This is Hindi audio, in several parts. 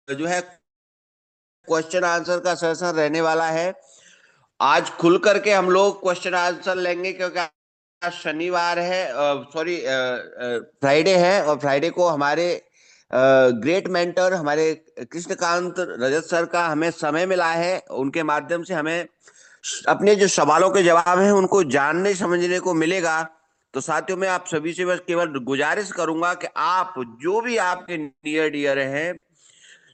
जो है क्वेश्चन आंसर का सेशन रहने वाला है। आज खुल करके हम लोग क्वेश्चन आंसर लेंगे क्योंकि आज शनिवार है, सॉरी फ्राइडे है, और फ्राइडे को हमारे ग्रेट मेंटर हमारे कृष्णकांत रजत सर का हमें समय मिला है। उनके माध्यम से हमें अपने जो सवालों के जवाब हैं उनको जानने समझने को मिलेगा। तो साथियों, मैं आप सभी से बस केवल गुजारिश करूंगा कि आप जो भी आपके नियर डियर हैं,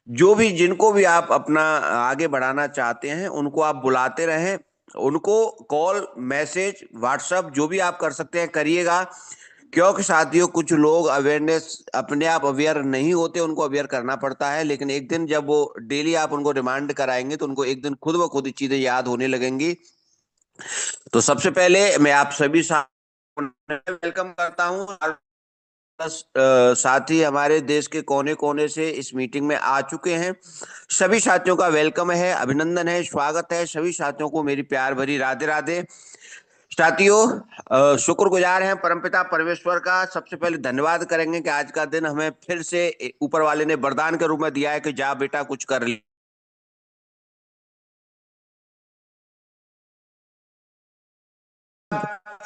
जो भी जिनको भी आप अपना आगे बढ़ाना चाहते हैं, उनको आप बुलाते रहें। उनको कॉल, मैसेज, व्हाट्सएप जो भी आप कर सकते हैं करिएगा। क्योंकि साथियों, कुछ लोग अवेयरनेस अपने आप अवेयर नहीं होते, उनको अवेयर करना पड़ता है। लेकिन एक दिन जब वो डेली आप उनको रिमाइंड कराएंगे तो उनको एक दिन खुद ब खुद चीजें याद होने लगेंगी। तो सबसे पहले मैं आप सभी वेलकम करता हूँ। साथी हमारे देश के कोने कोने से इस मीटिंग में आ चुके हैं। सभी साथियों का वेलकम है, अभिनंदन है, स्वागत है। सभी साथियों को मेरी प्यार भरी राधे राधे। साथियों, शुक्रगुजार हैं परमपिता परमेश्वर का। सबसे पहले धन्यवाद करेंगे कि आज का दिन हमें फिर से ऊपर वाले ने वरदान के रूप में दिया है कि जा बेटा कुछ कर ले।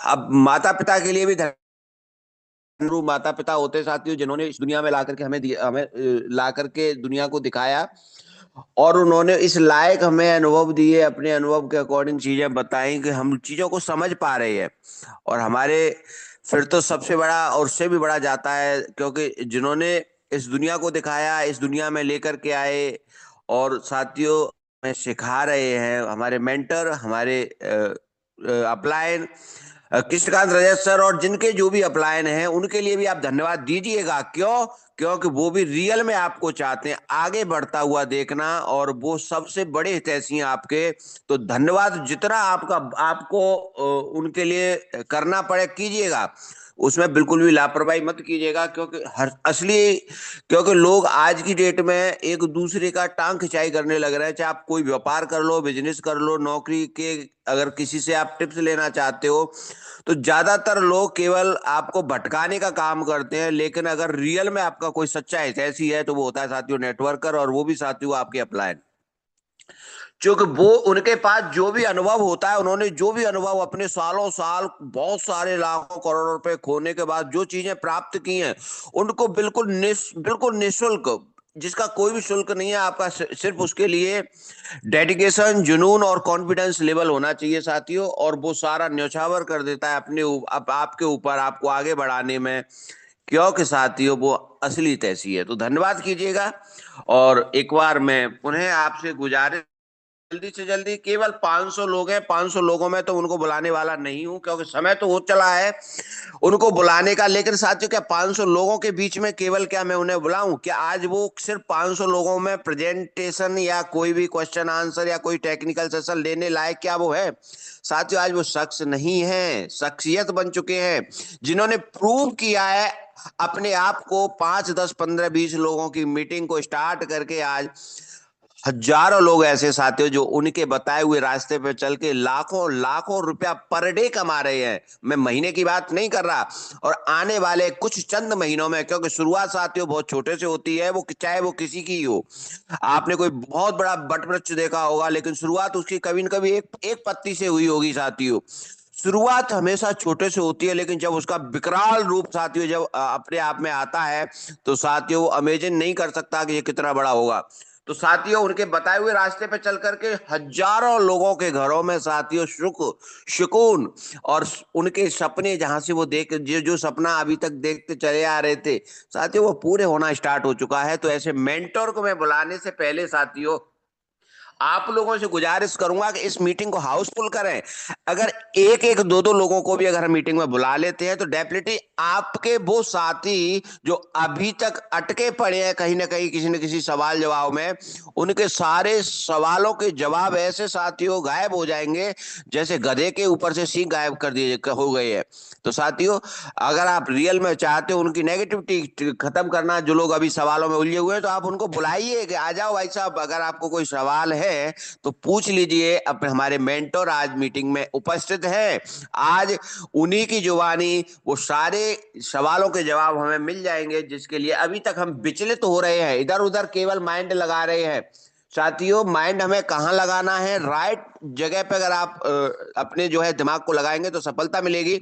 अब माता पिता के लिए भी रूप माता पिता होते हैं साथियों, जिन्होंने इस दुनिया में ला करके हमें ला करके दुनिया को दिखाया, और उन्होंने इस लायक हमें अनुभव दिए, अपने अनुभव के अकॉर्डिंग चीजें बताई कि हम चीजों को समझ पा रहे हैं। और हमारे फिर तो सबसे बड़ा और उससे भी बड़ा जाता है, क्योंकि जिन्होंने इस दुनिया को दिखाया, इस दुनिया में लेकर के आए और साथियों हमें सिखा रहे हैं, हमारे मेंटर, हमारे अपलायन कृष्णकांत रजत सर, और जिनके जो भी अपलायन हैं उनके लिए भी आप धन्यवाद दीजिएगा। क्यों? क्योंकि वो भी रियल में आपको चाहते हैं आगे बढ़ता हुआ देखना, और वो सबसे बड़े हितैषी हैं आपके। तो धन्यवाद जितना आपका आपको उनके लिए करना पड़े कीजिएगा। उसमें बिल्कुल भी लापरवाही मत कीजिएगा, क्योंकि हर असली क्योंकि लोग आज की डेट में एक दूसरे का टांग खिंचाई करने लग रहे हैं। चाहे आप कोई व्यापार कर लो, बिजनेस कर लो, नौकरी के अगर किसी से आप टिप्स लेना चाहते हो, तो ज्यादातर लोग केवल आपको भटकाने का काम करते हैं। लेकिन अगर रियल में आपका कोई सच्चा ऐसी है तो वो होता है साथियों नेटवर्कर, और वो भी साथियों आपके अपलायन। क्योंकि वो उनके पास जो भी अनुभव होता है, उन्होंने जो भी अनुभव अपने सालों साल बहुत सारे लाखों करोड़ों रुपए खोने के बाद जो चीजें प्राप्त की हैं, उनको बिल्कुल निःशुल्क, जिसका कोई भी शुल्क नहीं है आपका, सिर्फ उसके लिए डेडिकेशन, जुनून और कॉन्फिडेंस लेवल होना चाहिए साथियों। और वो सारा न्यौछावर कर देता है आपके ऊपर, आपको आगे बढ़ाने में। क्योंकि साथियों वो असली तैसी है। तो धन्यवाद कीजिएगा। और एक बार मैं पुनः आपसे गुजारिश, जल्दी से जल्दी, केवल 500 लोग हैं। 500 लोगों में तो उनको बुलाने वाला नहीं हूं, क्योंकि समय तो हो चला है उनको बुलाने का। लेकिन साथियों, क्या 500 लोगों के बीच में केवल क्या मैं उन्हें बुलाऊं? क्या आज वो सिर्फ 500 लोगों में प्रेजेंटेशन या कोई भी क्वेश्चन आंसर या कोई टेक्निकल सेशन लेने लायक क्या वो है? साथियों, आज वो शख्स नहीं है, शख्सियत बन चुके हैं, जिन्होंने प्रूव किया है अपने आप को। 5, 10, 15, 20 लोगों की मीटिंग को स्टार्ट करके आज हजारों लोग ऐसे साथियों जो उनके बताए हुए रास्ते पे चल के लाखों लाखों रुपया पर डे कमा रहे हैं। मैं महीने की बात नहीं कर रहा। और आने वाले कुछ चंद महीनों में, क्योंकि शुरुआत साथियों बहुत छोटे से होती है, वो चाहे वो किसी की हो। आपने कोई बहुत बड़ा बट वृक्ष देखा होगा, लेकिन शुरुआत उसकी कभी न कभी एक पत्ती से हुई होगी साथियों। शुरुआत हमेशा छोटे से होती है, लेकिन जब उसका विकराल रूप साथियों जब अपने आप में आता है, तो साथियों वो इमेजिन नहीं कर सकता कि ये कितना बड़ा होगा। तो साथियों, उनके बताए हुए रास्ते पे चल करके हजारों लोगों के घरों में साथियों सुकून, और उनके सपने जहां से वो देख जो सपना अभी तक देखते चले आ रहे थे साथियों, वो पूरे होना स्टार्ट हो चुका है। तो ऐसे मेंटर को मैं बुलाने से पहले साथियों आप लोगों से गुजारिश करूंगा कि इस मीटिंग को हाउसफुल करें। अगर एक एक दो दो लोगों को भी अगर हम मीटिंग में बुला लेते हैं, तो डेफिनेटली आपके वो साथी जो अभी तक अटके पड़े हैं कहीं ना कहीं किसी न किसी सवाल जवाब में, उनके सारे सवालों के जवाब ऐसे साथियों गायब हो जाएंगे जैसे गधे के ऊपर से सींग गायब कर दिए हो गए हैं। तो साथियों, अगर आप रियल में चाहते हो उनकी नेगेटिविटी खत्म करना, जो लोग अभी सवालों में उलझे हुए हैं, तो आप उनको बुलाइए कि आ जाओ भाई साहब, अगर आपको कोई सवाल है हैं तो पूछ लीजिए। अपने हमारे मेंटर आज मीटिंग में उपस्थित हैं। आज उन्हीं की जुबानी वो सारे सवालों के जवाब हमें मिल जाएंगे, जिसके लिए अभी तक हम विचलित हो रहे हैं, इधर उधर केवल माइंड लगा रहे हैं। साथियों, माइंड हमें कहाँ लगाना है? राइट जगह पे अगर आप अपने जो है दिमाग को लगाएंगे तो सफलता मिलेगी।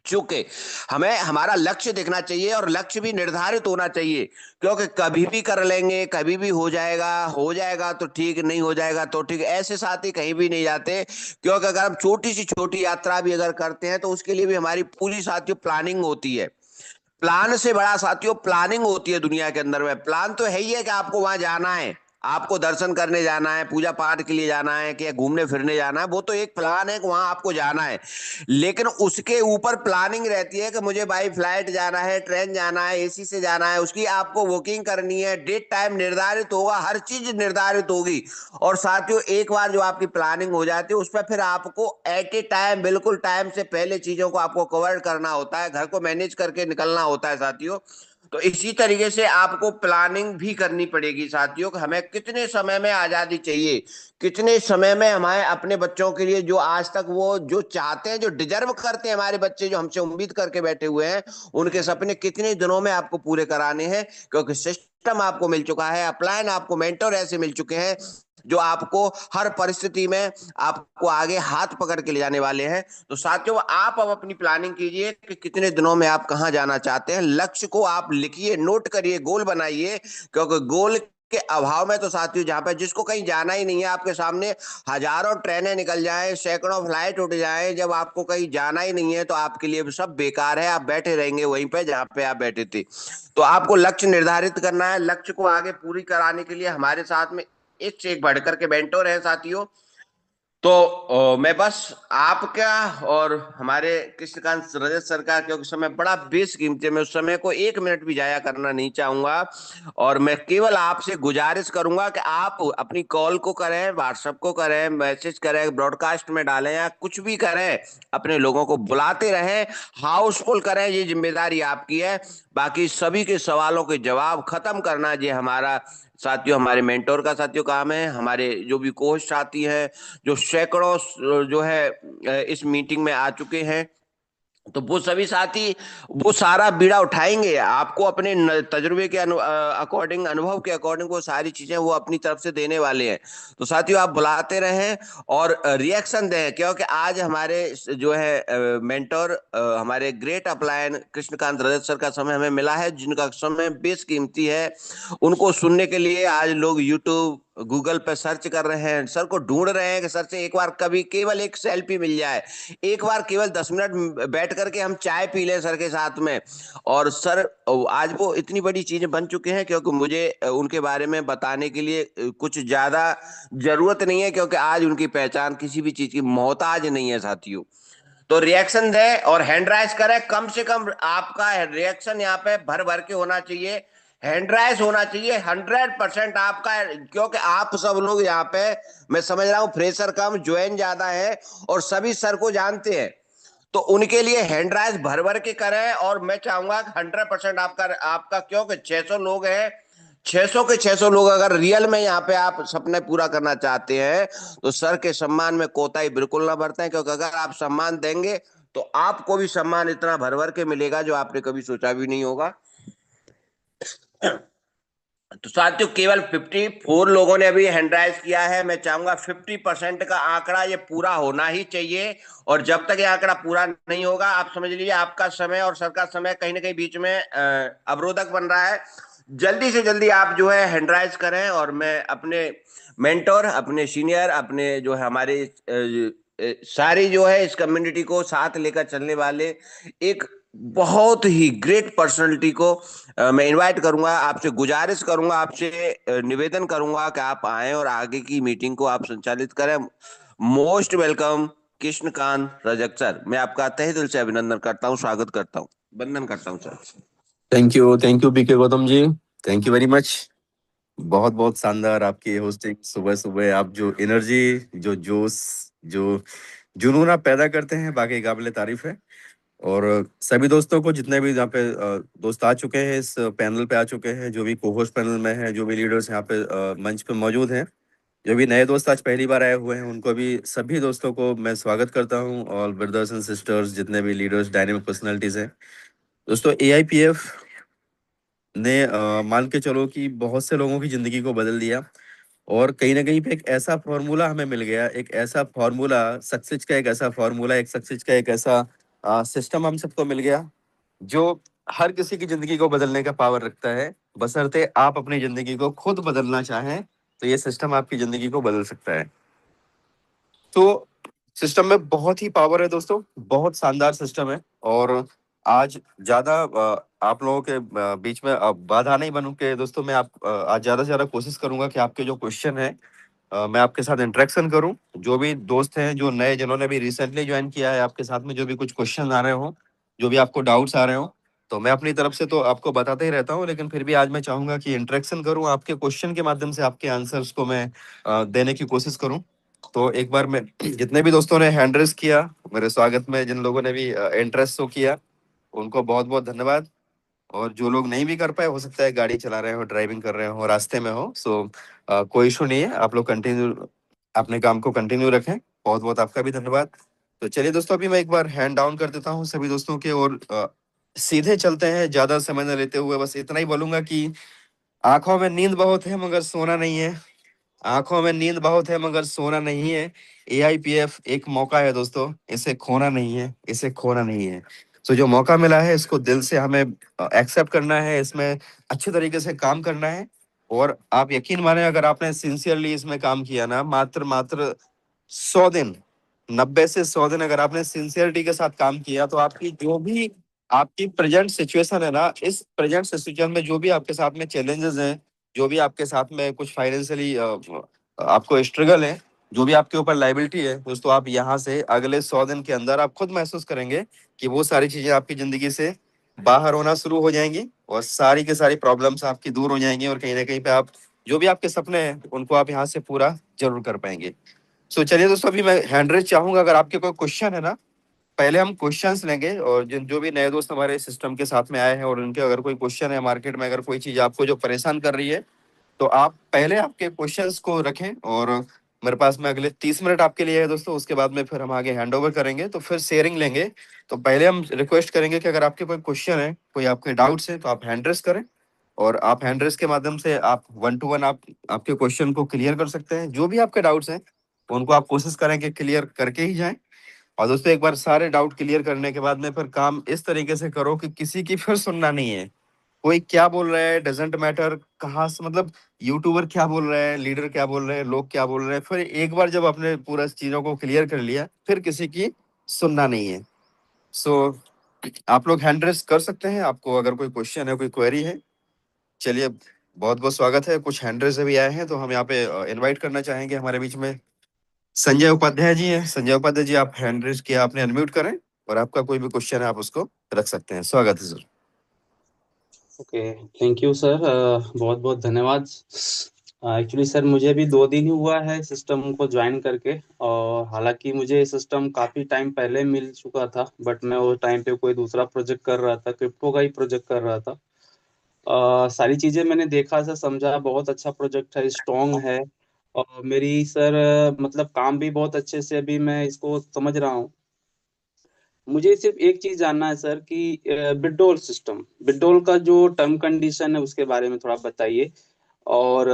चूंकि हमें हमारा लक्ष्य देखना चाहिए और लक्ष्य भी निर्धारित होना चाहिए, क्योंकि कभी भी कर लेंगे, कभी भी हो जाएगा तो ठीक, नहीं हो जाएगा तो ठीक, ऐसे साथी कहीं भी नहीं जाते। क्योंकि अगर हम छोटी सी छोटी यात्रा भी अगर करते हैं तो उसके लिए भी हमारी पूरी साथियों प्लानिंग होती है। प्लान से बड़ा साथियों प्लानिंग होती है दुनिया के अंदर में। प्लान तो है ही है कि आपको वहां जाना है, आपको दर्शन करने जाना है, पूजा पाठ के लिए जाना है, कि घूमने फिरने जाना है, वो तो एक प्लान है कि वहां आपको जाना है। लेकिन उसके ऊपर प्लानिंग रहती है कि मुझे बाई फ्लाइट जाना है, ट्रेन जाना है, एसी से जाना है, उसकी आपको बुकिंग करनी है, डेट टाइम निर्धारित होगा, हर चीज निर्धारित होगी। और साथियों, एक बार जो आपकी प्लानिंग हो जाती है उस पर फिर आपको एट ए टाइम, बिल्कुल टाइम से पहले चीजों को आपको कवर करना होता है, घर को मैनेज करके निकलना होता है साथियों। तो इसी तरीके से आपको प्लानिंग भी करनी पड़ेगी साथियों कि हमें कितने समय में आजादी चाहिए, कितने समय में हमारे अपने बच्चों के लिए जो आज तक वो जो चाहते हैं, जो डिजर्व करते हैं, हमारे बच्चे जो हमसे उम्मीद करके बैठे हुए हैं, उनके सपने कितने दिनों में आपको पूरे कराने हैं। क्योंकि सिस्टम आपको मिल चुका है, अपलाइन आपको मेंटर ऐसे मिल चुके हैं जो आपको हर परिस्थिति में आपको आगे हाथ पकड़ के ले जाने वाले हैं। तो साथियों, आप अब अपनी प्लानिंग कीजिए कि कितने दिनों में आप कहां जाना चाहते हैं। लक्ष्य को आप लिखिए, नोट करिए, गोल बनाइए। क्योंकि गोल के अभाव में तो साथियों, जहां पर जिसको कहीं जाना ही नहीं है, आपके सामने हजारों ट्रेनें निकल जाएं, सैकड़ों फ्लाइट उठ जाएं, जब आपको कहीं जाना ही नहीं है तो आपके लिए सब बेकार है, आप बैठे रहेंगे वहीं पे जहां पे आप बैठे थे। तो आपको लक्ष्य निर्धारित करना है। लक्ष्य को आगे पूरी कराने के लिए हमारे साथ में एक से एक बढ़कर के मेंटोर है साथियों। तो मैं बस आपका और हमारे कृष्णकांत रजत सर का, क्योंकि समय बड़ा बेशकीमती है, मैं उस समय को एक मिनट भी जाया करना नहीं चाहूंगा। और मैं केवल आपसे गुजारिश करूंगा कि आप अपनी कॉल को करें, व्हाट्सएप को करें, मैसेज करें, ब्रॉडकास्ट में डालें या कुछ भी करें, अपने लोगों को बुलाते रहें, हाउसफुल करें, ये जिम्मेदारी आपकी है। बाकी सभी के सवालों के जवाब खत्म करना ये हमारा साथियों, हमारे मेंटोर का साथियों काम है। हमारे जो भी कोच साथी हैं, जो सैकड़ों जो है इस मीटिंग में आ चुके हैं, तो वो सभी साथी वो सारा बीड़ा उठाएंगे। आपको अपने तजुर्बे के अकॉर्डिंग, अनुभव के अकॉर्डिंग वो सारी चीजें वो अपनी तरफ से देने वाले हैं। तो साथियों, आप बुलाते रहें और रिएक्शन दें, क्योंकि आज हमारे जो है मेंटोर, हमारे ग्रेट अपलायन कृष्णकांत रजत सर का समय हमें मिला है, जिनका समय बेशकीमती है। उनको सुनने के लिए आज लोग यूट्यूब, गूगल पे सर्च कर रहे हैं, सर को ढूंढ रहे हैं कि सर से एक बार कभी केवल एक सेल्फी मिल जाए, एक बार केवल 10 मिनट बैठ करके हम चाय पी लें सर के साथ में। और सर आज वो इतनी बड़ी चीजें बन चुके हैं, क्योंकि मुझे उनके बारे में बताने के लिए कुछ ज्यादा जरूरत नहीं है, क्योंकि आज उनकी पहचान किसी भी चीज की मोहताज नहीं है साथियों। तो रिएक्शन दे और हैंड राइज करे, कम से कम आपका रिएक्शन यहाँ पे भर भर के होना चाहिए, हैंड राइज होना चाहिए 100% आपका। क्योंकि आप सब लोग यहाँ पे, मैं समझ रहा हूँ फ्रेशर कम, ज्वाइन ज्यादा है, और सभी सर को जानते हैं। तो उनके लिए हैंड राइज भर भर के करें। और मैं चाहूंगा 100% आपका आपका, क्योंकि 600 लोग हैं, 600 के 600 लोग अगर रियल में यहाँ पे आप सपने पूरा करना चाहते हैं, तो सर के सम्मान में कोताही बिल्कुल ना बरतें। क्योंकि अगर आप सम्मान देंगे तो आपको भी सम्मान इतना भर भर के मिलेगा जो आपने कभी सोचा भी नहीं होगा। तो साथियों, केवल 54 लोगों ने अभी हैंड राइज किया है। मैं चाहूंगा 50% का आंकड़ा ये पूरा होना ही चाहिए। और जब तक ये आंकड़ा पूरा नहीं होगा, आप समझ लीजिए आपका समय और सर का समय कहीं ना कहीं बीच में अवरोधक बन रहा है। जल्दी से जल्दी आप जो है हैंड राइज करें। और मैं अपने मेंटोर, अपने सीनियर, अपने जो है हमारे सारी जो है इस कम्युनिटी को साथ लेकर चलने वाले एक बहुत ही ग्रेट पर्सनालिटी को मैं इनवाइट करूंगा। आपसे गुजारिश करूंगा, आपसे निवेदन करूंगा कि आप आए और आगे की मीटिंग को आप संचालित करें। Most welcome Krishnakant Rajak sir, मैं आपका तहे दिल से अभिनंदन करता हूं, स्वागत करता हूं, वंदन करता हूं sir. Thank you BK Gautam ji, thank you very much. बहुत बहुत शानदार आपकी होस्टिंग। सुबह सुबह आप जो एनर्जी, जो जोश, जो जुनून आप पैदा करते हैं, बाकी काबिल तारीफ है। और सभी दोस्तों को, जितने भी यहाँ पे दोस्त आ चुके हैं, इस पैनल पे आ चुके हैं, जो भी को होस्ट पैनल में है, जो भी लीडर्स यहाँ पे मंच पे मौजूद हैं, जो भी नए दोस्त आज पहली बार आए हुए हैं उनको भी, सभी दोस्तों को मैं स्वागत करता हूँ, ऑल ब्रदर्स एंड सिस्टर्स, जितने भी लीडर्स, डायनेमिक पर्सनालिटीज हैं। दोस्तों, एआईपीएफ ने मान के चलो कि बहुत से लोगों की जिंदगी को बदल दिया, और कहीं ना कहीं पे एक ऐसा फॉर्मूला हमें मिल गया, एक ऐसा फॉर्मूला सक्सेस का, एक ऐसा फॉर्मूला, एक सक्सेस का एक ऐसा सिस्टम हम सबको मिल गया, जो हर किसी की जिंदगी को बदलने का पावर रखता है, बशर्ते आप अपनी जिंदगी को खुद बदलना चाहें, तो ये सिस्टम आपकी जिंदगी को बदल सकता है। तो सिस्टम में बहुत ही पावर है दोस्तों, बहुत शानदार सिस्टम है। और आज ज्यादा आप लोगों के बीच में बाधा नहीं बनूं के दोस्तों, मैं आज ज्यादा से ज्यादा कोशिश करूंगा कि आपके जो क्वेश्चन है मैं आपके साथ इंटरेक्शन करूं। जो भी दोस्त हैं, जो नए, जिन्होंने भी रिसेंटली ज्वाइन किया है, आपके साथ में जो भी कुछ क्वेश्चन आ रहे हो, जो भी आपको डाउट्स आ रहे हो, तो मैं अपनी तरफ से तो आपको बताते ही रहता हूँ, लेकिन फिर भी आज मैं चाहूंगा कि इंटरेक्शन करूं, आपके क्वेश्चन के माध्यम से आपके आंसर्स को मैं देने की कोशिश करूं। तो एक बार मैं जितने भी दोस्तों ने हैंड रेस किया मेरे स्वागत में, जिन लोगों ने भी इंटरेस्ट शो किया, उनको बहुत बहुत धन्यवाद। और जो लोग नहीं भी कर पाए, हो सकता है गाड़ी चला रहे हो, ड्राइविंग कर रहे हो, रास्ते में हो, सो कोई इशू नहीं है, आप लोग कंटिन्यू अपने काम को कंटिन्यू रखें। बहुत बहुत आपका भी धन्यवाद। तो चलिए दोस्तों, अभी मैं एक बार हैंड डाउन कर देता हूँ सभी दोस्तों के, और सीधे चलते हैं, ज्यादा समय न लेते हुए। बस इतना ही बोलूंगा कि आंखों में नींद बहुत है मगर सोना नहीं है, आंखों में नींद बहुत है मगर सोना नहीं है। एआईपीएफ एक मौका है दोस्तों, इसे खोना नहीं है, इसे खोना नहीं है। तो जो मौका मिला है, इसको दिल से हमें एक्सेप्ट करना है, इसमें अच्छे तरीके से काम करना है। और आप यकीन माने, अगर आपने सिंसियरली इसमें काम किया ना, मात्र मात्र 100 दिन, 90 से 100 दिन अगर आपने सिंसियरिटी के साथ काम किया, तो आपकी जो भी आपकी प्रेजेंट सिचुएशन है ना, इस प्रेजेंट सिचुएशन में जो भी आपके साथ में चैलेंजेस हैं, जो भी आपके साथ में कुछ फाइनेंशियली आपको स्ट्रगल है, जो भी आपके ऊपर लाइबिलिटी है दोस्तों, आप यहाँ से अगले 100 दिन के अंदर आप खुद महसूस करेंगे कि वो सारी चीजें आपकी जिंदगी से बाहर होना शुरू हो जाएंगी, और सारी की सारी प्रॉब्लम्स आपकी दूर हो जाएंगी, और कहीं ना कहीं पे आप जो भी आपके सपने हैं उनको आप यहाँ से पूरा जरूर कर पाएंगे। सो चलिए दोस्तों, अभी मैं हैंड रेज चाहूंगा, अगर आपके कोई क्वेश्चन है ना, पहले हम क्वेश्चंस लेंगे, और जिन जो भी नए दोस्त हमारे सिस्टम के साथ में आए हैं और उनके अगर कोई क्वेश्चन है, मार्केट में अगर कोई चीज आपको जो परेशान कर रही है, तो आप पहले आपके क्वेश्चंस को रखें। और मेरे पास में अगले 30 मिनट आपके लिए है दोस्तों, उसके बाद में फिर हम आगे हैंड ओवर करेंगे, तो फिर शेयरिंग लेंगे। तो पहले हम रिक्वेस्ट करेंगे कि अगर आपके कोई क्वेश्चन है, कोई आपके डाउट्स हैं, तो आप हैंड रेस करें, और आप हैंड रेस के माध्यम से आप 1 to 1 आप आपके क्वेश्चन को क्लियर कर सकते हैं। जो भी आपके डाउट्स हैं उनको आप कोशिश करें कि क्लियर करके ही जाएं। और दोस्तों, एक बार सारे डाउट क्लियर करने के बाद में फिर काम इस तरीके से करो कि किसी की फिर सुनना नहीं है। कोई क्या बोल रहा है डजेंट मैटर, कहाँ से, मतलब यूट्यूबर क्या बोल रहे हैं, लीडर क्या बोल रहे हैं, लोग क्या बोल रहे हैं, फिर एक बार जब आपने पूरा चीजों को क्लियर कर लिया, फिर किसी की सुनना नहीं है। सो आप लोग हैंड रेस कर सकते हैं, आपको अगर कोई क्वेश्चन है, कोई क्वेरी है। चलिए, बहुत बहुत स्वागत है। कुछ हैंड रेस भी आए हैं, तो हम यहाँ पे इनवाइट करना चाहेंगे हमारे बीच में संजय उपाध्याय जी हैं। संजय उपाध्याय जी, आप हैंड रेस किया, आपने अनम्यूट करें, और आपका कोई भी क्वेश्चन है आप उसको रख सकते हैं। स्वागत है sir. Okay. Thank you sir. बहुत बहुत धन्यवाद। एक्चुअली सर, मुझे भी 2 दिन ही हुआ है सिस्टम को ज्वाइन करके, और हालांकि मुझे सिस्टम काफ़ी टाइम पहले मिल चुका था, बट मैं वो टाइम पे कोई दूसरा प्रोजेक्ट कर रहा था, क्रिप्टो का ही प्रोजेक्ट कर रहा था। सारी चीज़ें मैंने देखा सर, समझा, बहुत अच्छा प्रोजेक्ट है, स्ट्रॉन्ग है। और मेरी सर मतलब काम भी बहुत अच्छे से अभी मैं इसको समझ रहा हूँ। मुझे सिर्फ एक चीज जानना है सर कि विड्रॉल सिस्टम, विड्रॉल का जो टर्म कंडीशन है उसके बारे में थोड़ा बताइए। और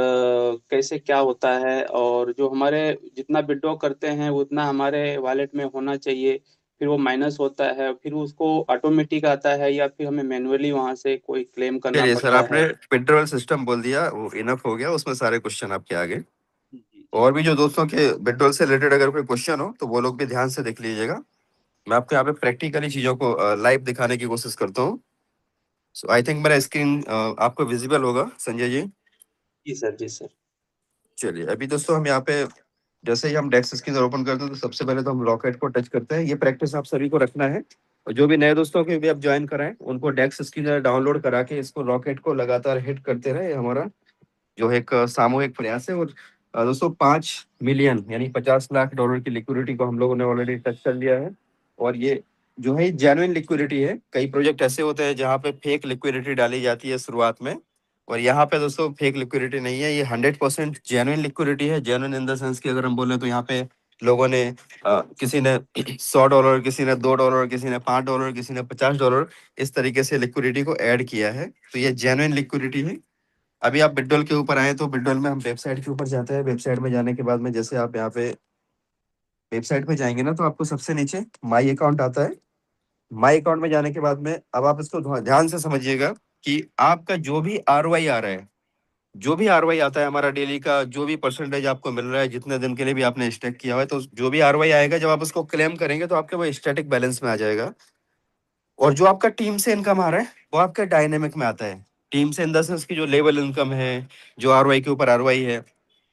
कैसे क्या होता है, और जो हमारे जितना विड्रॉ करते हैं उतना हमारे वॉलेट में होना चाहिए, फिर वो माइनस होता है, फिर उसको ऑटोमेटिक आता है, या फिर हमें मैन्युअली वहां से कोई क्लेम करना चलिए सर, पड़ता है? आपने पेट्रोल सिस्टम बोल दिया, वो इनफ हो गया, उसमें सारे क्वेश्चन आपके आगे। जी जी। और भी जो दोस्तों के पेट्रोल से रिलेटेड अगर कोई क्वेश्चन हो, तो वो लोग भी ध्यान से देख लीजिएगा। मैं आपको यहाँ पे प्रैक्टिकली चीजों को लाइव दिखाने की कोशिश करता हूँ। सो आई थिंक मेरा स्क्रीन आपको विजिबल होगा संजय जी। जी सर, जी सर। चलिए, अभी दोस्तों हम यहाँ पे जैसे ही हम डेस्क स्क्रीन ओपन करते हैं, तो सबसे पहले तो हम रॉकेट को टच करते हैं। ये प्रैक्टिस आप सभी को रखना है, और जो भी नए दोस्तों के भी आप ज्वाइन कराएं, उनको डेस्क स्क्रीन डाउनलोड करा के इसको रॉकेट को लगातार हिट करते रहे। ये हमारा जो एक सामूहिक प्रयास है। और दोस्तों, 5 मिलियन यानी 50 लाख डॉलर की लिक्विडिटी को हम लोगों ने ऑलरेडी टच कर लिया है। और ये जो है जेन्युइन लिक्विडिटी है। कई प्रोजेक्ट ऐसे होते हैं जहाँ पे फेक लिक्विडिटी डाली जाती है शुरुआत में, और यहाँ पे दोस्तों फेक लिक्विडिटी नहीं है, ये 100% जेन्युइन लिक्विडिटी है। जेन्युइन इन द सेंस कि अगर हम बोले तो यहाँ पे लोगों ने किसी ने $100, किसी ने $2, किसी ने $5, किसी ने $50 इस तरीके से लिक्विडिटी को ऐड किया है, तो ये जेन्युइन लिक्विडिटी है। अभी आप बिटडॉल के ऊपर आए तो बिटडॉल में हम वेबसाइट के ऊपर जाते हैं। वेबसाइट में जाने के बाद में जैसे आप यहाँ पे वेबसाइट पे जाएंगे ना, तो आपको सबसे नीचे माई अकाउंट आता है। माई अकाउंट में जाने के बाद में अब आप इसको ध्यान से समझिएगा कि आपका जो भी ROI आ रहा है, जो भी ROI आता है हमारा डेली का, जो भी परसेंटेज आपको मिल रहा है, जितने दिन के लिए भी आपने स्टेक किया हुआ है, तो जो भी ROI आएगा जब आप उसको क्लेम करेंगे तो आपके वो स्टैटिक बैलेंस में आ जाएगा। और जो आपका टीम से इनकम आ रहा है वो आपका डायनेमिक में आता है। टीम से इन द सेंस की जो लेवल इनकम है, जो ROI के ऊपर ROI है,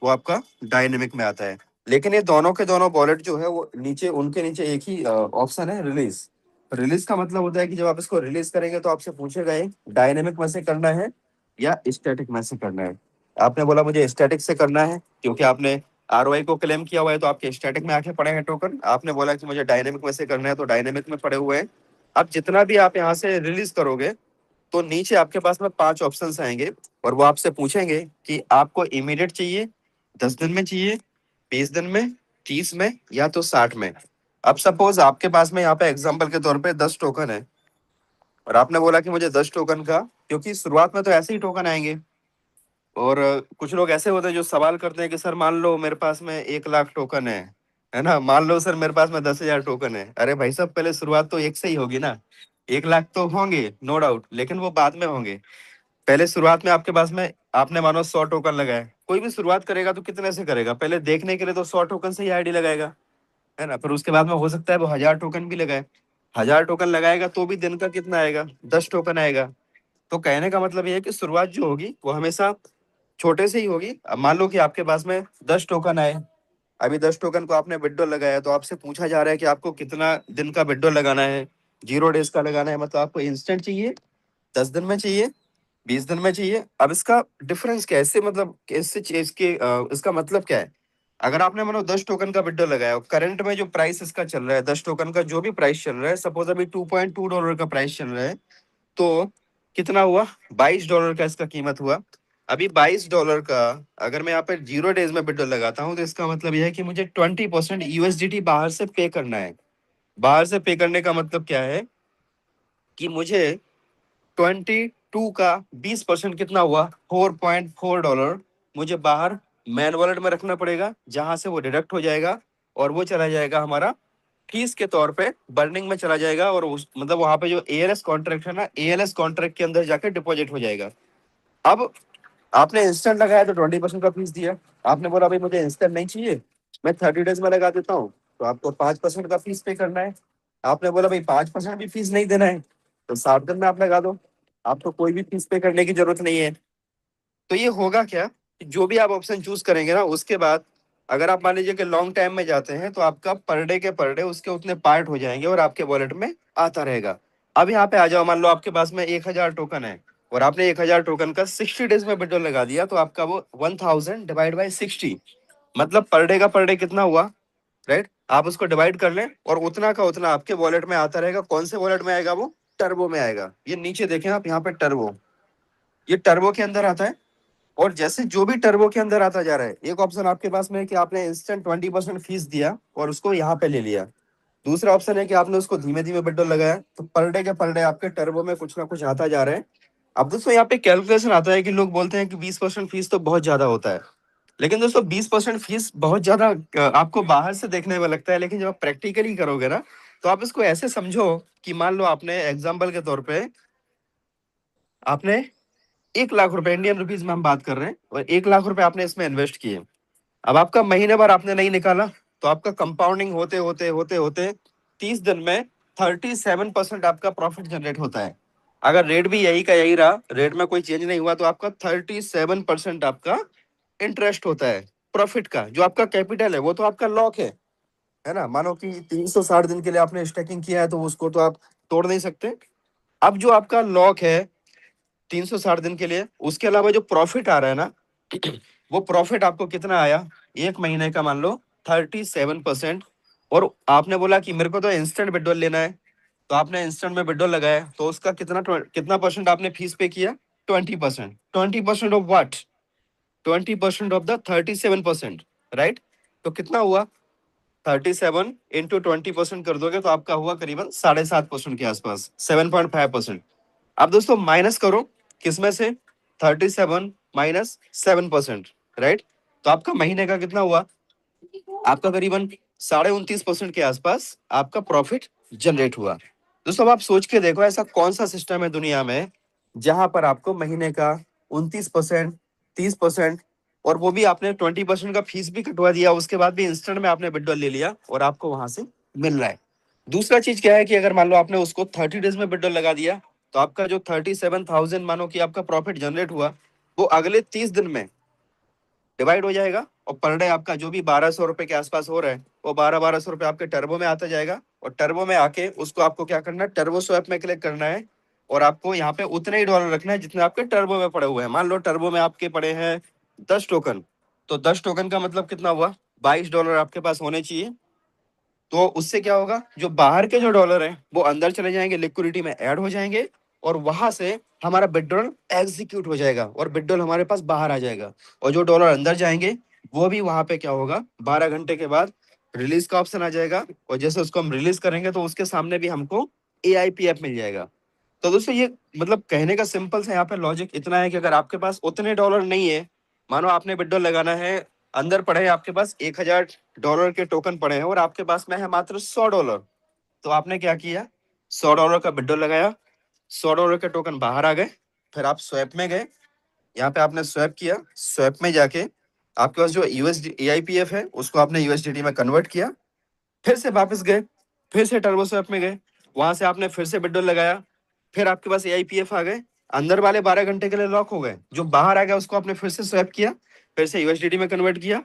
वो आपका डायनेमिक में आता है। लेकिन ये दोनों के दोनों वॉलेट जो है वो नीचे, उनके नीचे एक ही ऑप्शन है, रिलीज। रिलीज का मतलब होता है कि जब आप इसको रिलीज करेंगे तो आपसे पूछेगा ये डायनेमिक में से करना है या स्टैटिक में से करना है। आपने बोला मुझे स्टैटिक से करना है क्योंकि आपने ROI को क्लेम किया हुआ है, तो आपके स्टैटिक में आके पड़े हैं टोकन। आपने बोला कि मुझे डायनेमिक में से करना है, तो डायनेमिक में पड़े हुए हैं। अब जितना भी आप यहाँ से रिलीज करोगे तो नीचे आपके पास में 5 ऑप्शंस आएंगे और वो आपसे पूछेंगे कि आपको इमीडिएट चाहिए, 10 दिन में चाहिए, 20 दिन में, 30 में, या तो 60 में। अब सपोज आपके पास में यहाँ पे एग्जांपल के तौर पे 10 टोकन है और आपने बोला कि मुझे 10 टोकन का, क्योंकि शुरुआत में तो ऐसे ही टोकन आएंगे। और कुछ लोग ऐसे होते हैं जो सवाल करते हैं कि सर मान लो मेरे पास में 1 लाख टोकन है ना, मान लो सर मेरे पास में 10,000 टोकन है। अरे भाई साहब, पहले शुरुआत तो एक से ही होगी ना। 1 लाख तो होंगे नो डाउट, लेकिन वो बाद में होंगे। पहले शुरुआत में आपके पास में आपने मानो 100 टोकन लगाए। कोई भी शुरुआत करेगा तो कितने से करेगा? पहले देखने के लिए तो 100 टोकन से ही आईडी लगाएगा, है ना। फिर उसके बाद में हो सकता है वो 1000 टोकन भी लगाए। 1000 टोकन लगाएगा तो भी दिन का कितना आएगा? 10 टोकन आएगा। तो कहने का मतलब ये है कि शुरुआत जो होगी वो हमेशा छोटे से ही होगी। अब मान लो कि आपके पास में 10 टोकन आए, अभी 10 टोकन को आपने विड्रॉ लगाया, तो आपसे पूछा जा रहा है कि आपको कितना दिन का विड्रॉ लगाना है, 0 डेज का लगाना है, मतलब आपको इंस्टेंट चाहिए, 10 दिन में चाहिए, 20 दिन में चाहिए। अब इसका डिफरेंस क्या है इससे, मतलब इससे इसके इसका मतलब क्या है? अगर आपने मानो 10 टोकन का विड्रॉ लगाया, करंट में जो प्राइस इसका चल रहा है, 10 टोकन का जो भी प्राइस चल रहा है, सपोज अभी $2.2 का प्राइस चल रहा है, तो कितना हुआ? $22 का इसका कीमत हुआ। अभी $22 का अगर मैं यहाँ पे 0 डेज में विड्रॉ लगाता हूँ, तो इसका मतलब यह है कि मुझे 20% USDT बाहर से पे करना है। बाहर से पे करने का मतलब क्या है कि मुझे 22 का 20% कितना हुआ? $4.4 मुझे बाहर मैन वॉलेट में रखना पड़ेगा, जहां से वो डिडक्ट हो जाएगा और वो चला जाएगा हमारा फीस के तौर पे, बर्निंग में चला जाएगा। और उस मतलब वहां पे जो ALS कॉन्ट्रैक्ट है ना, ALS कॉन्ट्रैक्ट के अंदर जाके डिपॉजिट हो जाएगा। अब आपने इंस्टेंट लगाया तो 20% का फीस दिया। आपने बोला भाई मुझे इंस्टेंट नहीं चाहिए, मैं 30 डेज में लगा देता हूँ, तो आपको 5% का फीस पे करना है। आपने बोला भाई 5% भी फीस नहीं देना है, तो 60 दिन में आप लगा दो, आपको कोई भी फीस पे करने की जरूरत नहीं है। तो ये होगा क्या कि जो भी आप ऑप्शन चूज करेंगे ना, उसके बाद अगर आप मान लीजिए कि लॉन्ग टाइम में जाते हैं, तो आपका पर डे के पर डे उसके उतने पार्ट हो जाएंगे और आपके वॉलेट में आता रहेगा। अब यहाँ पे आ जाओ, मान लो आपके पास में 1000 टोकन है और आपने 1000 टोकन का 60 डेज में विड्रॉ लगा दिया, तो आपका वो 1000 डिवाइड बाई 60, मतलब पर डे का पर डे कितना हुआ, राइट। आप उसको डिवाइड कर लें और उतना का उतना आपके वॉलेट में आता रहेगा। कौन से वॉलेट में आएगा? वो टर्बो में आएगा। ये नीचे देखें आप, यहाँ पे टर्बो, ये टर्बो के अंदर आता है। और जैसे जो भी टर्बो के अंदर आता जा रहा है, एक ऑप्शन आपके पास में है कि आपने इंस्टेंट 20% फीस दिया और उसको यहाँ पे ले लिया। दूसरा ऑप्शन है कि आपने उसको धीमे धीमे विड्रॉ लगाया, तो पर डे के पर डे आपके टर्बो में कुछ ना कुछ आता जा रहा है। अब दोस्तों यहाँ पे कैलकुलेशन आता है कि लोग बोलते हैं कि 20% फीस तो बहुत ज्यादा होता है। लेकिन दोस्तों 20% फीस बहुत ज्यादा आपको बाहर से देखने में लगता है, लेकिन जब आप प्रैक्टिकली करोगे ना, तो आप इसको ऐसे समझो कि मान लो आपने एग्जाम्पल के तौर पे आपने 1 लाख रुपए, इंडियन रुपीज में हम बात कर रहे हैं, और 1 लाख रुपए आपने इसमें इन्वेस्ट किए। अब आपका महीने भर आपने नहीं निकाला, तो आपका कंपाउंडिंग होते होते होते होते 30 दिन में 37% आपका प्रॉफिट जनरेट होता है। अगर रेट भी यही का यही रहा, रेट में कोई चेंज नहीं हुआ, तो आपका 37% आपका इंटरेस्ट होता है प्रॉफिट का। जो आपका कैपिटल है वो तो आपका लॉक है ना। मानो कि 360 दिन के लिए आपने स्टेकिंग किया है, तो उसको तो आप तोड़ नहीं सकते। अब जो आपका लॉक है 360 दिन के लिए, उसके अलावा जो प्रॉफिट आ रहा है ना, वो प्रॉफिट आपको कितना आया एक महीने का? मान लो 37%। और आपने बोला कि मेरे को तो इंस्टेंट विड्रॉल लेना है, तो आपने इंस्टेंट में विड्रॉल लगाया, तो उसका कितना कितना परसेंट आपने फीस पे किया? 20%. 20% of what? 20% of the 37%, right? तो कितना हुआ? 37 इंटू 20% कर दोगे तो आपका हुआ करीबन 7.5% के आसपास, 7.5%. अब दोस्तों माइनस करो किसमें से? 37 माइनस 7%, राइट? तो आपका महीने का कितना हुआ? आपका करीबन 29.5% के आसपास आपका प्रॉफिट जनरेट हुआ. दोस्तों अब आप सोच के देखो, ऐसा कौन सा सिस्टम है दुनिया में जहां पर आपको महीने का 29%, 30%, और वो भी आपने 20% का फीस भी कटवा दिया, उसके बाद भी इंस्टेंट में आपने विड्रॉल ले लिया और आपको वहां से मिल रहा है. दूसरा चीज क्या है कि अगर मान लो आपने उसको 30 डेज में विड्रॉल लगा दिया तो आपका जो 37,000 मानो कि आपका प्रॉफिट जनरेट हुआ, वो अगले 30 दिन में डिवाइड हो जाएगा और पर डे आपका जो भी 1200 रुपए के आसपास हो रहा है वो 1200 रुपए आपके टर्बो में आता जाएगा. और टर्बो में आके उसको आपको क्या करना है? टर्बो स्वैप में क्लिक करना है और आपको यहाँ पे उतने ही डॉलर रखना है जितने आपके टर्बो में पड़े हुए हैं. मान लो टर्बो में आपके पड़े हैं 10 टोकन, तो 10 टोकन का मतलब कितना हुआ? $22 आपके पास होने चाहिए. तो उससे क्या होगा? जो बाहर के जो डॉलर हैं वो अंदर चले जाएंगे, लिक्विडिटी में ऐड हो जाएंगे और वहां से हमारा विड्रॉल एग्जीक्यूट हो जाएगा और विड्रॉल हमारे पास बाहर आ जाएगा. और जो डॉलर अंदर जाएंगे वो भी वहां पे क्या होगा? 12 घंटे के बाद रिलीज का ऑप्शन आ जाएगा और जैसे उसको हम रिलीज करेंगे तो उसके सामने भी हमको AIPF मिल जाएगा. तो दोस्तों ये मतलब कहने का सिंपल सा यहाँ पे लॉजिक इतना है कि अगर आपके पास उतने डॉलर नहीं है, मानो आपने विड्रॉल लगाना है, अंदर पड़े हैं आपके पास $1000 के टोकन पड़े हैं और आपके पास में है मात्र $100, तो आपने क्या किया? $100 का विड्रॉल लगाया, $100 के टोकन बाहर आ गए, फिर आप स्वैप में गए, यहाँ पे आपने स्वैप किया, स्वैप में जाके आपके पास जो USD AIPF है उसको आपने USDT में कन्वर्ट किया, फिर से वापस गए, फिर से टर्बो स्वैप में गए, वहां से आपने फिर से विड्रॉल लगाया, फिर आपके पास AIPF आ गए, अंदर वाले 12 घंटे के लिए लॉक हो गए, जो बाहर आ गया उसको आपने फिर से स्वैप किया, फिर से USDT में कन्वर्ट किया.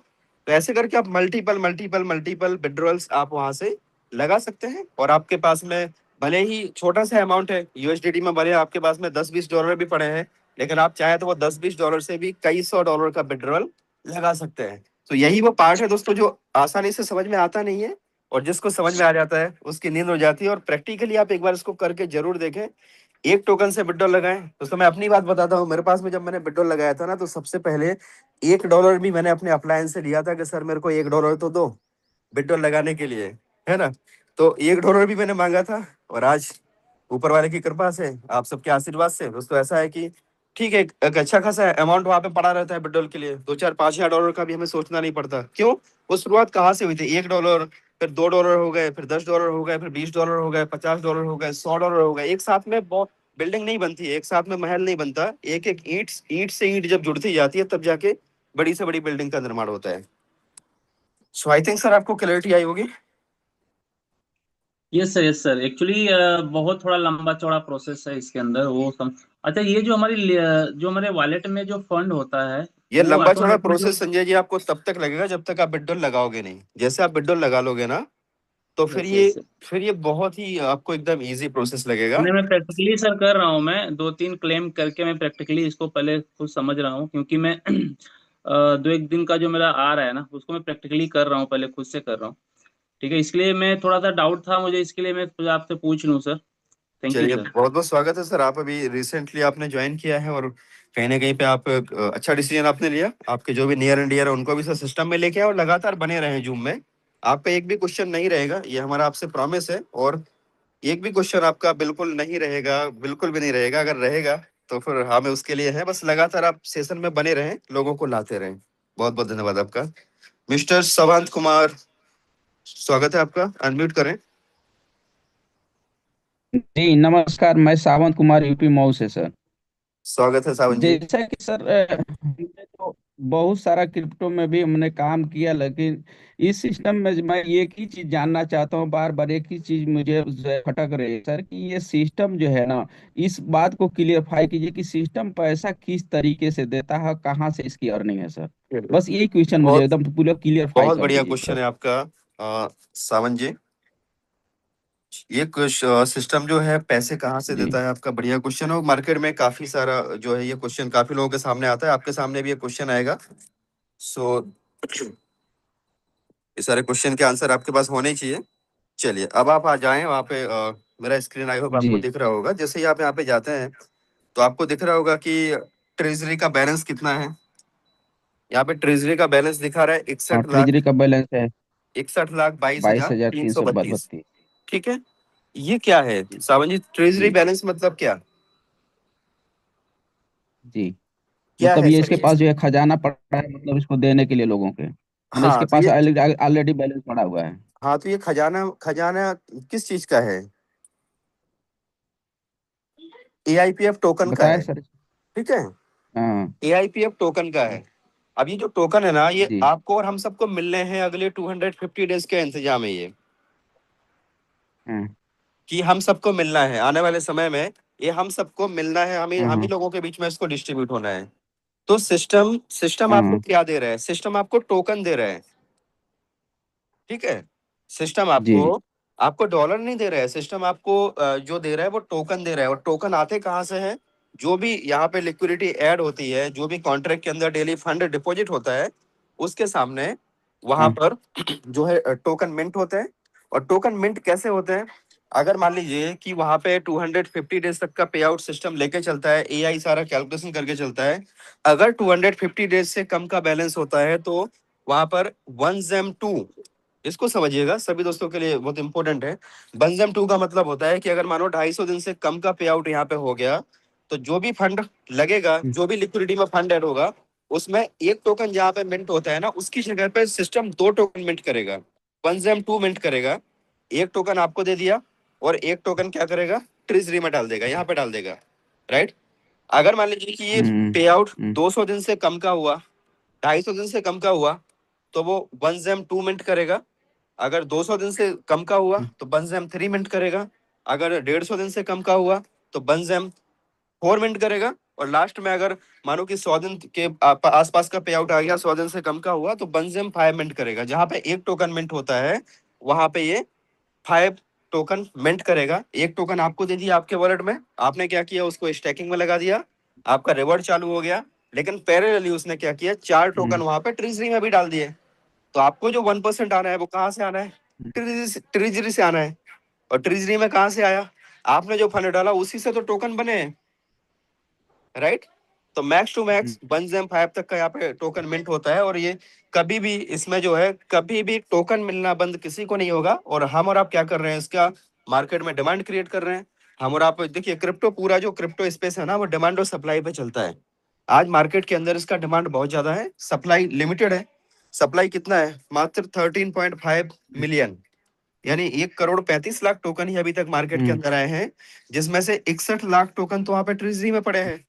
तो ऐसे करके आप मल्टीपल मल्टीपल मल्टीपल विड्रॉल्स आप वहां से लगा सकते हैं. और आपके पास में भले ही छोटा सा अमाउंट है USDT में, भले आपके पास में $10-20 भी पड़े हैं, लेकिन आप चाहे तो वो $10-20 से भी कई $100 का विड्रॉल लगा सकते हैं. तो यही वो पार्ट है दोस्तों जो आसानी से समझ में आता नहीं है और जिसको समझ में आ जाता है उसकी नींद हो जाती है. और प्रैक्टिकली आप एक बार इसको करके जरूर देखें. एक टोकन से विड्रॉल लगाएं. दोस्तों मैं अपनी बात बताता हूँ, मेरे पास में जब मैंने विड्रॉल लगाया था ना, तो सबसे पहले $1 भी मैंने अपने अपलायंस से लिया था कि सर मेरे को $1 तो दो विड्रॉल लगाने के लिए, है ना. तो $1 भी मैंने मांगा था और आज ऊपर वाले की कृपा से, आप सबके आशीर्वाद से दोस्तों, ऐसा है कि ठीक है, एक अच्छा खासा अमाउंट वहां पे पड़ा रहता है विड्रॉल के लिए. 2-4-5 हजार डॉलर का भी हमें सोचना नहीं पड़ता. क्यों? वो शुरुआत कहाँ से हुई थी? $1, फिर $2 हो गए, फिर $10 हो गए, फिर $20 हो गए, $50 हो गए, $100 हो गए. एक साथ में बहुत बिल्डिंग नहीं बनती है, एक साथ में महल नहीं बनता. एक एक ईंट ईंट से ईंट जब जुड़ती जाती है तब जाके बड़ी से बड़ी बिल्डिंग का निर्माण होता है. सो आई थिंक सर आपको क्लैरिटी आई होगी. यस सर, एक्चुअली बहुत थोड़ा लंबा चौड़ा प्रोसेस है इसके अंदर वो सम। अच्छा, ये जो हमारे वॉलेट में जो फंड होता है ये वो लंबा चौड़ा ऑटोमेटिकली जो। प्रोसेस संजय जी आपको तब तक लगेगा जब तक आप विड्रॉल लगाओगे नहीं. जैसे आप विड्रॉल लगा लोगे ना, तो यस यस। फिर ये बहुत ही आपको एकदम इजी प्रोसेस लगेगा. नहीं, मैं प्रैक्टिकली सर कर रहा हूँ, मैं 2-3 क्लेम करके मैं प्रैक्टिकली इसको पहले खुद समझ रहा हूँ, क्योंकि मैं 2-1 दिन का जो मेरा आ रहा है ना उसको मैं प्रैक्टिकली कर रहा हूँ, पहले खुद से कर रहा हूँ। ठीक है, इसलिए मैं थोड़ा सा डाउट था मुझे, इसके लिए मैं आपसे पूछ लूँ सर। थैंक यू चलिए सर। बहुत बहुत स्वागत है सर. आप अभी रिसेंटली आपने ज्वाइन किया है और कहीं ना कहीं पे आप अच्छा डिसीजन आपने लिया. आपके जो भी नियर एंड डियर है उनको भी सर सिस्टम में लेके आओ और लगातार बने रहे जूम में. आपका एक भी क्वेश्चन नहीं रहेगा, ये हमारा आपसे प्रॉमिस है. और एक भी क्वेश्चन आपका बिल्कुल नहीं रहेगा, बिल्कुल भी नहीं रहेगा. अगर रहेगा तो फिर हमें उसके लिए है, बस लगातार आप सेशन में बने रहें, लोगों को लाते रहें. बहुत बहुत धन्यवाद आपका. मिस्टर सवंत कुमार, स्वागत है आपका. अनम्यूट करें. जी नमस्कार, मैं सावंत कुमार यूपी मऊ से सर। स्वागत है सावन जी. जैसा कि सर हमने तो बहुत सारा क्रिप्टो में भी हमने काम किया, लेकिन इस सिस्टम में मैं एक ही चीज जानना चाहता हूँ, बार बार एक ही चीज मुझे जो है खटक रही है सर, कि ये सिस्टम जो है ना, इस बात को क्लियरफाई कीजिए कि सिस्टम पैसा किस तरीके से देता है, कहाँ से इसकी अर्निंग है सर। बस यही क्वेश्चन मुझे बहुत एकदम पूरा क्लियरफाई बहुत कर बढ़िया दीजिए क्वेश्चन सर। है आपका सावन जी. ये सिस्टम जो है पैसे कहाँ से जी देता है, आपका बढ़िया क्वेश्चन है. मार्केट में काफी सारा जो है ये क्वेश्चन काफी लोगों के सामने आता है, आपके सामने भी ये क्वेश्चन आएगा. सो ये सारे क्वेश्चन के आंसर आपके पास होने चाहिए. चलिए अब आप आ जाएं वहाँ पे. मेरा स्क्रीन आई होप आपको जी दिख रहा होगा. जैसे ही आप यहाँ पे जाते हैं तो आपको दिख रहा होगा कि ट्रेजरी का बैलेंस कितना है। यहाँ पे ट्रेजरी का बैलेंस दिखा रहा है हाँ, 61 लाख, ट्रेजरी का बैलेंस है 61,22,332। 22,332। ठीक है, ये क्या है सावन जी? ट्रेजरी जी बैलेंस मतलब क्या जी। क्या मतलब है ये सर इसके ये? पास जो है खजाना पड़ा है, मतलब इसको देने के लिए लोगों के, मतलब हाँ इसके तो पास ये, ऑलरेडी बैलेंस पड़ा हुआ है। हाँ तो ये खजाना खजाना किस चीज का है? एआईपीएफ टोकन का बताया है। सर। ठीक है, हाँ एआईपीएफ टोकन का है। अब ये जो टोकन है ना, ये जी। आपको और हम सबको मिलने हैं अगले 250 डेज के इंतजाम है ये, हाँ कि हम सबको मिलना है आने वाले समय में। ये हम सबको मिलना है, हम ही हाँ लोगों के बीच में इसको डिस्ट्रीब्यूट होना है। तो सिस्टम सिस्टम आपको हाँ क्या दे रहा है? सिस्टम आपको टोकन दे रहा है। ठीक है, सिस्टम आपको जी। आपको डॉलर नहीं दे रहा है, सिस्टम आपको जो दे रहा है वो टोकन दे रहा है। और टोकन आते कहाँ से हैं? जो भी यहाँ पे लिक्विडिटी ऐड होती है, जो भी कॉन्ट्रैक्ट के अंदर डेली फंड डिपॉजिट होता है, उसके सामने वहां हाँ पर जो है टोकन मिंट होते हैं। और टोकन मिंट कैसे होते हैं? अगर मान लीजिए कि वहां पे 250 डेज तक का पे आउट सिस्टम लेके चलता है, एआई सारा कैलकुलेशन करके चलता है। अगर 250 डेज से कम का बैलेंस होता है तो वहां पर 1ZEM2, इसको समझिएगा सभी दोस्तों के लिए बहुत इंपॉर्टेंट है। 1ZEM2 का मतलब होता है कि अगर मानो 250 दिन से कम का पे आउट यहाँ पे हो गया, तो जो भी फंड लगेगा, जो भी लिक्विडिटी में फंड ऐड होगा, उसमें एक टोकन जहाँ पे मिंट होता है ना, उसकी जगह पे सिस्टम दो टोकन मिंट करेगा। 1ZEM2 मिंट करेगा, एक टोकन आपको दे दिया और एक टोकन क्या करेगा? ट्रेजरी में डाल देगा, यहाँ पे डाल देगा। राइट? अगर मान लीजिए कि ये पे आउट हम्म 200 दिन से कम का हुआ, 250 दिन से कम का हुआ, तो वो 1ZEM2 मिंट करेगा। अगर 200 दिन से कम का हुआ तो 1ZEM3 मिंट करेगा। अगर 150 दिन से कम का हुआ तो 1ZEM4 मिंट करेगा। और लास्ट में अगर मानो कि 100 दिन के आसपास का पे आउट आ गया, 100 दिन से कम का हुआ, तो 1ZEM5 मिंट करेगा। जहां पे एक टोकन मिंट होता है, वहां पे ये 5 टोकन मिंट करेगा। एक टोकन आपको दे दिया आपके वॉलेट में, आपने क्या किया? उसको स्टैकिंग में लगा दिया, आपका रिवॉर्ड चालू हो गया। लेकिन पैरेलली उसने क्या किया? 4 टोकन वहां पे ट्रेजरी में भी डाल दिए। तो आपको जो 1% आना है वो कहाँ से आना है? ट्रेजरी से आना है। और ट्रेजरी में कहाँ से आया? आपने जो फंड डाला उसी से तो टोकन बने हैं। राइट? तो मैक्स टू मैक्स 1ZEM5 तक का यहाँ पे टोकन मिंट होता है। और ये कभी भी इसमें जो है, कभी भी टोकन मिलना बंद किसी को नहीं होगा। और हम और आप क्या कर रहे हैं? इसका मार्केट में डिमांड क्रिएट कर रहे हैं। हम और आप देखिए, क्रिप्टो, पूरा जो क्रिप्टो स्पेस है ना, वो डिमांड और सप्लाई पे चलता है। आज मार्केट के अंदर इसका डिमांड बहुत ज्यादा है, सप्लाई लिमिटेड है। सप्लाई कितना है? मात्र 13.5 मिलियन, यानी 1,35,00,000 टोकन ही अभी तक मार्केट के अंदर आए हैं, जिसमें से 61 लाख टोकन तो वहां पे ट्रेजरी में पड़े हैं।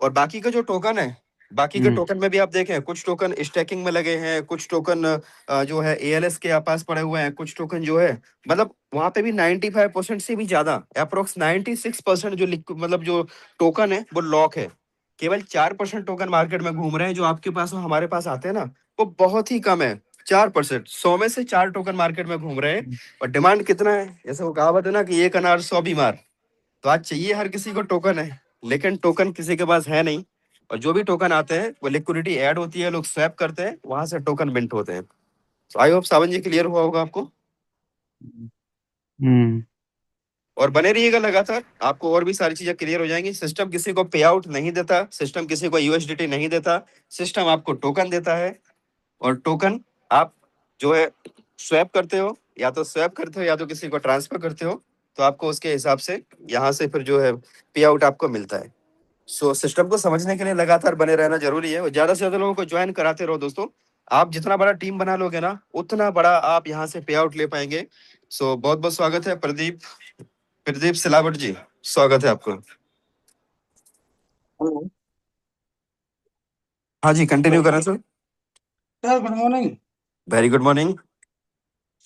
और बाकी का जो टोकन है, बाकी के टोकन में भी आप देखें, कुछ टोकन स्टैकिंग में लगे हैं, कुछ टोकन जो है एएलएस के पास पड़े हुए हैं, कुछ टोकन जो है, मतलब वहां पे भी 95% से भी ज्यादा, अप्रोक्स 96% जो मतलब जो टोकन है वो लॉक है। केवल 4% टोकन मार्केट में घूम रहे हैं, जो आपके पास और हमारे पास आते हैं ना, वो बहुत ही कम है। 4%, 100 में से 4 टोकन मार्केट में घूम रहे हैं। और डिमांड कितना है? जैसे वो कहावत है ना कि एक अनार 100 बीमार। तो आज चाहिए हर किसी को टोकन है, लेकिन टोकन किसी के पास है नहीं। और जो भी टोकन आते हैं वो लिक्विडिटी ऐड होती है, लोग स्वैप करते हैं, वहां से टोकन मिंट होते हैं। तो I hope Sawan ji clear हुआ होगा आपको। हम्म और बने रहिएगा लगातार, आपको और भी सारी चीजें क्लियर हो जाएंगी। सिस्टम किसी को पे आउट नहीं देता, सिस्टम किसी को यूएसडीटी नहीं देता, सिस्टम आपको टोकन देता है। और टोकन आप जो है स्वैप करते हो, या तो स्वैप करते हो या तो किसी को ट्रांसफर करते हो, तो आपको उसके हिसाब से यहाँ से फिर जो है पे आउट आपको मिलता है। सो सिस्टम को समझने के लिए लगातार बने रहना जरूरी है, और ज्यादा से ज्यादा लोगों को ज्वाइन कराते रहो दोस्तों। आप जितना बड़ा टीम बना लोगे ना, उतना बड़ा आप यहाँ से पे आउट ले पाएंगे। सो बहुत बहुत स्वागत है प्रदीप, प्रदीप सिलावट जी, स्वागत है आपको। हेलो हाँ जी, कंटिन्यू करें sir. Sir, good morning. Very good morning.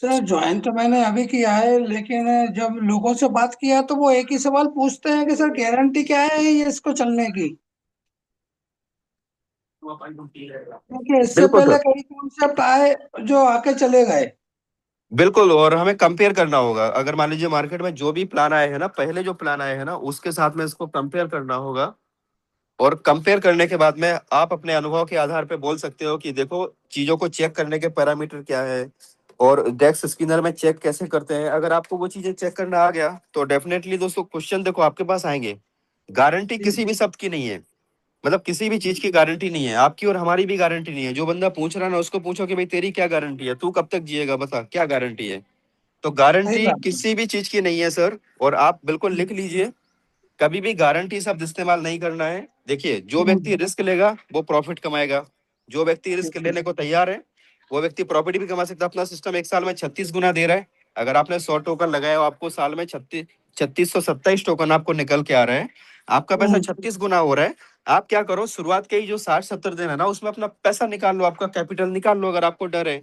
Sir, join तो मैंने अभी किया है, लेकिन जब लोगों से बात किया तो वो एक ही सवाल पूछते हैं कि सर गारंटी क्या है ये इसको चलने की, क्योंकि इससे बिल्कुल पहले सर, कई कॉन्सेप्ट आए जो आके चले गए। बिल्कुल। और हमें कंपेयर करना होगा। अगर मान लीजिए मार्केट में जो भी प्लान आए हैं ना, पहले जो प्लान आए हैं ना, उसके साथ में इसको कंपेयर करना होगा। और कंपेयर करने के बाद में आप अपने अनुभव के आधार पे बोल सकते हो कि देखो, चीजों को चेक करने के पैरामीटर क्या है, और डेक्स स्पिनर में चेक कैसे करते हैं। अगर आपको वो चीजें चेक करना आ गया, तो डेफिनेटली दोस्तों क्वेश्चन देखो आपके पास आएंगे। गारंटी किसी भी शब्द की नहीं है, मतलब किसी भी चीज की गारंटी नहीं है, आपकी और हमारी भी गारंटी नहीं है। जो बंदा पूछ रहा है ना, उसको पूछो कि भाई तेरी क्या गारंटी है, तू कब तक जिएगा, बता क्या गारंटी है। तो सही गारंटी बात है। किसी भी चीज की नहीं है सर, और आप बिल्कुल लिख लीजिए, कभी भी गारंटी शब्द इस्तेमाल नहीं करना है। देखिए, जो व्यक्ति रिस्क लेगा वो प्रॉफिट कमाएगा, जो व्यक्ति रिस्क लेने को तैयार है वो व्यक्ति प्रॉफिट भी कमा सकता है। अपना सिस्टम एक साल में 36 गुना दे रहा है। अगर आपने 100 टोकन लगाया हो, आपको साल में 3627 टोकन आपको निकल के आ रहे हैं, आपका पैसा 36 गुना हो रहा है। आप क्या करो, शुरुआत के ही जो 60-70 दिन है ना, उसमें अपना पैसा निकाल लो, आपका कैपिटल निकाल लो। अगर आपको डर है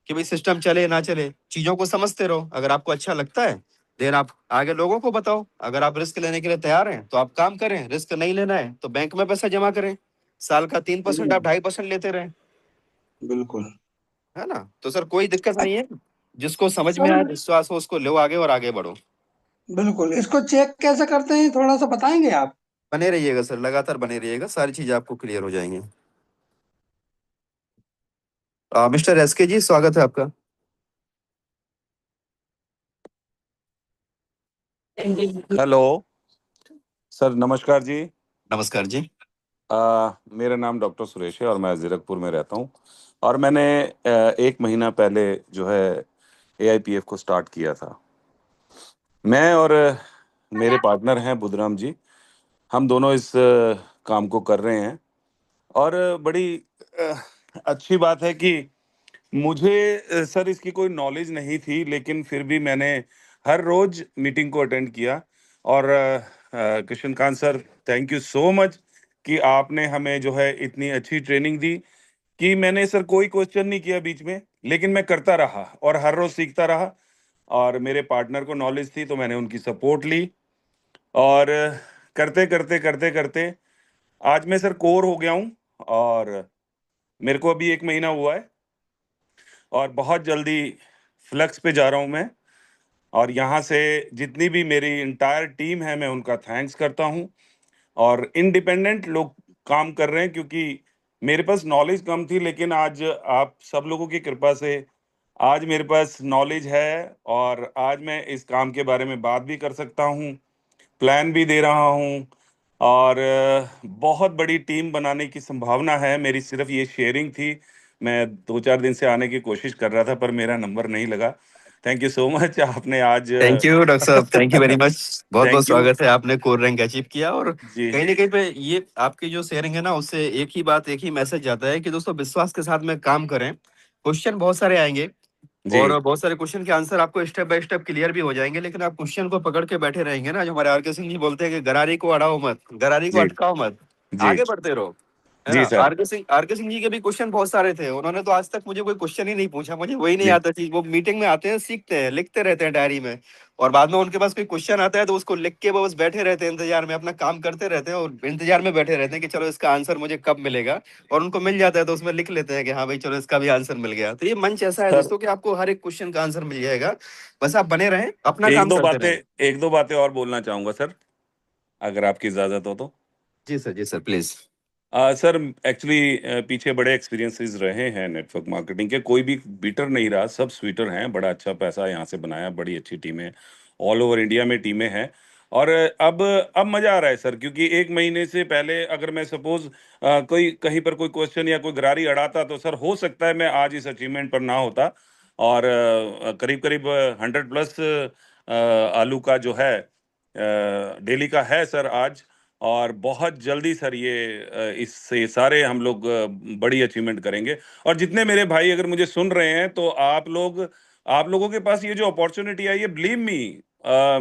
कि भाई सिस्टम चले ना चले, चीजों को समझते रहो। अगर आपको अच्छा लगता है देन आप आगे लोगों को बताओ। अगर आप रिस्क लेने के लिए तैयार हैं तो आप काम करें, रिस्क नहीं लेना है तो बैंक में पैसा जमा करें, साल का 3% आप 2.5% लेते रहें, बिल्कुल। है ना। तो सर कोई दिक्कत नहीं है, जिसको समझ में सर आए, विश्वास हो, उसको लो आगे और आगे बढ़ो। बिल्कुल, इसको चेक कैसे करते हैं थोड़ा सा बताएंगे आप? बने रहिएगा सर, लगातार बने रहिएगा, सारी चीजें आपको क्लियर हो जाएंगी। मिस्टर एसके जी, स्वागत है आपका। हेलो सर, नमस्कार जी। नमस्कार जी। मेरा नाम डॉक्टर सुरेश है और मैं जीरकपुर में रहता हूँ। और मैंने 1 महीना पहले जो है एआईपीएफ को स्टार्ट किया था। मैं और मेरे पार्टनर हैं बुधराम जी, हम दोनों इस काम को कर रहे हैं। और बड़ी अ, अच्छी बात है कि मुझे सर इसकी कोई नॉलेज नहीं थी, लेकिन फिर भी मैंने हर रोज मीटिंग को अटेंड किया। और Krishnakant sir, thank you so much कि आपने हमें जो है इतनी अच्छी ट्रेनिंग दी कि मैंने सर कोई क्वेश्चन नहीं किया बीच में, लेकिन मैं करता रहा और हर रोज सीखता रहा। और मेरे पार्टनर को नॉलेज थी तो मैंने उनकी सपोर्ट ली, और करते करते करते करते आज मैं सर कोर हो गया हूँ। और मेरे को अभी 1 महीना हुआ है और बहुत जल्दी फ्लक्स पे जा रहा हूँ मैं। और यहाँ से जितनी भी मेरी इंटायर टीम है, मैं उनका थैंक्स करता हूँ। और इंडिपेंडेंट लोग काम कर रहे हैं, क्योंकि मेरे पास नॉलेज कम थी, लेकिन आज आप सब लोगों की कृपा से आज मेरे पास नॉलेज है और आज मैं इस काम के बारे में बात भी कर सकता हूँ, प्लान भी दे रहा हूँ। और बहुत बड़ी टीम बनाने की संभावना है मेरी। सिर्फ ये शेयरिंग थी, मैं 2-4 दिन से आने की कोशिश कर रहा था पर मेरा नंबर नहीं लगा। थैंक यू सो मच, आपने आज थैंक यू डॉक्टर साहब, थैंक यू वेरी मच। बहुत बहुत थैंक यू स्वागत है, आपने कोर रैंक अचीव किया। और जी। कहीं ना कहीं पे ये आपकी जो शेयरिंग है ना, उससे एक ही बात, एक ही मैसेज जाता है कि दोस्तों विश्वास के साथ में काम करें। क्वेश्चन बहुत सारे आएंगे जी और बहुत सारे क्वेश्चन के आंसर आपको स्टेप बाय स्टेप क्लियर भी हो जाएंगे, लेकिन आप क्वेश्चन को पकड़ के बैठे रहेंगे ना, जो हमारे आरके सिंह जी बोलते हैं कि गरारी को अड़ाओ मत, गरारी को जी अटकाओ मत, जी आगे बढ़ते रहो, है ना। जी सर। आरके सिंह जी के भी क्वेश्चन बहुत सारे थे, उन्होंने तो आज तक मुझे कोई क्वेश्चन ही नहीं पूछा, मुझे वही नहीं जी आता चीज। वो मीटिंग में आते हैं, सीखते हैं, लिखते रहते हैं डायरी में, और बाद में उनके पास कोई क्वेश्चन आता है तो उसको लिख के वो बस बैठे रहते हैं इंतजार में, अपना काम करते रहते हैं और इंतजार में बैठे रहते हैं कि चलो इसका आंसर मुझे कब मिलेगा। और उनको मिल जाता है तो उसमें लिख लेते हैं कि हाँ भाई चलो इसका भी आंसर मिल गया। तो ये मंच ऐसा है सर, दोस्तों कि आपको हर एक क्वेश्चन का आंसर मिल जाएगा, बस आप बने रहें, अपना एक काम दो करते बातें रहें। एक दो बातें और बोलना चाहूंगा सर, अगर आपकी इजाजत हो तो। जी सर प्लीज। सर, एक्चुअली पीछे बड़े एक्सपीरियंसेस रहे हैं नेटवर्क मार्केटिंग के, कोई भी बीटर नहीं रहा, सब स्वीटर हैं। बड़ा अच्छा पैसा यहाँ से बनाया, बड़ी अच्छी टीमें, ऑल ओवर इंडिया में टीमें हैं। और अब मजा आ रहा है सर, क्योंकि 1 महीने से पहले अगर मैं सपोज कोई कहीं पर कोई क्वेश्चन या कोई गरारी अड़ाता तो सर हो सकता है मैं आज इस अचीवमेंट पर ना होता। और करीब करीब 100+ आलू का जो है डेली का है सर आज। और बहुत जल्दी सर ये इससे सारे हम लोग बड़ी अचीवमेंट करेंगे। और जितने मेरे भाई अगर मुझे सुन रहे हैं तो आप लोगों के पास ये जो अपॉर्चुनिटी आई है, बिलीव मी,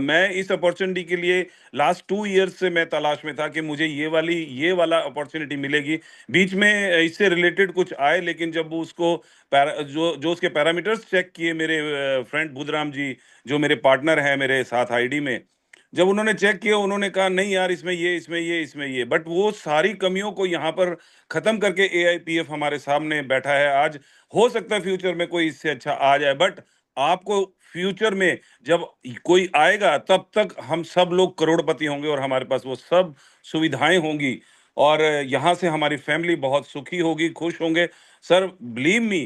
मैं इस अपॉर्चुनिटी के लिए लास्ट 2 इयर्स से मैं तलाश में था कि मुझे ये वाला अपॉर्चुनिटी मिलेगी। बीच में इससे रिलेटेड कुछ आए, लेकिन जब वो उसको जो जो उसके पैरामीटर्स चेक किए मेरे फ्रेंड बुधराम जी, जो मेरे पार्टनर हैं मेरे साथ आईडी में, जब उन्होंने चेक किया उन्होंने कहा नहीं यार, इसमें ये, बट वो सारी कमियों को यहाँ पर खत्म करके एआईपीएफ हमारे सामने बैठा है आज। हो सकता है फ्यूचर में कोई इससे अच्छा आ जाए, बट आपको फ्यूचर में जब कोई आएगा तब तक हम सब लोग करोड़पति होंगे और हमारे पास वो सब सुविधाएं होंगी। और यहाँ से हमारी फैमिली बहुत सुखी होगी, खुश होंगे। सर बिलीव मी,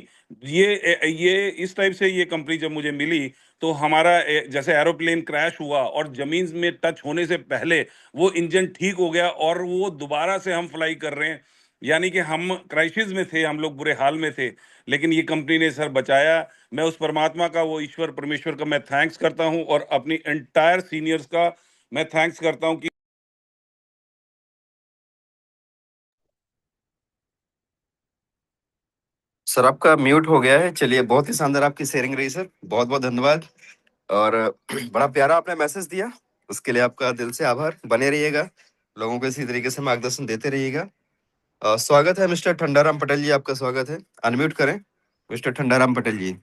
ये इस टाइप से ये कंपनी जब मुझे मिली, तो हमारा जैसे एरोप्लेन क्रैश हुआ और जमीन में टच होने से पहले वो इंजन ठीक हो गया और वो दोबारा से हम फ्लाई कर रहे हैं। यानी कि हम क्राइसिस में थे, हम लोग बुरे हाल में थे, लेकिन ये कंपनी ने सर बचाया। मैं उस परमात्मा का, वो ईश्वर परमेश्वर का मैं थैंक्स करता हूँ, और अपनी एंटायर सीनियर्स का मैं थैंक्स करता हूँ कि सर आपका म्यूट हो गया है। चलिए, बहुत ही शानदार आपकी शेयरिंग रही सर, बहुत बहुत धन्यवाद। और बड़ा प्यारा आपने मैसेज दिया, उसके लिए आपका दिल से आभार। बने रहिएगा, लोगों को इसी तरीके से मार्गदर्शन देते रहिएगा। स्वागत है मिस्टर ठंडाराम पटेल जी, आपका स्वागत है। अनम्यूट करें मिस्टर ठंडाराम पटेल जी।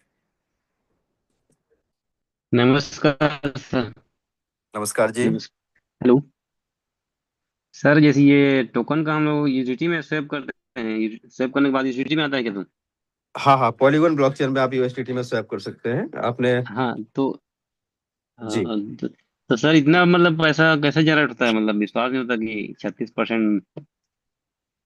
नमस्कार सर। नमस्कार जी। हेलो सर, जैसे ये टोकन का हम लोग यूटिलिटी में सेव करते हैं, सेव करने के बाद यूटिलिटी में आता है क्या तुम? हाँ हाँ, पॉलीगॉन ब्लॉकचेन में आप यूएसडीटी में स्वैप कर सकते हैं आपने। हाँ तो जी तो, तो सर इतना मतलब पैसा कैसे जनरेट होता है? मतलब विश्वास नहीं होता कि 36%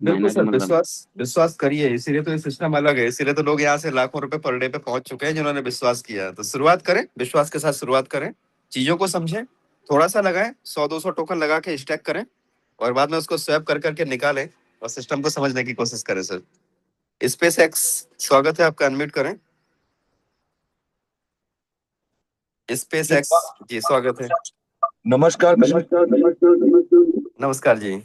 बिल्कुल महीना का सर, मतलब। विश्वास विश्वास करिए, इसीलिए तो ये सिस्टम अलग है। इसीलिए तो लोग यहाँ से लाखों रुपए पर डे पे पहुंच चुके हैं, जिन्होंने विश्वास किया। तो शुरुआत करें, विश्वास के साथ शुरुआत करें, चीजों को समझें, थोड़ा सा लगाएं, 100-200 टोकन लगा के स्टैक करें, और बाद में उसको स्वैप कर करके निकालें, और सिस्टम को समझने की कोशिश करें सर। स्पेस एक्स, स्वागत है आपका, अनम्यूट करें। स्पेस एक्स जी, स्वागत है। नमस्कार नमस्कार जी।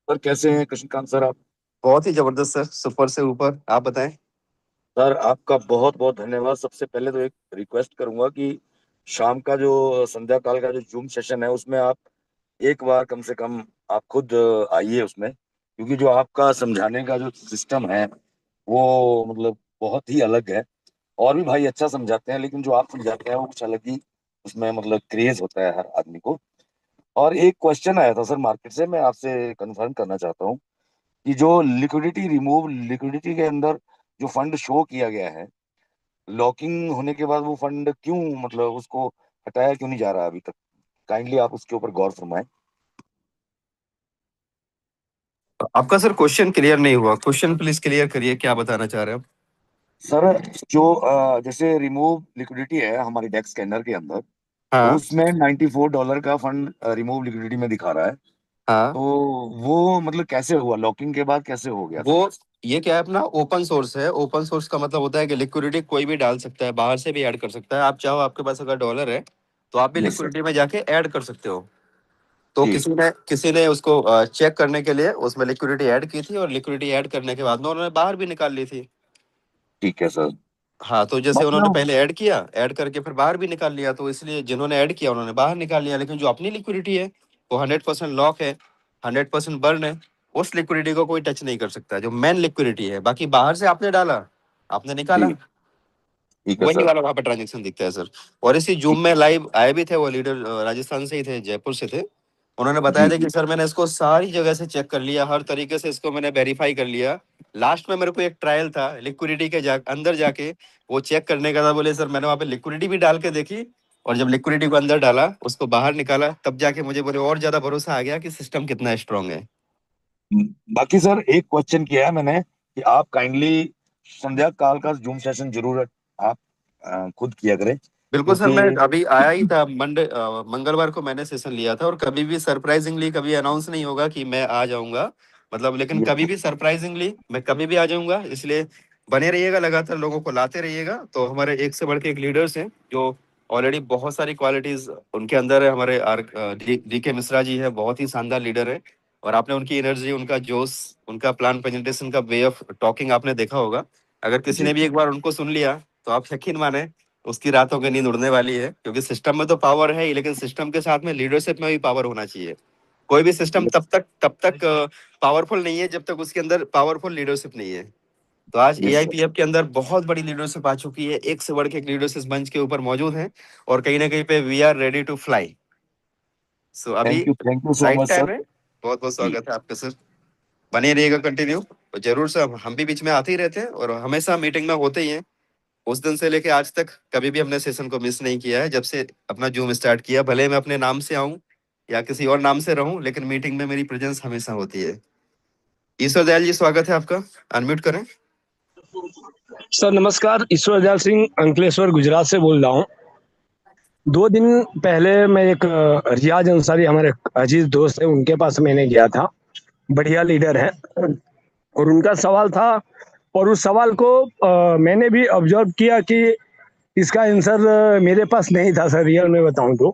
सर, कैसे हैं कृष्णकांत सर आप? बहुत ही जबरदस्त सर, सुपर से ऊपर। आप बताएं। सर आपका बहुत बहुत धन्यवाद। सबसे पहले तो एक रिक्वेस्ट करूंगा कि शाम का जो संध्या काल का जो जूम सेशन है उसमें आप एक बार कम से कम आप खुद आइए उसमें, क्योंकि जो आपका समझाने का जो सिस्टम है वो मतलब बहुत ही अलग है। और भी भाई अच्छा समझाते हैं, लेकिन जो आप समझाते हैं वो कुछ अलग ही उसमें मतलब क्रेज होता है हर आदमी को। और एक क्वेश्चन आया था सर मार्केट से, मैं आपसे कंफर्म करना चाहता हूँ कि जो लिक्विडिटी के अंदर जो फंड शो किया गया है, लॉकिंग होने के बाद वो फंड क्यों मतलब उसको हटाया क्यों नहीं जा रहा अभी तक? काइंडली आप उसके ऊपर गौर फरमाएं। आपका सर क्वेश्चन क्लियर नहीं हुआ, क्वेश्चन प्लीज क्लियर करिए, क्या बताना चाह रहे हैं आप? सर जो जैसे रिमूव लिक्विडिटी है हमारी डेस्क स्कैनर के अंदर, तो हाँ उसमें $94 का फंड रिमूव लिक्विडिटी में दिखा रहा है। हाँ। तो वो मतलब कैसे हुआ, लॉकिंग के बाद कैसे हो गया सर? वो ये क्या है, अपना ओपन सोर्स है। ओपन सोर्स का मतलब होता है कि लिक्विडिटी कोई भी डाल सकता है, बाहर से भी ऐड कर सकता है। आप चाहो, आपके पास अगर डॉलर है तो आप भी यस सर। लिक्विडिटी में जाके ऐड कर सकते हो। तो जी। किसी ने उसको चेक करने के लिए उसमें लिक्विडिटी ऐड की थी, और लिक्विडिटी ऐड करने के बाद में उन्होंने बाहर भी निकाल ली थी। ठीक है सर। हाँ, तो जैसे उन्होंने मतलब पहले ऐड किया, ऐड करके फिर बाहर भी निकाल लिया, तो इसलिए जिन्होंने ऐड किया उन्होंने बाहर निकाल लिया। लेकिन जो अपनी लिक्विडिटी है वो 100% लॉक है, 100% बर्न है। उस लिक्विडिटी को कोई टच नहीं कर सकता, जो मेन लिक्विडिटी है। बाकी बाहर से आपने डाला, आपने निकाला, जी। ठीक है वही सर। वाला वहां पर ट्रांजेक्शन दिखता है सर। और इसी जूम ठीक में है। लाइव आए भी थे वो लीडर, राजस्थान से ही थे, जयपुर से थे। उन्होंने बताया जी था जी कि सर मैंने इसको सारी जगह से चेक कर लिया, हर तरीके से इसको मैंने वेरीफाई कर लिया। लास्ट में मेरे को एक ट्रायल था लिक्विडिटी के अंदर जाके वो चेक करने का था। बोले सर मैंने वहां पे लिक्विडिटी भी डाल के देखी, और जब लिक्विडिटी को अंदर डाला, उसको बाहर निकाला, तब जाके मुझे बोले और ज्यादा भरोसा आ गया कि सिस्टम कितना स्ट्रांग है। बाकी सर एक क्वेश्चन किया है मैंने कि आप काइंडली संध्या काल का जूम सेशन जरूर आप खुद किया करें, बिल्कुल सर, क्योंकि मैं अभी आया ही था मंगलवार को मैंने सेशन लिया था। और कभी भी सरप्राइजिंगली कभी अनाउंस नहीं होगा कि मैं आ जाऊंगा, मतलब, लेकिन ये कभी भी सरप्राइजिंगली मैं कभी भी आ जाऊंगा। इसलिए बने रहिएगा, लगातार लोगों को लाते रहिएगा। तो हमारे एक से बढ़ के एक लीडर्स हैं जो ऑलरेडी बहुत सारी क्वालिटीज उनके अंदर है। हमारे डी के मिश्रा जी है, बहुत ही शानदार लीडर है। और आपने उनकी एनर्जी, उनका जोश, उनका प्लान प्रेजेंटेशन का वे ऑफ टॉकिंग आपने देखा होगा। अगर किसी जी ने भी एक बार उनको सुन लिया, तो आप यकीन माने उसकी रातों की नींद उड़ने वाली है। क्योंकि सिस्टम में तो पावर है ही, लेकिन सिस्टम के साथ में लीडरशिप में भी पावर होना चाहिए। कोई भी सिस्टम यस तब तक पावरफुल नहीं है जब तक उसके अंदर पावरफुल लीडरशिप नहीं है। तो आज यस सर। एआईपीएफ के अंदर बहुत बड़ी लीडरशिप आ चुकी है, एक से बढ़ के एक लीडरशिप मंच के ऊपर मौजूद है। और कहीं ना कहीं पे we are ready to fly. So अभी thank you so right much time sir. है। बहुत बहुत जी। स्वागत है आपका सर। बने रहिएगा कंटिन्यू। जरूर सर, हम भी बीच में आते ही रहते हैं और हमेशा मीटिंग में होते ही हैं। उस दिन से लेके आज तक कभी भी हमने सेशन को मिस नहीं किया है, जब से अपना जूम स्टार्ट किया। भले मैं अपने नाम से आऊं या किसी और नाम से रहूं, लेकिन मीटिंग में मेरी प्रेजेंस हमेशा होती है। ईश्वर दयाल जी स्वागत है आपका, अनम्यूट करें। सर नमस्कार, ईश्वर दयाल सिंह अंकलेश्वर गुजरात से बोल रहा हूँ। 2 दिन पहले मैं एक रियाज अंसारी हमारे अजीज दोस्त है, उनके पास मैंने गया था। बढ़िया लीडर है और उनका सवाल था और उस सवाल को मैंने भी ऑब्जर्व किया कि इसका आंसर मेरे पास नहीं था सर, रियल में बताऊं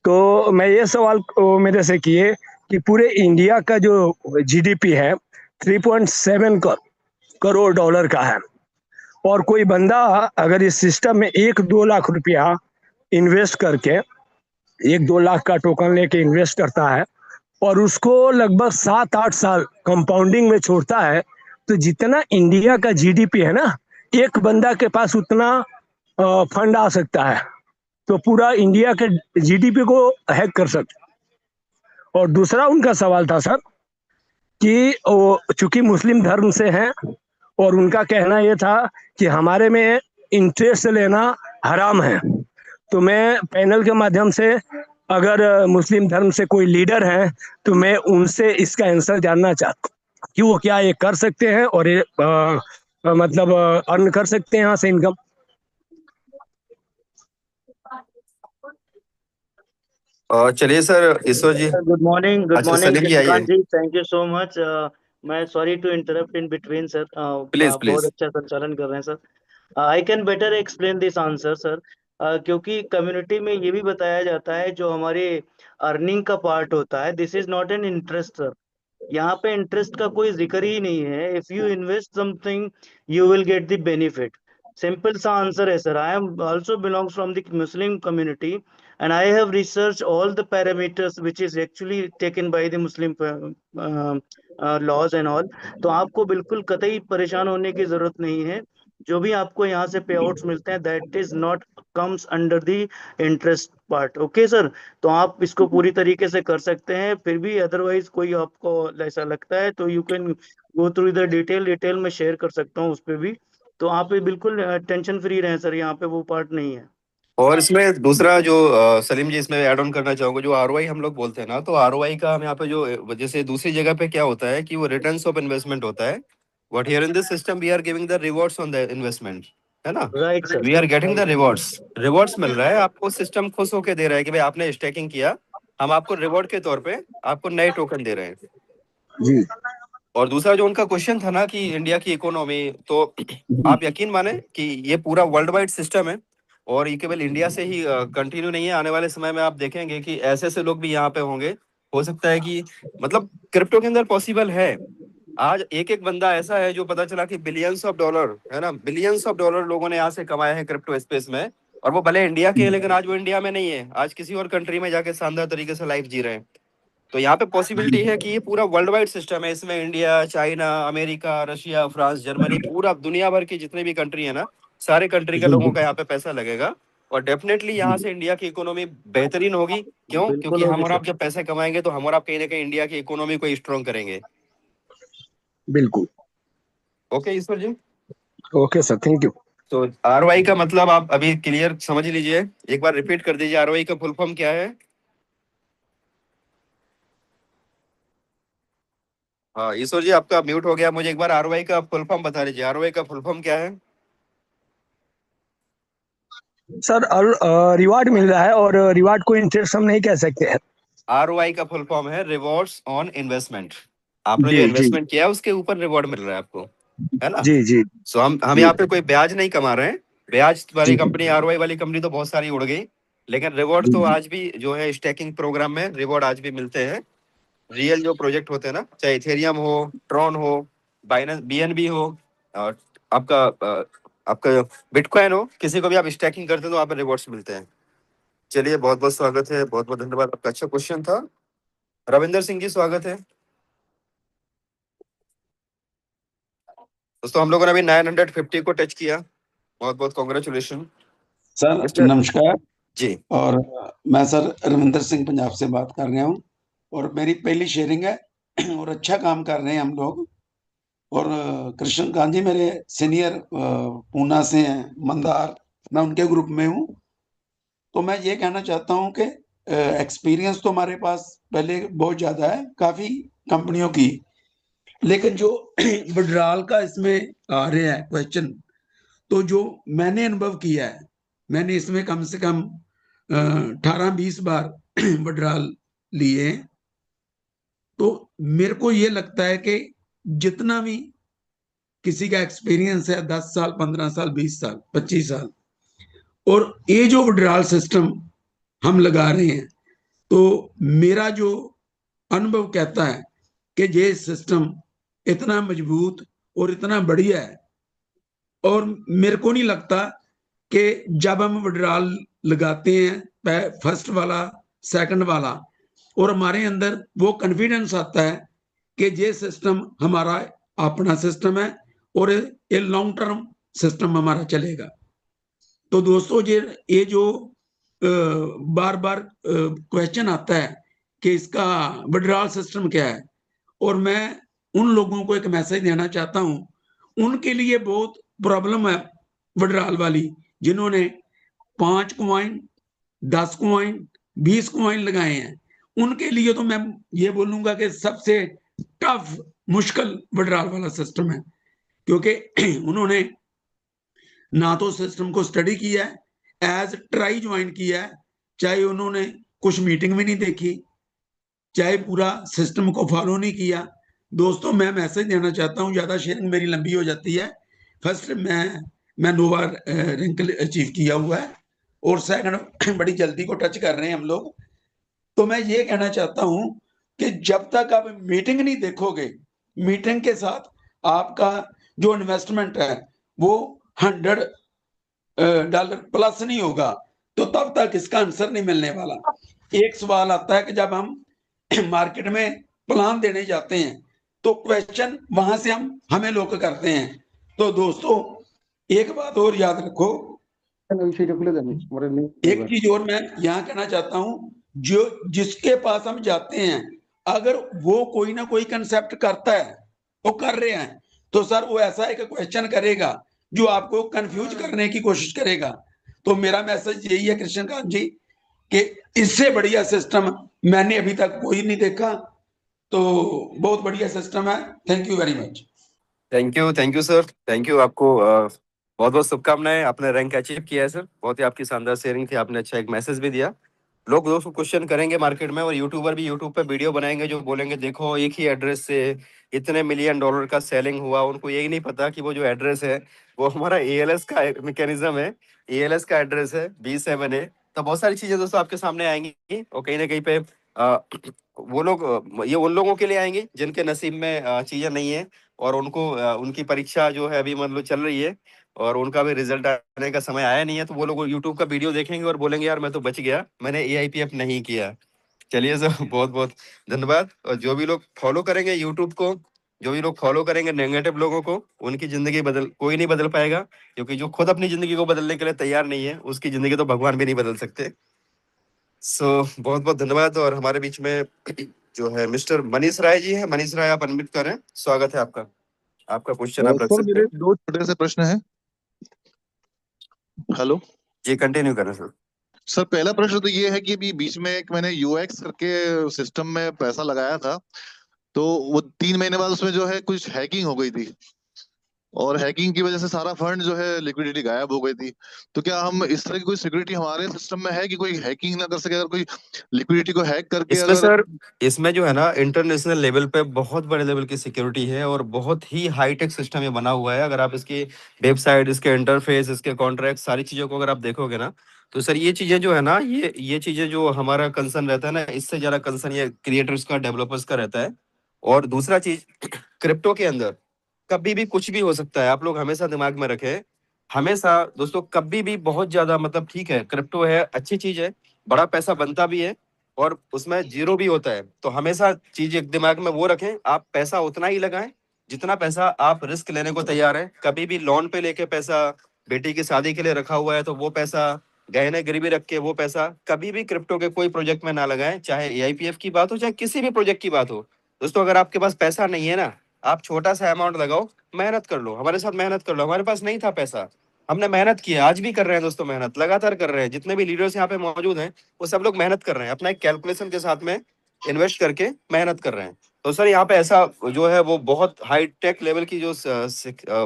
तो मैं ये सवाल मेरे से किए कि पूरे इंडिया का जो जीडीपी है 3.7 करोड़ डॉलर का है और कोई बंदा अगर इस सिस्टम में 1-2 लाख रुपया इन्वेस्ट करके 1-2 लाख का टोकन लेके इन्वेस्ट करता है और उसको लगभग 7-8 साल कंपाउंडिंग में छोड़ता है, तो जितना इंडिया का जीडीपी है ना, एक बंदा के पास उतना फंड आ सकता है, तो पूरा इंडिया के जीडीपी को हैक कर सकता है। और दूसरा उनका सवाल था सर कि वो चूंकि मुस्लिम धर्म से हैं और उनका कहना ये था कि हमारे में इंटरेस्ट लेना हराम है, तो मैं पैनल के माध्यम से अगर मुस्लिम धर्म से कोई लीडर है तो मैं उनसे इसका आंसर जानना चाहता हूँ कि वो क्या ये कर सकते हैं और ये मतलब अर्न कर सकते हैं यहाँ से इनकम। चलिए sir, Ishwar ji. Good morning अच्छा, सलीम जी आइए। जी, थैंक यू सो मच। मैं sorry to interrupt in between sir. Please बहुत प्लीज। अच्छा संचालन कर रहे हैं sir. I can better explain this answer sir, क्योंकि कम्युनिटी में ये भी बताया जाता है जो हमारे अर्निंग का पार्ट होता है, this is not an interest sir. यहाँ पे इंटरेस्ट का कोई जिक्र ही नहीं है। If you invest something you will get the benefit. Simple सा आंसर है sir. I am also belongs from the Muslim community and I have researched all the parameters which is actually taken by the Muslim laws and all। तो आपको बिल्कुल कतई परेशान होने की जरूरत नहीं है। जो भी आपको यहाँ से पे आउट्स मिलते हैं that is not comes under the interest part. Okay sir, तो आप इसको पूरी तरीके से कर सकते हैं। फिर भी अदरवाइज कोई आपको ऐसा लगता है तो you can go through the detail में शेयर कर सकता हूँ उस पर भी। तो आप बिल्कुल टेंशन फ्री रहें सर, यहाँ पे वो पार्ट नहीं है। और इसमें दूसरा जो सलीम जी इसमें ऐड ऑन करना चाहूंगा, जो आरओआई हम लोग बोलते हैं ना, तो आरओआई का हम यहाँ पे जो जैसे दूसरी जगह पे क्या होता है कि वो रिटर्न्स ऑफ इन्वेस्टमेंट होता है, but here in this system we are giving the rewards on the investment, है ना। Right sir, we are getting the rewards मिल रहा है आपको। सिस्टम खुश होके दे रहा है कि भाई आपने स्टेकिंग किया, हम आपको रिवॉर्ड के तौर पे आपको नए टोकन दे रहे हैं जी। और दूसरा जो उनका क्वेश्चन था ना कि इंडिया की इकोनॉमी, तो आप यकीन माने कि ये पूरा वर्ल्ड वाइड सिस्टम है और ये केवल इंडिया से ही कंटिन्यू नहीं है। आने वाले समय में आप देखेंगे कि ऐसे ऐसे लोग भी यहाँ पे होंगे। हो सकता है कि मतलब क्रिप्टो के अंदर पॉसिबल है। आज एक एक बंदा ऐसा है जो पता चला कि बिलियंस ऑफ डॉलर, है ना, बिलियंस ऑफ डॉलर लोगों ने यहाँ से कमाए हैं क्रिप्टो स्पेस में, और वो भले इंडिया के हैं लेकिन आज वो इंडिया में नहीं है, आज किसी और कंट्री में जाके शानदार तरीके से लाइफ जी रहे हैं। तो यहाँ पे पॉसिबिलिटी है कि ये पूरा वर्ल्ड वाइड सिस्टम है। इसमें India, China, America, Russia, France, Germany, पूरा दुनिया भर की जितने भी कंट्री है ना, सारे कंट्री के लोगों का यहाँ पे पैसा लगेगा और डेफिनेटली यहाँ से इंडिया की इकोनॉमी बेहतरीन होगी। क्यों? बिल्कुल क्योंकि हम होगी और सर। आप जब पैसे कमाएंगे तो हम और आप कहीं ना कहीं इंडिया की इकोनॉमी को स्ट्रॉन्ग करेंगे। बिल्कुल। Okay Ishwar ji. Okay sir, thank you. तो आरओआई का मतलब आप अभी क्लियर समझ लीजिए, एक बार रिपीट कर दीजिए आरओआई का फुल फॉर्म क्या है। हाँ ईश्वर जी आपका म्यूट हो गया, मुझे एक बार आरओआई का फुल फॉर्म बता दीजिए। आरओआई का फुल फॉर्म क्या है? सर रिवार्ड मिल रहा है और रिवार्ड को इंटरेस्ट हम नहीं कह सकते हैं। आरओआई का फुल फॉर्म है रिवॉर्ड्स ऑन इन्वेस्टमेंट। आपने जो जी जी इन्वेस्टमेंट किया है उसके ऊपर रिवॉर्ड मिल रहा है आपको, है ना। जी जी सो हम जी यहाँ पे कोई ब्याज नहीं कमा रहे हैं। ब्याज वाली जी कंपनी, आरओआई वाली कंपनी तो बहुत सारी उड़ गई, लेकिन रिवॉर्ड तो आज भी जो है स्टैकिंग प्रोग्राम में रिवॉर्ड आज भी मिलते हैं। रियल जो प्रोजेक्ट होते हैं ना, चाहे इथेरियम हो, ट्रॉन हो, बाइनेंस बीएनबी हो, और आपका बिटकॉइन हो, किसी को भी आप स्टैकिंग करते हैं तो वहाँ पे रिवॉर्ड्स मिलते हैं। चलिए बहुत बहुत स्वागत है, बहुत बहुत धन्यवाद। आपका अच्छा क्वेश्चन था। रविंदर सिंह जी स्वागत है। दोस्तों हम लोगों ने अभी 950 को टच किया, बहुत बहुत कॉन्ग्रेचुलेशन सर। नमस्कार जी। और मैं सर रविंदर सिंह पंजाब से बात कर रहा हूँ और मेरी पहली शेयरिंग है और अच्छा काम कर रहे हैं हम लोग। और कृष्णकांत जी मेरे सीनियर पूना से हैं, मंदार, मैं उनके ग्रुप में हूँ। तो मैं ये कहना चाहता हूँ कि एक्सपीरियंस तो हमारे पास पहले बहुत ज़्यादा है काफ़ी कंपनियों की, लेकिन जो विड्रॉल का इसमें आ रहा है क्वेश्चन, तो जो मैंने अनुभव किया है, मैंने इसमें कम से कम 18-20 बार विड्रॉल लिए, तो मेरे को ये लगता है कि जितना भी किसी का एक्सपीरियंस है 10 साल, 15 साल, 20 साल, 25 साल, और ये जो विड्रॉल सिस्टम हम लगा रहे हैं, तो मेरा जो अनुभव कहता है कि ये सिस्टम इतना मजबूत और इतना बढ़िया है, और मेरे को नहीं लगता कि जब हम विड्रॉल लगाते हैं फर्स्ट वाला, सेकंड वाला, और हमारे अंदर वो कॉन्फिडेंस आता है कि ये सिस्टम हमारा अपना सिस्टम है और ये लॉन्ग टर्म सिस्टम हमारा चलेगा। तो दोस्तों, ये जो बार बार क्वेश्चन आता है कि इसका विड्रॉल सिस्टम क्या है, और मैं उन लोगों को एक मैसेज देना चाहता हूं, उनके लिए बहुत प्रॉब्लम है विड्रॉल वाली, जिन्होंने 5 कॉइन, 10 कॉइन, 20 कॉइन लगाए हैं। उनके लिए तो मैं ये बोलूंगा कि सबसे टफ, मुश्किल विड्रॉल वाला सिस्टम है, क्योंकि उन्होंने ना तो सिस्टम को स्टडी किया है, एज ट्राई ज्वाइन किया है, चाहे उन्होंने कुछ मीटिंग भी नहीं देखी, चाहे पूरा सिस्टम को फॉलो नहीं किया। दोस्तों, मैं मैसेज देना चाहता हूं, ज्यादा शेयरिंग मेरी लंबी हो जाती है। फर्स्ट, मैं नोवा रैंक अचीव किया हुआ है, और सेकंड बड़ी जल्दी को टच कर रहे हैं हम लोग। तो मैं ये कहना चाहता हूं कि जब तक आप मीटिंग नहीं देखोगे, मीटिंग के साथ आपका जो इन्वेस्टमेंट है वो $100 प्लस नहीं होगा, तो तब तक इसका आंसर नहीं मिलने वाला। एक सवाल आता है कि जब हम मार्केट में प्लान देने जाते हैं, तो क्वेश्चन वहां से हमें लोग करते हैं। तो दोस्तों, एक बात और याद रखो, एक चीज और मैं यहाँ कहना चाहता हूँ, जो जिसके पास हम जाते हैं, अगर वो कोई ना कोई कंसेप्ट करता है, वो कर रहे हैं, तो सर वो ऐसा एक क्वेश्चन करेगा जो आपको कंफ्यूज करने की कोशिश करेगा। तो मेरा मैसेज यही है कृष्णकांत जी, कि इससे बढ़िया सिस्टम मैंने अभी तक कोई नहीं देखा। तो बहुत बढ़िया सिस्टम है। Thank you very much. Thank you sir, thank you. आपको बहुत बहुत शुभकामनाएं, आपने रैंक अचीव किया है सर। बहुत ही आपकी शानदार शेयरिंग थी, आपने अच्छा एक मैसेज भी दिया। लोग दोस्तों क्वेश्चन करेंगे मार्केट में, और यूट्यूबर भी यूट्यूब पे वीडियो बनाएंगे जो बोलेंगे देखो एक ही एड्रेस से इतने मिलियन डॉलर का सेलिंग हुआ। उनको यही नहीं पता कि वो जो एड्रेस है वो हमारा एएलएस का मैकेनिज्म है, एएलएस का एड्रेस है B7A। तो बहुत सारी चीजें दोस्तों आपके सामने आएंगी, और कहीं ना कहीं पे वो लोग, ये उन लोगों के लिए आएंगे जिनके नसीब में चीजें नहीं है, और उनको उनकी परीक्षा जो है अभी मतलब चल रही है, और उनका भी रिजल्ट आने का समय आया नहीं है, तो वो लोग यूट्यूब का वीडियो देखेंगे और बोलेंगे यार मैं तो बच गया, मैंने AIPF नहीं किया। चलिए सर, बहुत बहुत धन्यवाद। और जो भी लोग फॉलो करेंगे यूट्यूब को, जो भी लोग फॉलो करेंगे नेगेटिव लोगों को, उनकी जिंदगी कोई नहीं बदल पाएगा, क्योंकि जो खुद अपनी जिंदगी को बदलने के लिए तैयार नहीं है, उसकी जिंदगी तो भगवान भी नहीं बदल सकते। बहुत बहुत धन्यवाद। और हमारे बीच में जो है मिस्टर मनीष राय जी है। मनीष राय, आप अनम्यूट करें, स्वागत है आपका। आपका क्वेश्चन आप रख सर, सकते मेरे हैं। 2 छोटे से प्रश्न हैं। हेलो जी, कंटिन्यू करें सर। सर, पहला प्रश्न तो ये है कि अभी बीच में एक मैंने UX करके सिस्टम में पैसा लगाया था, तो वो 3 महीने बाद उसमें जो है कुछ हैकिंग हो गई थी, और हैकिंग की वजह से सारा फंड जो है लिक्विडिटी गायब हो गई थी। तो क्या हम इस तरह की कोई सिक्योरिटी हमारे सिस्टम में है कि कोई हैकिंग ना कर सके, अगर कोई लिक्विडिटी को हैक करके इसमें अगर सर, इसमें जो है ना इंटरनेशनल लेवल पे बहुत बड़े लेवल की सिक्योरिटी है, और बहुत ही हाईटेक सिस्टम ये बना हुआ है। अगर आप इसकी वेबसाइट, इसके इंटरफेस, इसके कॉन्ट्रैक्ट, सारी चीजों को अगर आप देखोगे ना, तो सर ये चीजें जो है ना, ये चीजें जो हमारा कंसर्न रहता है ना, इससे ज्यादा कंसर्न ये क्रिएटर्स का, डेवलपर्स का रहता है। और दूसरा चीज, क्रिप्टो के अंदर कभी भी कुछ भी हो सकता है, आप लोग हमेशा दिमाग में रखें। हमेशा दोस्तों, कभी भी बहुत ज्यादा मतलब, ठीक है क्रिप्टो है, अच्छी चीज है, बड़ा पैसा बनता भी है, और उसमें जीरो भी होता है। तो हमेशा चीज एक दिमाग में वो रखें, आप पैसा उतना ही लगाएं जितना पैसा आप रिस्क लेने को तैयार है। कभी भी लोन पे लेके पैसा, बेटी की शादी के लिए रखा हुआ है तो वो पैसा, गहने गिरवी रख के वो पैसा कभी भी क्रिप्टो के कोई प्रोजेक्ट में ना लगाएं, चाहे AIPF की बात हो, चाहे किसी भी प्रोजेक्ट की बात हो। दोस्तों, अगर आपके पास पैसा नहीं है ना, आप छोटा सा अमाउंट लगाओ, मेहनत कर लो, हमारे साथ मेहनत कर लो। हमारे पास नहीं था पैसा, हमने मेहनत की है, आज भी कर रहे हैं दोस्तों, मेहनत लगातार कर रहे हैं। जितने भी लीडर्स यहाँ पे मौजूद हैं, वो सब लोग मेहनत कर रहे हैं, अपना एक कैलकुलेशन के साथ में इन्वेस्ट करके मेहनत कर रहे हैं। तो सर यहाँ पे ऐसा जो है वो बहुत हाई टेक लेवल की जो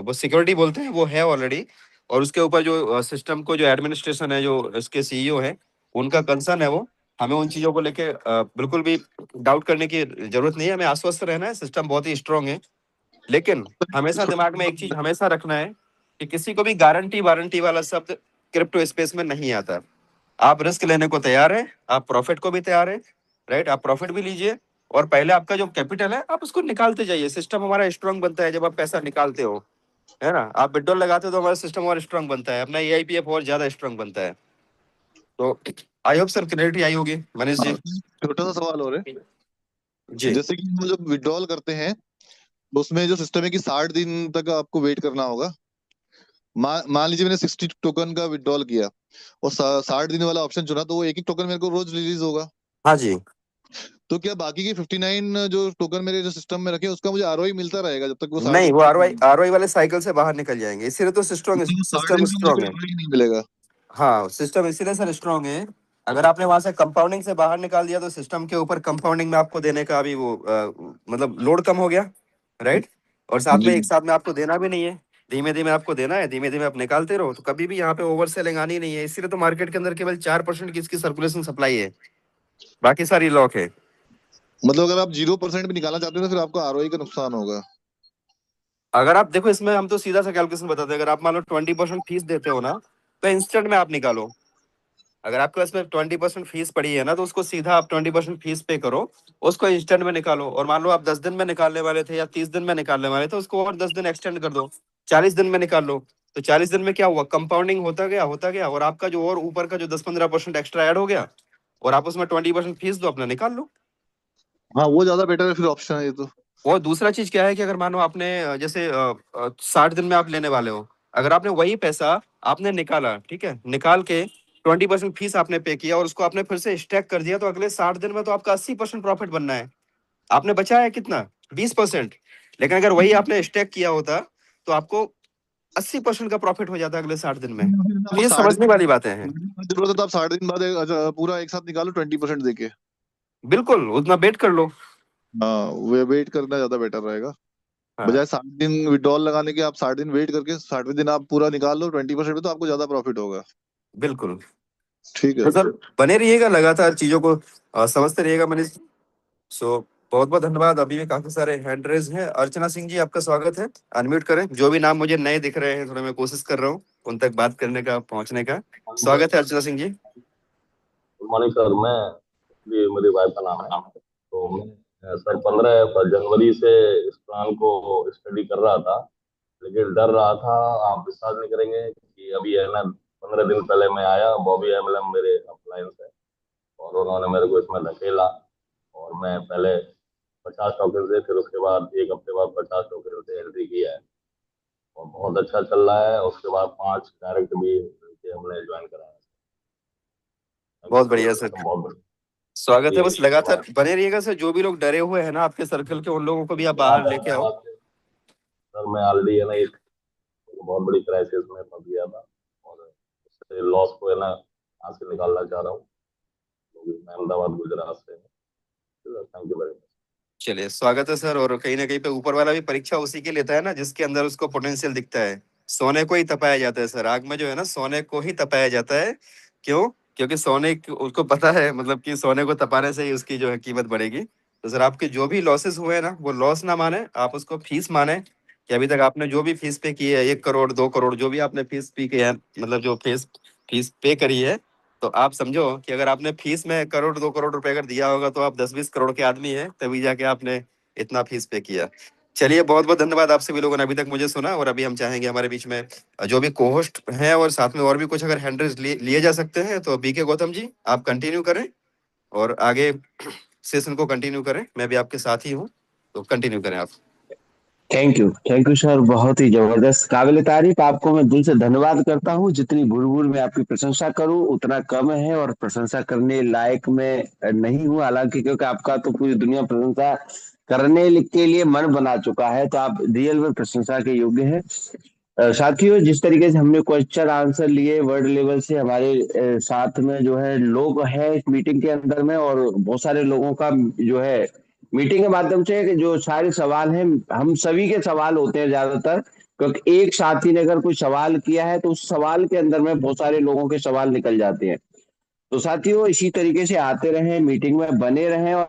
वो सिक्योरिटी बोलते हैं वो है ऑलरेडी, और उसके ऊपर जो सिस्टम को जो एडमिनिस्ट्रेशन है, जो इसके सीईओ है, उनका कंसर्न है वो। हमें उन चीजों को लेके बिल्कुल भी डाउट करने की जरूरत नहीं है, हमें आश्वस्त रहना है, सिस्टम बहुत ही स्ट्रांग है। लेकिन हमेशा दिमाग में एक चीज हमेशा रखना है कि किसी को भी गारंटी वारंटी वाला शब्द क्रिप्टो स्पेस में नहीं आता। आप रिस्क लेने को तैयार है, आप प्रॉफिट को भी तैयार है, राइट? आप प्रॉफिट भी लीजिए, और पहले आपका जो कैपिटल है आप उसको निकालते जाइए। सिस्टम हमारा स्ट्रांग बनता है जब आप पैसा निकालते हो, है ना? आप विड्रॉल लगाते हो तो हमारा सिस्टम और स्ट्रांग बनता है, अपना एआईपीएफ और ज्यादा स्ट्रांग बनता है। तो आई होप सर क्लियरिटी आई होगी। मनीष जी, छोटा सा सवाल और है, जी जैसे कि हम जब विड्रॉल करते हैं तो उसमें जो सिस्टम है कि 60 दिन तक आपको वेट करना होगा। मान लीजिए मैंने 60 टोकन का विड्रॉल किया और 60 दिन वाला ऑप्शन चुना, तो वो एक टोकन मेरे को रोज रिलीज होगा। हाँ जी, तो क्या बाकी के 59 जो टोकन मेरे जो सिस्टम में रखे उसका मुझे आरओआई मिलता रहेगा जब तक वो 60 नहीं, दिन वो आरओआई वाले साइकिल से बाहर निकल जाएंगे, इसीलिए तो 60 सिस्टम दिन का मुझे स्ट्रांग कोई है। आरओआई नहीं मिलेगा। हाँ, सिस्टम इसीलिए सर स्ट्रांग है। अगर आपने वहां से कंपाउंडिंग से बाहर निकाल दिया तो सिस्टम के ऊपर कंपाउंडिंग में आपको देने का अभी वो मतलब लोड कम हो गया, राइट? और साथ में जी एक साथ में आपको देना भी नहीं है, धीमे धीमे आपको देना है, धीमे धीमे आप निकालते रहो। तो कभी भी यहाँ पे ओवर सेलिंग आनी नहीं है, इसीलिए तो मार्केट के अंदर केवल 4% की इसकी सर्कुलेशन सप्लाई है, बाकी सारी लॉक है। मतलब अगर आप 0% भी निकालना चाहते हो तो फिर आपको आरओआई का नुकसान होगा। अगर आप देखो, इसमें हम तो सीधा सा कैलकुलेशन बताते हैं। अगर आप मान लो 20% फीस देते हो ना, तो इंस्टेंट में आप निकालो। अगर आपके पास में 20% फीस पड़ी है ना, तो उसको सीधा आप 20% फीस पे करो, उसको इंस्टेंट में निकालो। और मान लो आप 10 दिन में निकालने वाले थे या 30 दिन में निकालने वाले थे, उसको और 10 दिन एक्सटेंड कर दो, 40 दिन में निकाल लो। तो 40 दिन में क्या हुआ, कंपाउंडिंग होता गया, और आपका जो और ऊपर का जो 10-15% एक्स्ट्रा ऐड हो गया, और आप उसमें 20% फीस दो, अपना निकाल लो। हाँ, वो ज्यादा बेटर है फिर ऑप्शन है ये तो। और दूसरा चीज क्या है कि अगर मानो आपने जैसे 60 दिन में आप लेने वाले हो, अगर आपने वही पैसा आपने निकाला, ठीक है, निकाल के 20% फीस आपने पे किया और उसको आपने फिर से स्टैक कर दिया, तो अगले 60 दिन में तो आपका 80% प्रॉफिट बनना है। आपने बचाया कितना, 20%। लेकिन अगर वही आपने स्टैक किया होता तो आपको 80% का प्रॉफिट हो जाता अगले 60 दिन में। तो आपको ये 60 समझने वाली बातें हैं। दिन जरूरत है तो आप 60 दिन बाद पूरा एक साथ निकालो 20% देके। बिल्कुल, उतना वेट कर लो। हाँ, वे वेट करना ज्यादा बेटर रहेगा। हाँ, बजाय 60 दिन विड्रॉल लगाने के आप 60 दिन वेट करके 60वें दिन आप पूरा निकाल लो 20% में, तो आपको ज्यादा प्रॉफिट होगा। बिल्कुल। ठीक है तो सर बने रहिएगा, लगातार चीजों को समझते रहिएगा मनीष। सो बहुत बहुत धन्यवाद। अभी भी काफी सारे हैंड रेज हैं। अर्चना सिंह जी, आपका स्वागत है, अनम्यूट करें। जो भी नाम मुझे नए दिख रहे हैं, थोड़ा मैं कोशिश कर रहा हूँ उन तक बात करने का, पहुंचने का। स्वागत है Archana Singh ji. Good morning sir. मैं ये मेरी वाइफ का नाम है। तो मैं सर 15 जनवरी से इस प्लान को स्टडी कर रहा था, लेकिन डर रहा था। आप विश्वास नहीं करेंगे कि अभी है ना 15 दिन पहले मैं आया, बॉबी एमएलएम मेरे अप्लायंस है, और उन्होंने मेरे को इसमें धकेला। और मैं पहले 50 टोकन से, फिर उसके बाद एक हफ्ते बाद 50 टोकन से एंट्री किया है, और बहुत अच्छा चल रहा है। उसके बाद 5 डायरेक्ट भी हमने ज्वाइन कराया। बहुत बढ़िया सर, बहुत स्वागत है। बढ़िया। बस लगातार बने रहिएगा सर। जो भी लोग डरे हुए हैं ना आपके सर्कल के, उन लोगों को भी आप बाहर लेके आओ। सर मैं ऑलरेडी है ना एक बहुत बड़ी क्राइसिस में फंस गया था, और उससे लॉस को है ना यहाँ से निकालना चाह रहा हूँ। मैं अहमदाबाद गुजरात से हूँ। Thank you very much. चलिए, स्वागत है सर। और कहीं ना कहीं पे ऊपर वाला भी परीक्षा उसी के लेता है ना जिसके अंदर उसको पोटेंशियल दिखता है। सोने को ही तपाया जाता है सर, आग में जो है ना सोने को ही तपाया जाता है। क्यों? क्योंकि उसको पता है, मतलब कि सोने को तपाने से ही उसकी जो है कीमत बढ़ेगी। तो सर आपके जो भी लॉसेस हुए हैं ना, वो लॉस ना माने, आप उसको फीस माने। कि अभी तक आपने जो भी फीस पे की है, 1 करोड़ 2 करोड़ जो भी आपने फीस पे की है, मतलब जो फीस पे करी है, तो आप समझो कि अगर आपने फीस में 1 करोड़ 2 करोड़ रुपए अगर दिया होगा, तो आप 10-20 करोड़ के आदमी हैं, तभी जाके आपने इतना फीस पे किया। चलिए, बहुत बहुत धन्यवाद आप सभी लोगों ने अभी तक मुझे सुना। और अभी हम चाहेंगे हमारे बीच में जो भी कोहोस्ट हैं, और साथ में और भी कुछ अगर हैंडल्स लिए जा सकते हैं, तो बीके गौतम जी आप कंटिन्यू करें और आगे सेशन को कंटिन्यू करें। मैं भी आपके साथ ही हूँ, तो कंटिन्यू करें आप। थैंक यू सर, बहुत ही जबरदस्त, काबिल तारीफ। आपको मैं दिल से धन्यवाद करता हूँ। जितनी भूल भूल मैं आपकी प्रशंसा करूँ उतना कम है, और प्रशंसा करने लायक मैं नहीं हूँ हालांकि, क्योंकि आपका तो पूरी दुनिया प्रशंसा करने के लिए मन बना चुका है, तो आप रियल में प्रशंसा के योग्य हैं। साथियों, जिस तरीके से हमने क्वेश्चन आंसर लिए वर्ल्ड लेवल से, हमारे साथ में जो है लोग हैं इस मीटिंग के अंदर में, और बहुत सारे लोगों का जो है मीटिंग के माध्यम से जो सारे सवाल हैं हम सभी के सवाल होते हैं ज्यादातर, क्योंकि एक साथी ने अगर कोई सवाल किया है तो उस सवाल के अंदर में बहुत सारे लोगों के सवाल निकल जाते हैं। तो साथियों इसी तरीके से आते रहें, मीटिंग में बने रहें। और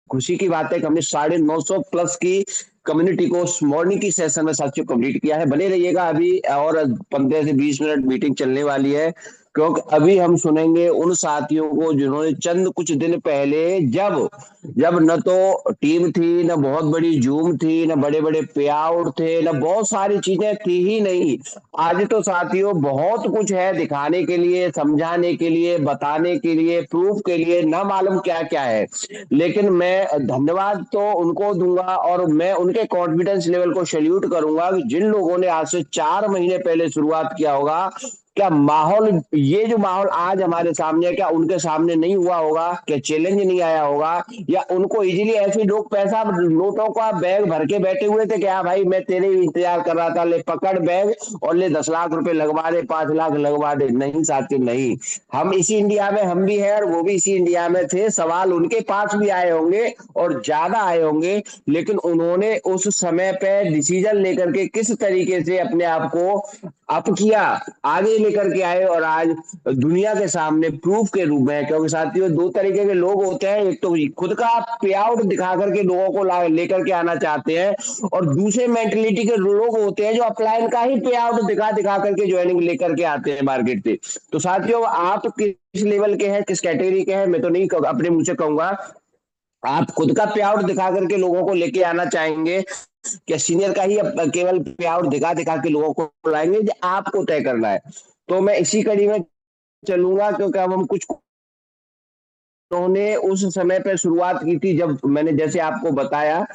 खुशी की बात है कि हमने 950 प्लस की कम्युनिटी को मॉर्निंग की सेशन में साथियों कंप्लीट किया है। बने रहिएगा, अभी और 15 से 20 मिनट मीटिंग चलने वाली है, क्योंकि अभी हम सुनेंगे उन साथियों को जिन्होंने चंद कुछ दिन पहले, जब जब न तो टीम थी, न बहुत बड़ी जूम थी, न बड़े बड़े पे आउट थे, न बहुत सारी चीजें थी ही नहीं। आज तो साथियों बहुत कुछ है दिखाने के लिए, समझाने के लिए, बताने के लिए, प्रूफ के लिए, न मालूम क्या क्या है। लेकिन मैं धन्यवाद तो उनको दूंगा और मैं उनके कॉन्फिडेंस लेवल को सैल्यूट करूंगा कि जिन लोगों ने आज से 4 महीने पहले शुरुआत किया होगा। क्या माहौल, ये जो माहौल आज हमारे सामने है, क्या उनके सामने नहीं हुआ होगा? क्या चैलेंज नहीं आया होगा? या उनको इजीली ऐसे लोग पैसा नोटों का बैग भर के बैठे हुए थे क्या भाई मैं तेरे इंतजार कर रहा था, ले पकड़ बैग और ले 10 लाख रुपए लगवा दे, 5 लाख लगवा दे? नहीं साथी, नहीं। हम इसी इंडिया में, हम भी हैं और वो भी इसी इंडिया में थे। सवाल उनके पास भी आए होंगे और ज्यादा आए होंगे, लेकिन उन्होंने उस समय पे डिसीजन लेकर के किस तरीके से अपने आप को अप किया, आगे लेकर के आए और आज दुनिया के सामने प्रूफ के रूप में। क्योंकि साथियों 2 तरीके के लोग होते हैं, एक तो खुद का पे आउट दिखा करके लोगों को लेकर के आना चाहते हैं, और दूसरे मेंटेलिटी के लोग होते हैं जो अपलाइन का ही पे आउट दिखा दिखा करके ज्वाइनिंग लेकर के आते हैं मार्केट से। तो साथियों आप किस लेवल के हैं, किस कैटेगरी के हैं, मैं तो नहीं अपने मुंह से कहूंगा। आप खुद का पे आउट दिखा करके लोगों को लेके आना चाहेंगे, क्या सीनियर का ही केवल पे आउट दिखा दिखा के लोगों को लाएंगे? ये आपको तय करना है। तो मैं इसी कड़ी में चलूंगा, क्योंकि अब हम कुछ उन्होंने उस समय पे शुरुआत की थी जब मैंने जैसे आपको बताया।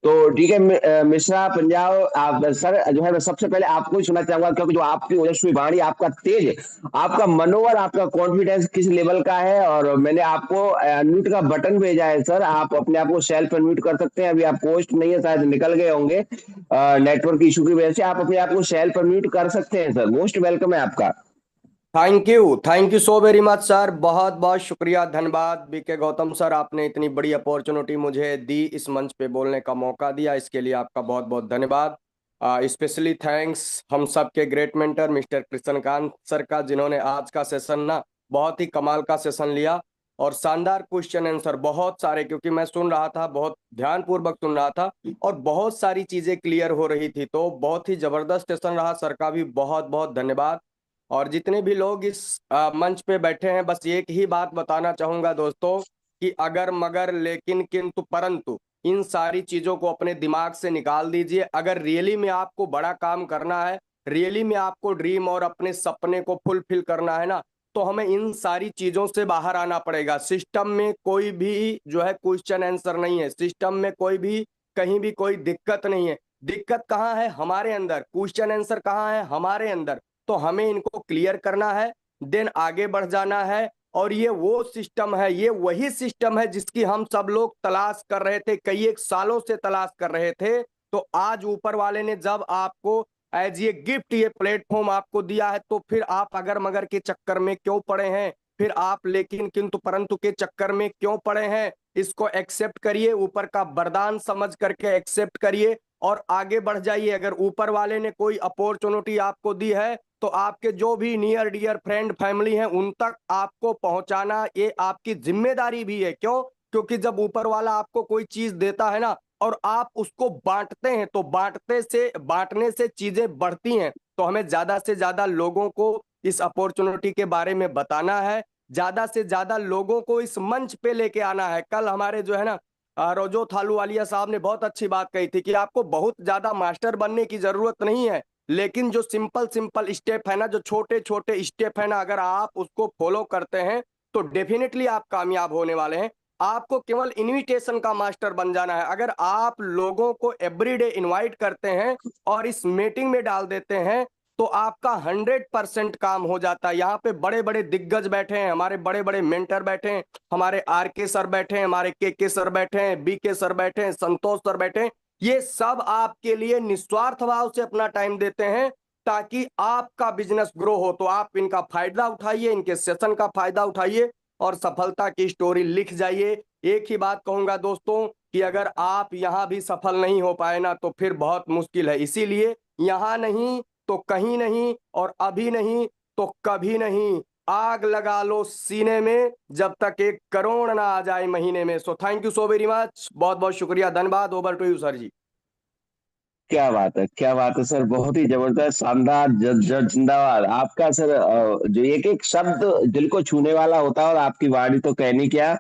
तो ठीक है मिश्रा पंजाब, आप सर जो है मैं सबसे पहले आपको ही सुनना चाहूंगा, क्योंकि जो आपकी ओजस्वी वाणी, आपका तेज, आपका मनोबल, आपका कॉन्फिडेंस किस लेवल का है। और मैंने आपको अनम्यूट का बटन भेजा है सर, आप अपने आप को सेल्फ अनम्यूट कर सकते हैं। अभी आप पोस्ट नहीं है, शायद निकल गए होंगे नेटवर्क इशू की वजह से। आप अपने आप को सेल्फ अनम्यूट कर सकते हैं सर, मोस्ट वेलकम है आपका। Thank you so very much sir, बहुत बहुत शुक्रिया, धन्यवाद बीके गौतम सर, आपने इतनी बड़ी अपॉर्चुनिटी मुझे दी, इस मंच पे बोलने का मौका दिया, इसके लिए आपका बहुत बहुत धन्यवाद। स्पेशली थैंक्स हम सब के great mentor mister Krishnakant sir का, जिन्होंने आज का सेशन ना बहुत ही कमाल का सेशन लिया और शानदार क्वेश्चन आंसर बहुत सारे, क्योंकि मैं सुन रहा था, बहुत ध्यानपूर्वक सुन रहा था और बहुत सारी चीजें क्लियर हो रही थी। तो बहुत ही जबरदस्त सेशन रहा, सर का भी बहुत बहुत धन्यवाद। और जितने भी लोग इस मंच पे बैठे हैं, बस एक ही बात बताना चाहूंगा दोस्तों कि अगर मगर लेकिन किंतु परंतु इन सारी चीजों को अपने दिमाग से निकाल दीजिए। अगर रियली में आपको बड़ा काम करना है, रियली में आपको ड्रीम और अपने सपने को फुलफिल करना है ना, तो हमें इन सारी चीजों से बाहर आना पड़ेगा। सिस्टम में कोई भी जो है क्वेश्चन आंसर नहीं है, सिस्टम में कोई भी कहीं भी कोई दिक्कत नहीं है। दिक्कत कहाँ है? हमारे अंदर। क्वेश्चन आंसर कहाँ है? हमारे अंदर। तो हमें इनको क्लियर करना है, देन आगे बढ़ जाना है। और ये वो सिस्टम है, ये वही सिस्टम है जिसकी हम सब लोग तलाश कर रहे थे, कई एक सालों से तलाश कर रहे थे। तो आज ऊपर वाले ने जब आपको एज ये गिफ्ट ये प्लेटफॉर्म आपको दिया है, तो फिर आप अगर मगर के चक्कर में क्यों पड़े हैं? फिर आप लेकिन किंतु परंतु के चक्कर में क्यों पड़े हैं? इसको एक्सेप्ट करिए, ऊपर का वरदान समझ करके एक्सेप्ट करिए और आगे बढ़ जाइए। अगर ऊपर वाले ने कोई अपॉर्चुनिटी आपको दी है, तो आपके जो भी नियर डियर फ्रेंड फैमिली हैं उन तक आपको पहुंचाना ये आपकी जिम्मेदारी भी है। क्यों? क्योंकि जब ऊपर वाला आपको कोई चीज देता है ना और आप उसको बांटते हैं, तो बांटने से चीजें बढ़ती हैं। तो हमें ज्यादा से ज्यादा लोगों को इस अपॉर्चुनिटी के बारे में बताना है, ज्यादा से ज्यादा लोगों को इस मंच पे लेके आना है। कल हमारे जो है ना रोजो थालूवालिया साहब ने बहुत अच्छी बात कही थी कि आपको बहुत ज्यादा मास्टर बनने की जरूरत नहीं है, लेकिन जो सिंपल सिंपल स्टेप है ना, जो छोटे छोटे स्टेप है ना, अगर आप उसको फॉलो करते हैं तो डेफिनेटली आप कामयाब होने वाले हैं। आपको केवल इनविटेशन का मास्टर बन जाना है। अगर आप लोगों को एवरीडे इनवाइट करते हैं और इस मीटिंग में डाल देते हैं, तो आपका 100% काम हो जाता है। यहाँ पे बड़े बड़े दिग्गज बैठे हैं, हमारे बड़े बड़े मेंटर बैठे हैं, हमारे आरके सर बैठे हैं, हमारे के सर बैठे हैं, बीके सर बैठे हैं, संतोष सर बैठे हैं। ये सब आपके लिए निस्वार्थ भाव से अपना टाइम देते हैं ताकि आपका बिजनेस ग्रो हो। तो आप इनका फायदा उठाइए, इनके सेशन का फायदा उठाइए और सफलता की स्टोरी लिख जाइए। एक ही बात कहूंगा दोस्तों कि अगर आप यहाँ भी सफल नहीं हो पाए ना तो फिर बहुत मुश्किल है। इसीलिए यहाँ नहीं तो कहीं नहीं, और अभी नहीं तो कभी नहीं। आग लगा लो सीने में जब तक 1 करोड़ ना आ जाए महीने में। सो thank you so very much, बहुत बहुत शुक्रिया, धन्यवाद। ओवर टू यू सर जी। क्या बात है, क्या बात है सर, बहुत ही जबरदस्त, शानदार, जिंदाबाद आपका सर। जो एक एक शब्द दिल को छूने वाला होता है, और आपकी वाणी तो कहनी क्या।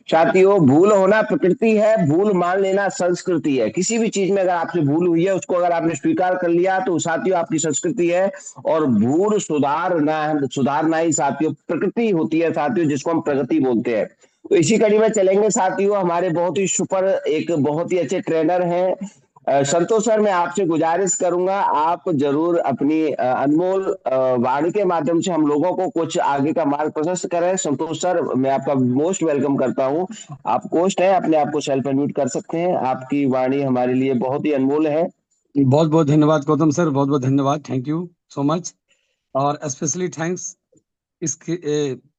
साथियों, भूल होना प्रकृति है, भूल मान लेना संस्कृति है। किसी भी चीज में अगर आपसे भूल हुई है, उसको अगर आपने स्वीकार कर लिया तो साथियों आपकी संस्कृति है। और भूल सुधारना ही साथियों प्रकृति होती है साथियों, जिसको हम प्रगति बोलते हैं। तो इसी कड़ी में चलेंगे साथियों। हमारे बहुत ही सुपर, एक बहुत ही अच्छे ट्रेनर हैं संतोष सर। मैं आपसे गुजारिश करूंगा, आप जरूर अपनी अनमोल वाणी के माध्यम से हम लोगों को कुछ आगे का मार्ग प्रशस्त करें। संतोष सर, मैं आपका मोस्ट वेलकम करता हूं। आप कोस्ट हैं, अपने आप को सेल्फ अनम्यूट कर सकते हैं। आपकी वाणी हमारे लिए बहुत ही अनमोल है। बहुत बहुत धन्यवाद गौतम सर, बहुत बहुत धन्यवाद, थैंक यू सो मच। और स्पेशली थैंक्स इस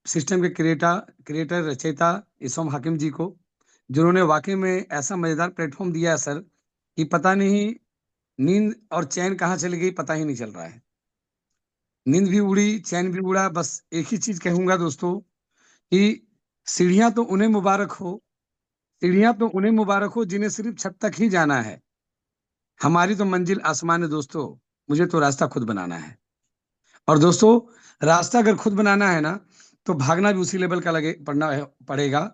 सिस्टम के क्रिएटर रचयिता इसम हाकिम जी को, जिन्होंने वाकई में ऐसा मजेदार प्लेटफॉर्म दिया है सर कि पता नहीं नींद और चैन कहाँ चली गई, पता ही नहीं चल रहा है। नींद भी उड़ी, चैन भी उड़ा। बस एक ही चीज कहूंगा दोस्तों कि सीढ़ियां तो उन्हें मुबारक हो, सीढ़ियां तो उन्हें मुबारक हो जिन्हें सिर्फ छत तक ही जाना है। हमारी तो मंजिल आसमान है दोस्तों, मुझे तो रास्ता खुद बनाना है। और दोस्तों, रास्ता अगर खुद बनाना है ना तो भागना भी उसी लेवल का पड़ेगा।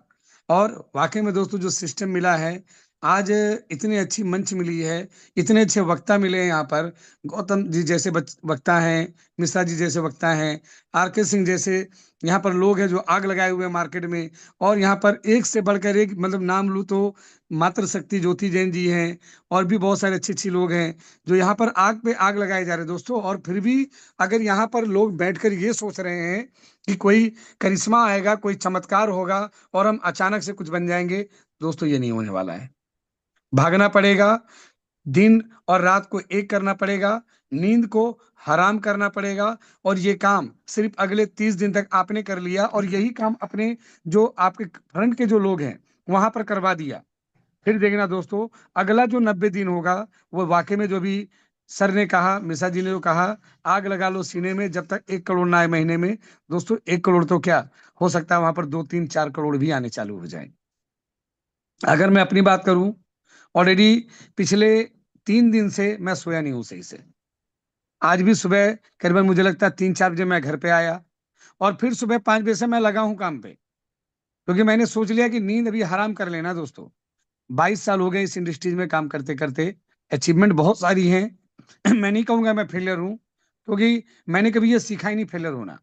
और वाकई में दोस्तों, जो सिस्टम मिला है आज, इतनी अच्छी मंच मिली है, इतने अच्छे वक्ता मिले हैं यहाँ पर। गौतम जी जैसे वक्ता हैं, मिश्रा जी जैसे वक्ता हैं, आर.के. सिंह जैसे यहाँ पर लोग हैं जो आग लगाए हुए हैं मार्केट में। और यहाँ पर एक से बढ़कर एक, मतलब नाम लूँ तो मातृ शक्ति ज्योति जैन जी हैं, और भी बहुत सारे अच्छे अच्छे लोग हैं जो यहाँ पर आग पे आग लगाए जा रहे हैं दोस्तों। और फिर भी अगर यहाँ पर लोग बैठकर ये सोच रहे हैं कि कोई करिश्मा आएगा, कोई चमत्कार होगा और हम अचानक से कुछ बन जाएंगे, दोस्तों ये नहीं होने वाला है। भागना पड़ेगा, दिन और रात को एक करना पड़ेगा, नींद को हराम करना पड़ेगा। और ये काम सिर्फ अगले 30 दिन तक आपने कर लिया, और यही काम अपने जो आपके फ्रंट के जो लोग हैं वहां पर करवा दिया, फिर देखना दोस्तों अगला जो 90 दिन होगा वो वाकई में, जो भी सर ने कहा, मिश्रा जी ने जो कहा, आग लगा लो सीने में जब तक 1 करोड़ ना आए महीने में। दोस्तों 1 करोड़ तो क्या हो सकता है, वहां पर 2, 3, 4 करोड़ भी आने चालू हो जाए। अगर मैं अपनी बात करूं, ऑलरेडी पिछले 3 दिन से मैं सोया नहीं हूं सही से। आज भी सुबह करीबन मुझे लगता है 3-4 बजे मैं घर पे आया, और फिर सुबह 5 बजे से मैं लगा हूं काम पे, क्योंकि मैंने सोच लिया कि नींद अभी हराम कर लेना दोस्तों। 22 साल हो गए इस इंडस्ट्रीज में काम करते करते, अचीवमेंट बहुत सारी हैं। मैं नहीं कहूंगा मैं फेलियर हूं, क्योंकि मैंने कभी ये सीखा ही नहीं फेलियर होना।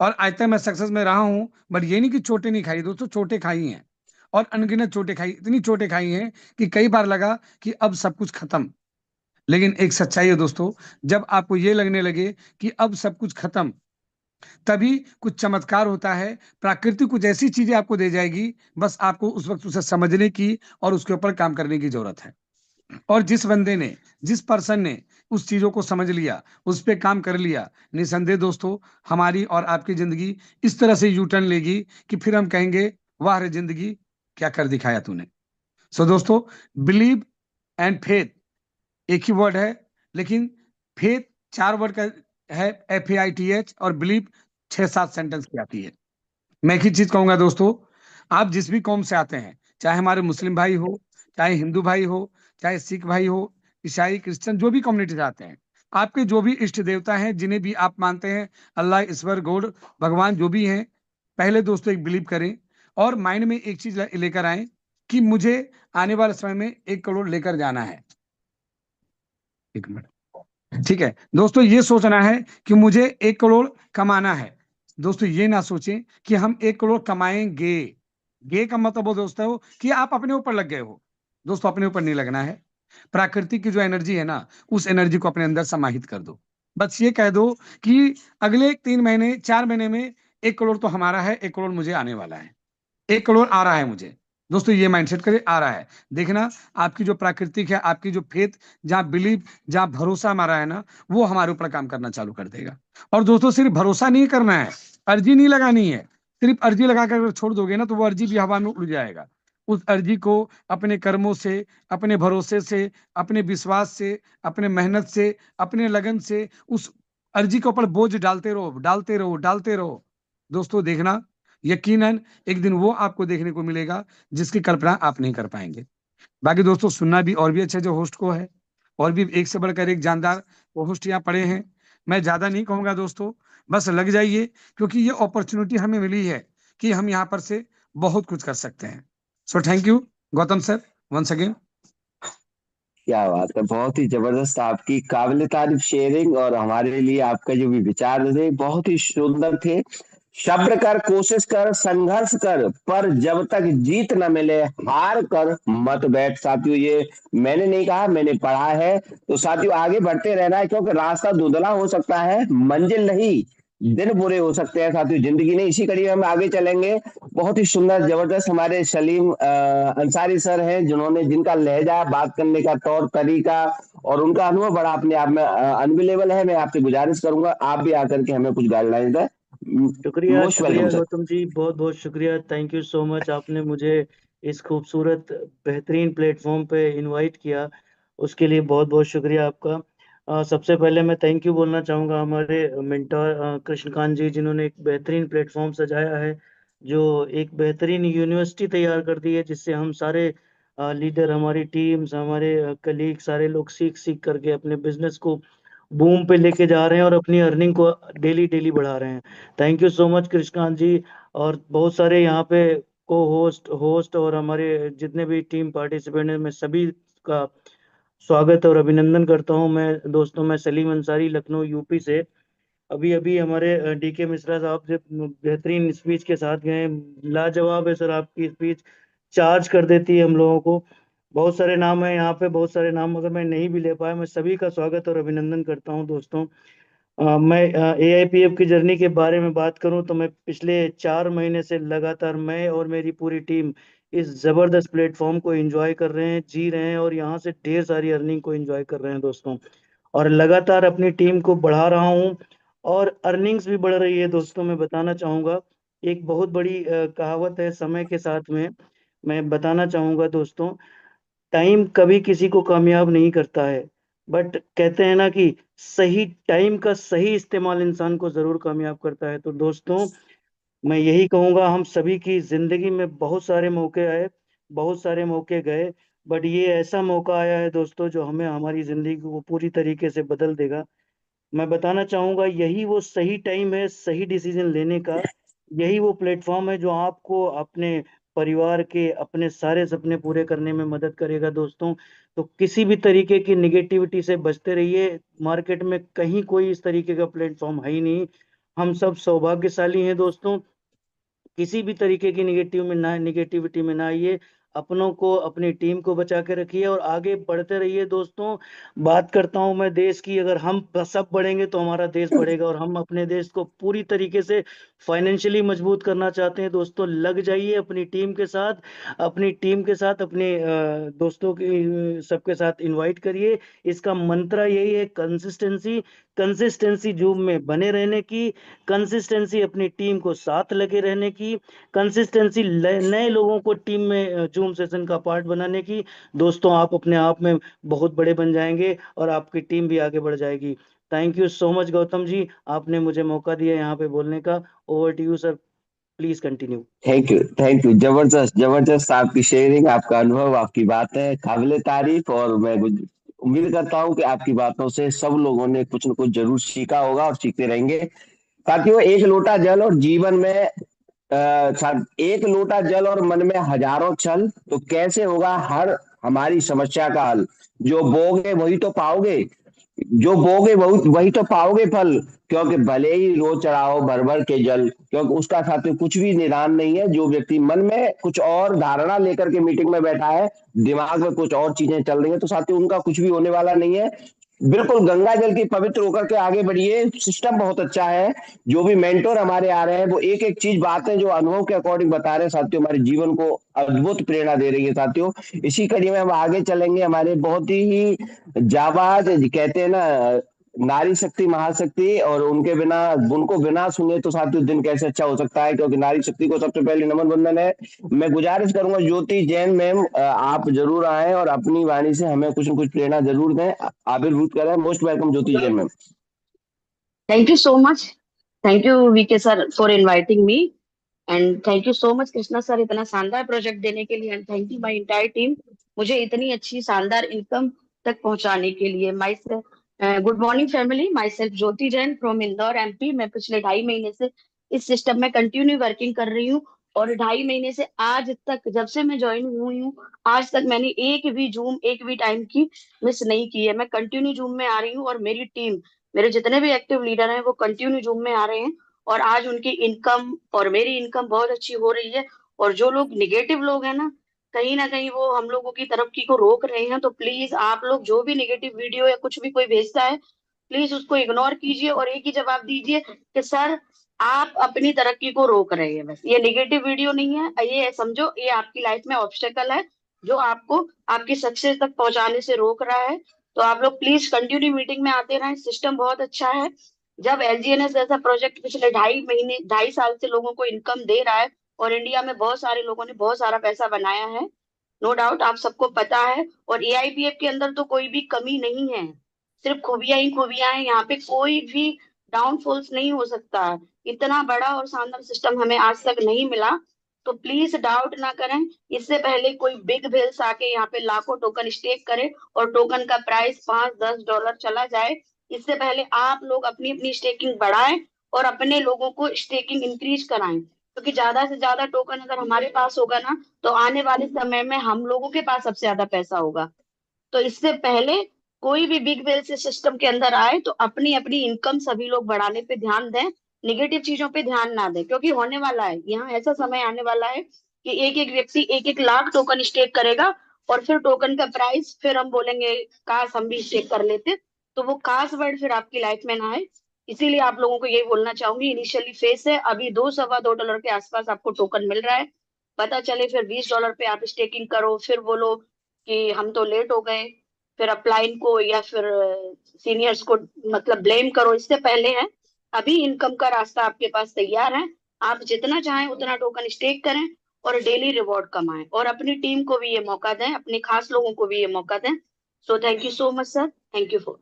और आज तक मैं सक्सेस में रहा हूं, बट ये नहीं कि चोटें नहीं खाई दोस्तों, चोटें खाई हैं, और अनगिनत चोटें खाई, इतनी चोटें खाई हैं कि कई बार लगा कि अब सब कुछ खत्म। लेकिन एक सच्चाई है दोस्तों, जब आपको ये लगने लगे कि अब सब कुछ खत्म, तभी कुछ चमत्कार होता है। प्रकृति कुछ ऐसी चीजें आपको दे जाएगी, बस आपको उस वक्त उसे समझने की और उसके ऊपर काम करने की जरूरत है। और जिस बंदे ने, जिस पर्सन ने उस चीजों को समझ लिया, उस पे काम कर लिया, निसंदेह दोस्तों हमारी और आपकी जिंदगी इस तरह से यू टर्न लेगी कि फिर हम कहेंगे वाह रे जिंदगी, क्या कर दिखाया तूने। सो दोस्तों, बिलीव एंड फेथ एक ही वर्ड है, लेकिन फेथ 4 वर्ड का है, FAITH, और बिलीव 6-7 सेंटेंस की आती है। मैं एक ही चीज कहूंगा दोस्तों, आप जिस भी कौम से आते हैं, चाहे हमारे मुस्लिम भाई हो, चाहे हिंदू भाई हो, चाहे सिख भाई हो, ईसाई, क्रिश्चियन, जो भी कम्युनिटी से आते हैं, आपके जो भी इष्ट देवता हैं, जिन्हें भी आप मानते हैं, अल्लाह, ईश्वर, गॉड, भगवान जो भी हैं, पहले दोस्तों एक बिलीव करें और माइंड में एक चीज लेकर आए कि मुझे आने वाले समय में 1 करोड़ लेकर जाना है। 1 मिनट, ठीक है दोस्तों, ये सोचना है कि मुझे 1 करोड़ कमाना है। दोस्तों ये ना सोचें कि हम 1 करोड़ कमाएंगे। गे का मतलब वो दोस्तों कि आप अपने ऊपर लग गए हो। दोस्तों अपने ऊपर नहीं लगना है, प्राकृतिक की जो एनर्जी है ना, उस एनर्जी को अपने अंदर समाहित कर दो। बस ये कह दो कि अगले 3 महीने 4 महीने में 1 करोड़ तो हमारा है, 1 करोड़ मुझे आने वाला है, 1 करोड़ आ रहा है मुझे। दोस्तों ये माइंडसेट करे, आ रहा है। देखना आपकी जो प्राकृतिक है, आपकी जो फेथ, जहाँ बिलीव, जहाँ भरोसा हमारा है ना, वो हमारे ऊपर काम करना चालू कर देगा। और दोस्तों सिर्फ भरोसा नहीं करना है, अर्जी नहीं लगानी है, सिर्फ अर्जी लगा कर अगर छोड़ दोगे ना तो वो अर्जी भी हवा में उड़ जाएगा। उस अर्जी को अपने कर्मों से, अपने भरोसे से, अपने विश्वास से, अपने मेहनत से, अपने लगन से उस अर्जी के ऊपर बोझ डालते रहो, डालते रहो, डालते रहो। दोस्तों देखना, यकीनन एक दिन वो आपको देखने को मिलेगा जिसकी कल्पना आप नहीं कर पाएंगे। बाकी दोस्तों सुनना भी और भी अच्छा जो होस्ट को है, और भी एक से बढ़कर एक जानदार वो होस्ट यहाँ पड़े हैं। मैं ज्यादा नहीं कहूंगा दोस्तों, बस लग जाइए, क्योंकि ये अपॉर्चुनिटी हमें मिली है कि हम यहाँ पर से बहुत कुछ कर सकते हैं। So thank you Gautam sir once again. क्या बात है, बहुत ही जबरदस्त आपकी काबिल तारीफ शेयरिंग, और हमारे लिए आपका जो भी विचार थे बहुत ही सुंदर थे। सब्र कर, कोशिश कर, संघर्ष कर, पर जब तक जीत न मिले हार कर मत बैठ। साथियों ये मैंने नहीं कहा, मैंने पढ़ा है। तो साथियों आगे बढ़ते रहना है, क्योंकि रास्ता धुंधला हो सकता है, मंजिल नहीं, दिन बुरे हो सकते हैं साथियों, जिंदगी नहीं। इसी कड़ी में हम आगे चलेंगे। बहुत ही सुंदर जबरदस्त हमारे सलीम अंसारी सर हैं, जिन्होंने, जिनका लहजा, बात करने का तौर तरीका और उनका अनुभव बड़ा अपने आप में अनबिलेबल है। मैं आपसे गुजारिश करूंगा आप भी आकर के हमें कुछ गाइडलाइन दें। शुक्रिया मोस्ट शुक्रिया वेलकम सर। गौतम जी, बहुत बहुत शुक्रिया। थैंक यू सो मच, आपने मुझे इस खूबसूरत बेहतरीन प्लेटफॉर्म पे इनवाइट किया, उसके लिए बहुत बहुत शुक्रिया आपका। सबसे पहले मैं थैंक यू बोलना चाहूँगा हमारे मेंटर कृष्णकांत जी, जिन्होंने एक बेहतरीन प्लेटफॉर्म सजाया है, जो एक बेहतरीन यूनिवर्सिटी तैयार कर दी है, जिससे हम सारे लीडर, हमारी टीम्स, हमारे कलीग, सारे लोग सीख सीख करके अपने बिजनेस को बूम पे लेके जा रहे हैं और अपनी अर्निंग को डेली डेली बढ़ा रहे हैं। Thank you so much Krishnakant ji. और बहुत सारे यहाँ पे को होस्ट और हमारे जितने भी टीम पार्टिसिपेंट हैं, मैं सभी का स्वागत और अभिनंदन करता हूँ। मैं दोस्तों, मैं सलीम अंसारी, लखनऊ यूपी से। अभी अभी हमारे डीके मिश्रा साहब से बेहतरीन स्पीच के साथ गए। लाजवाब है सर आपकी स्पीच, चार्ज कर देती है हम लोगों को। बहुत सारे नाम है यहाँ पे, बहुत सारे नाम अगर मैं नहीं भी ले पाया, मैं सभी का स्वागत और अभिनंदन करता हूँ दोस्तों। मैं AIPF की जर्नी के बारे में बात करूं तो मैं पिछले 4 महीने से लगातार, मैं और मेरी पूरी टीम इस जबरदस्त प्लेटफॉर्म को एंजॉय कर रहे हैं, जी रहे हैं, और यहाँ से ढेर सारी अर्निंग को एंजॉय कर रहे हैं दोस्तों। और लगातार अपनी टीम को बढ़ा रहा हूँ और अर्निंग्स भी बढ़ रही है दोस्तों। मैं बताना चाहूँगा, एक बहुत बड़ी कहावत है समय के साथ में, मैं बताना चाहूँगा दोस्तों, टाइम कभी किसी को कामयाब नहीं करता है, बट कहते हैं ना कि सही टाइम का सही इस्तेमाल इंसान को जरूर कामयाब करता है। तो दोस्तों मैं यही कहूँगा, हम सभी की जिंदगी में बहुत सारे मौके आए, बहुत सारे मौके गए, बट ये ऐसा मौका आया है दोस्तों जो हमें हमारी जिंदगी को पूरी तरीके से बदल देगा। मैं बताना चाहूंगा, यही वो सही टाइम है सही डिसीजन लेने का। यही वो प्लेटफॉर्म है जो आपको अपने परिवार के अपने सारे सपने पूरे करने में मदद करेगा दोस्तों। तो किसी भी तरीके की निगेटिविटी से बचते रहिए। मार्केट में कहीं कोई इस तरीके का प्लेटफॉर्म है ही नहीं। हम सब सौभाग्यशाली हैं दोस्तों। किसी भी तरीके की निगेटिविटी में ना आइए। अपनों को, अपनी टीम को बचा के रखिए और आगे बढ़ते रहिए दोस्तों। बात करता हूं मैं देश की, अगर हम सब बढ़ेंगे तो हमारा देश बढ़ेगा, और हम अपने देश को पूरी तरीके से फाइनेंशियली मजबूत करना चाहते हैं दोस्तों। लग जाइए अपनी टीम के साथ, अपनी टीम के साथ अपने दोस्तों की सबके साथ इनवाइट करिए। इसका मंत्र यही है, कंसिस्टेंसी। कंसिस्टेंसी जूम में बने रहने की, कंसिस्टेंसी अपनी टीम को साथ लगे रहने की, कंसिस्टेंसी नए लोगों को टीम में जूम सेशन का पार्ट बनाने की। दोस्तों आप अपने आप में बहुत बड़े बन जाएंगे और आपकी टीम भी आगे बढ़ जाएगी। Thank you so much Gautam ji, आपने मुझे मौका दिया यहाँ पे बोलने का। Over to you sir, please continue. Thank you, thank you. जबरदस्त जबरदस्त आपकी शेयरिंग, आपका अनुभव, आपकी बातें काबिले तारीफ, और मैं उम्मीद करता हूँ कि आपकी बातों से सब लोगों ने कुछ न कुछ जरूर सीखा होगा और सीखते रहेंगे। साथियों एक लोटा जल और जीवन में एक लोटा जल और मन में हजारों छल, तो कैसे होगा हर हमारी समस्या का हल। जो बोगे वही तो पाओगे, जो बोगे वही तो पाओगे फल, क्योंकि भले ही रोज चढ़ाओ भर भर के जल, क्योंकि उसका साथ कुछ भी निदान नहीं है। जो व्यक्ति मन में कुछ और धारणा लेकर के मीटिंग में बैठा है, दिमाग में कुछ और चीजें चल रही है, तो साथियों उनका कुछ भी होने वाला नहीं है। बिल्कुल गंगा जल की पवित्र होकर के आगे बढ़िए। सिस्टम बहुत अच्छा है। जो भी मेंटोर हमारे आ रहे हैं वो एक एक चीज बातें जो अनुभव के अकॉर्डिंग बता रहे हैं साथियों, हमारे जीवन को अद्भुत प्रेरणा दे रही है साथियों। इसी कड़ी में हम आगे चलेंगे। हमारे बहुत ही जाबाज कहते हैं ना नारी शक्ति महाशक्ति, और उनको बिना सुने तो साथियों दिन कैसे अच्छा हो सकता है, क्योंकि नारी शक्ति को सबसे पहले नमन वंदन है। मैं गुजारिश करूंगा ज्योति जैन मैम, आप जरूर आए और अपनी वाणी से हमें कुछ न कुछ प्रेरणा जरूर दें, आविर्भूत करें। Most welcome Jyoti Jain ma'am. Thank you so much. Thank you, VK sir, for inviting me. And thank you so much, Krishna sir, इतना शानदार प्रोजेक्ट देने के लिए। And thank you my entire team, मुझे इतनी अच्छी शानदार इनकम तक पहुंचाने के लिए। My good morning family, my self Jyoti Jain from Indore MP. मैं पिछले 2.5 महीने से इस सिस्टम में कंटिन्यू वर्किंग कर रही हूँ, और 2.5 महीने से आज तक, जब से मैं ज्वाइन हुई हूँ आज तक, मैंने एक भी जूम, एक भी टाइम की मिस नहीं की है। मैं कंटिन्यू जूम में आ रही हूँ, और मेरी टीम, मेरे जितने भी एक्टिव लीडर हैं वो कंटिन्यू जूम में आ रहे हैं, और आज उनकी इनकम और मेरी इनकम बहुत अच्छी हो रही है। और जो लोग निगेटिव लोग हैं ना कहीं वो हम लोगों की तरक्की को रोक रहे हैं। तो प्लीज आप लोग जो भी निगेटिव वीडियो या कुछ भी कोई भेजता है, प्लीज उसको इग्नोर कीजिए और एक ही जवाब दीजिए कि सर आप अपनी तरक्की को रोक रहे हैं। बस ये निगेटिव वीडियो नहीं है, ये समझो ये आपकी लाइफ में ऑब्स्टेकल है जो आपको आपकी सक्सेस तक पहुंचाने से रोक रहा है। तो आप लोग प्लीज कंटिन्यू मीटिंग में आते रहें, सिस्टम बहुत अच्छा है। जब एलजीएनएस जैसा प्रोजेक्ट पिछले 2.5 साल से लोगों को इनकम दे रहा है, और इंडिया में बहुत सारे लोगों ने बहुत सारा पैसा बनाया है, नो डाउट आप सबको पता है। और एआईपीएफ के अंदर तो कोई भी कमी नहीं है, सिर्फ खूबियां ही खूबियां हैं। यहाँ पे कोई भी डाउनफॉल्स नहीं हो सकता। इतना बड़ा और शानदार सिस्टम हमें आज तक नहीं मिला, तो प्लीज डाउट ना करें। इससे पहले कोई बिग वेल्स आके यहाँ पे लाखों टोकन स्टेक करे और टोकन का प्राइस $5-10 चला जाए, इससे पहले आप लोग अपनी अपनी स्टेकिंग बढ़ाएं और अपने लोगों को स्टेकिंग इंक्रीज कराएं, क्योंकि ज्यादा से ज्यादा टोकन अगर हमारे पास होगा ना, तो आने वाले समय में हम लोगों के पास सबसे ज्यादा पैसा होगा। तो इससे पहले कोई भी बिग वेल से सिस्टम के अंदर आए तो अपनी अपनी इनकम सभी लोग बढ़ाने पे ध्यान दें, निगेटिव चीजों पे ध्यान ना दें, क्योंकि होने वाला है, यहाँ ऐसा समय आने वाला है कि एक एक व्यक्ति 1-1 लाख टोकन स्टेक करेगा, और फिर टोकन का प्राइस, फिर हम बोलेंगे काश हम भी स्टेक कर लेते। तो वो काश वर्ड फिर आपकी लाइफ में ना आए, इसीलिए आप लोगों को यही बोलना चाहूंगी, इनिशियली फेस है, अभी $2-2.25 के आसपास आपको टोकन मिल रहा है। पता चले फिर $20 पे आप स्टेकिंग करो, फिर बोलो कि हम तो लेट हो गए, फिर अपलाइन को या फिर सीनियर्स को मतलब ब्लेम करो। इससे पहले है अभी इनकम का रास्ता आपके पास तैयार है, आप जितना चाहें उतना टोकन स्टेक करें और डेली रिवॉर्ड कमाएं, और अपनी टीम को भी ये मौका दें, अपने खास लोगों को भी ये मौका दें। सो thank you so much sir, thank you for.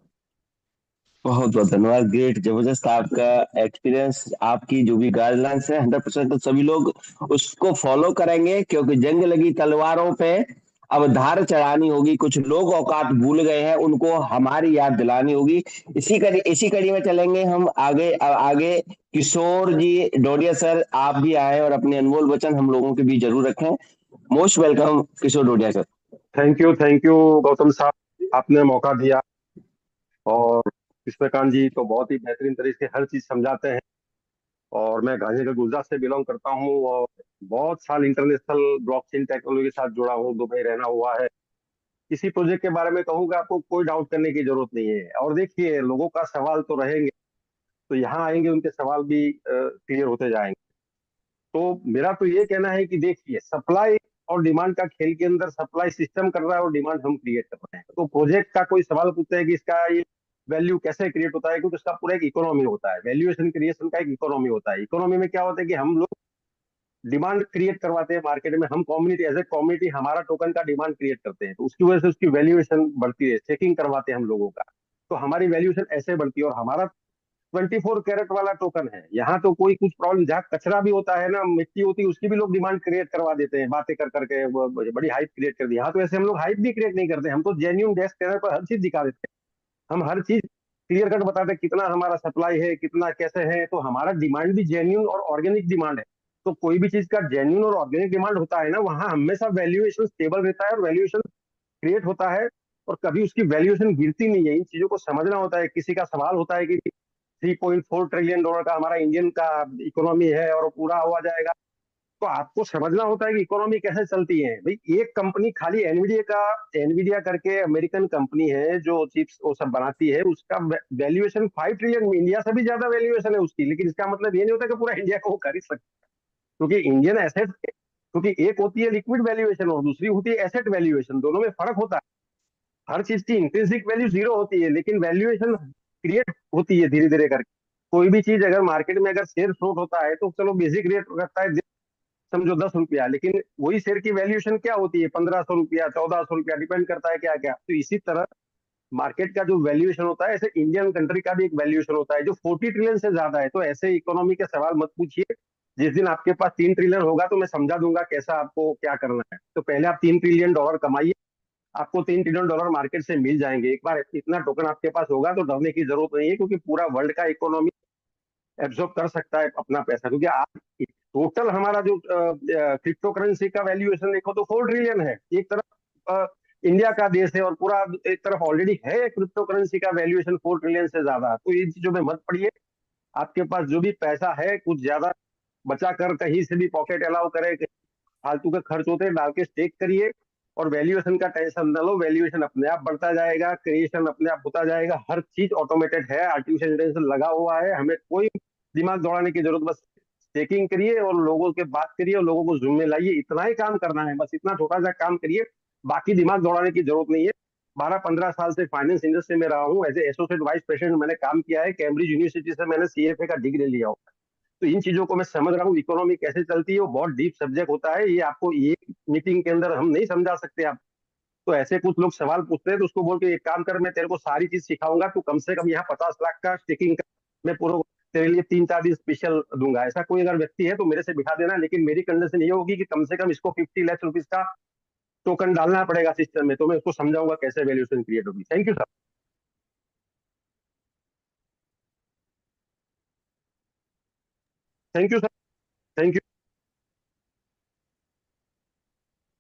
बहुत बहुत धन्यवाद, ग्रेट, जबरदस्त आपका एक्सपीरियंस। आपकी जो भी गाइडलाइंस है 100% तो सभी लोग उसको फॉलो करेंगे, क्योंकि जंग लगी तलवारों पे अब धार चढ़ानी होगी। कुछ लोग औकात भूल गए हैं, उनको हमारी याद दिलानी होगी। इसी कड़ी में चलेंगे हम आगे। आगे किशोर जी डोडिया सर, आप भी आए और अपने अनमोल वचन हम लोगों के बीच जरूर रखें। Most welcome Kishore Dodiya sir. Thank you Gautam साहब, आपने मौका दिया। और कृष्णकांत जी तो बहुत ही बेहतरीन तरीके से हर चीज समझाते हैं। और मैं गांधीनगर गुजरात से बिलोंग करता हूँ और बहुत साल इंटरनेशनल ब्लॉकचेन टेक्नोलॉजी के साथ जुड़ा हूँ, दुबई रहना हुआ है। इसी प्रोजेक्ट के बारे में कहूँगा, आपको कोई डाउट करने की जरूरत नहीं है। और देखिए, लोगों का सवाल तो रहेंगे, तो यहाँ आएंगे उनके सवाल भी क्लियर होते जाएंगे। तो मेरा तो ये कहना है कि देखिए, सप्लाई और डिमांड का खेल के अंदर सप्लाई सिस्टम कर रहा है और डिमांड हम क्रिएट कर रहे हैं। तो प्रोजेक्ट का कोई सवाल पूछता है कि इसका ये वैल्यू कैसे क्रिएट होता है, क्योंकि उसका पूरा एक इकोनॉमी होता है, वैल्यूएशन क्रिएशन का एक इकोनॉमी होता है। इकोनॉमी में क्या होता है कि हम लोग डिमांड क्रिएट करवाते हैं मार्केट में, हम कम्युनिटी एज ए कम्युनिटी हमारा टोकन का डिमांड क्रिएट करते हैं, तो उसकी वजह से उसकी वैल्यूएशन बढ़ती है, चेकिंग करवाते हैं हम लोगों का, तो हमारी वैल्यूएशन ऐसे बढ़ती है। और हमारा 24 कैरेट वाला टोकन है, यहाँ तो कोई कुछ प्रॉब्लम, जहाँ कचरा भी होता है ना, मिट्टी होती है, उसकी भी लोग डिमांड क्रिएट करवा देते हैं, बातें कर करके बड़ी हाइप क्रिएट कर दी। यहाँ तो ऐसे हम लोग हाइप भी क्रिएट नहीं करते, हम तो जेन्युइन डेस्क पर हर चीज दिखा देते हैं, हम हर चीज क्लियर कट बताते हैं, कितना हमारा सप्लाई है, कितना कैसे है। तो हमारा डिमांड भी जेन्युइन और ऑर्गेनिक डिमांड है। तो कोई भी चीज का जेन्युइन और ऑर्गेनिक डिमांड होता है ना, वहां हमेशा वैल्यूएशन स्टेबल रहता है और वैल्यूएशन क्रिएट होता है, और कभी उसकी वैल्यूएशन गिरती नहीं है। इन चीजों को समझना होता है। किसी का सवाल होता है कि $3.4 ट्रिलियन का हमारा इंडियन का इकोनॉमी है और पूरा हुआ जाएगा, तो आपको समझना होता है कि इकोनॉमी कैसे चलती है। भाई, एक कंपनी खाली एनवीडिया करके अमेरिकन कंपनी है जो चिप्स वो सब बनाती है, उसका वैल्यूएशन 5 ट्रिलियन, इंडिया से भी ज्यादा वैल्यूएशन है उसकी। लेकिन इसका मतलब ये नहीं होता कि पूरा इंडिया को वो खरीद सकता है, क्योंकि इंडियन एसेट, क्योंकि एक होती है लिक्विड वैल्यूएशन और दूसरी होती है एसेट वैल्यूएशन, दोनों में फर्क होता है। हर चीज की इंट्रिंसिक वैल्यू 0 होती है, लेकिन वैल्यूएशन क्रिएट होती है धीरे धीरे करके। कोई भी चीज अगर मार्केट में अगर शेयर फ्लोट होता है तो चलो बेसिक रेट रखता है समझो 10 रुपया, लेकिन वही शेयर की वैल्यूएशन क्या होती है 1500 रुपया 1400 रुपया, डिपेंड करता है क्या क्या। तो इसी तरह मार्केट का जो वैल्यूएशन होता है ऐसे इंडियन कंट्री का भी एक वैल्यूएशन होता है जो 40 ट्रिलियन से ज्यादा है। तो ऐसे इकोनॉमी के सवाल मत पूछिए। जिस दिन आपके पास 3 ट्रिलियन होगा तो मैं समझा दूंगा कैसा आपको क्या करना है। तो पहले आप $3 ट्रिलियन कमाइए, आपको $3 ट्रिलियन मार्केट से मिल जाएंगे। एक बार इतना टोकन आपके पास होगा तो डरने की जरूरत नहीं है, क्योंकि पूरा वर्ल्ड का इकोनॉमी एब्जॉर्ब कर सकता है अपना पैसा। क्योंकि आप टोटल हमारा जो क्रिप्टो करेंसी का वैल्यूएशन देखो तो 4 ट्रिलियन है। एक तरफ इंडिया का देश है और पूरा एक तरफ ऑलरेडी है क्रिप्टो करेंसी का वैल्यूएशन 4 ट्रिलियन से ज्यादा। तो ये चीजों में मत पड़िए। आपके पास जो भी पैसा है कुछ ज्यादा बचा कर कहीं से भी पॉकेट अलाउ करे, फालतू के खर्च होते हैं डाल के स्टेक करिए, और वैल्यूएशन का टेंशन न लो। वैल्यूएशन अपने आप बढ़ता जाएगा, क्रिएशन अपने आप होता जाएगा, हर चीज ऑटोमेटेड है, आर्टिफिशियल इंटेलिजेंस लगा हुआ है। हमें कोई दिमाग दौड़ाने की जरूरत, बस स्टेकिंग करिए और लोगों के बात करिए और लोगों को जुम्मे लाइए। इतना ही काम करना है, बस इतना छोटा सा काम करिए, बाकी दिमाग दौड़ाने की जरूरत नहीं है। 12-15 साल से फाइनेंस इंडस्ट्री में रहा हूँ, as a associate vice president मैंने काम किया है। कैम्ब्रिज यूनिवर्सिटी से मैंने CFA का डिग्री लिया हुआ है। तो इन चीजों को मैं समझ रहा हूँ, इकोनॉमी कैसे चलती है, वो बहुत डीप सब्जेक्ट होता है। ये आपको एक मीटिंग के अंदर हम नहीं समझा सकते। आप तो ऐसे कुछ लोग सवाल पूछते हैं तो उसको बोल के एक काम कर, मैं तेरे को सारी चीज सिखाऊंगा, तू कम से कम यहाँ 50 लाख का स्टेकिंग कर, मैं पूरा तेरे लिए 3-4 दिन स्पेशल दूंगा। ऐसा कोई अगर व्यक्ति है तो मेरे से बिठा देना, लेकिन मेरी कंडीशन ये होगी कि कम से कम इसको 50 लाख रुपीज का टोकन डालना पड़ेगा सिस्टम में। तो मैं उसको समझाऊंगा कैसे वैल्यूएशन क्रिएट होगी। Thank you sir. Thank you sir. Thank you.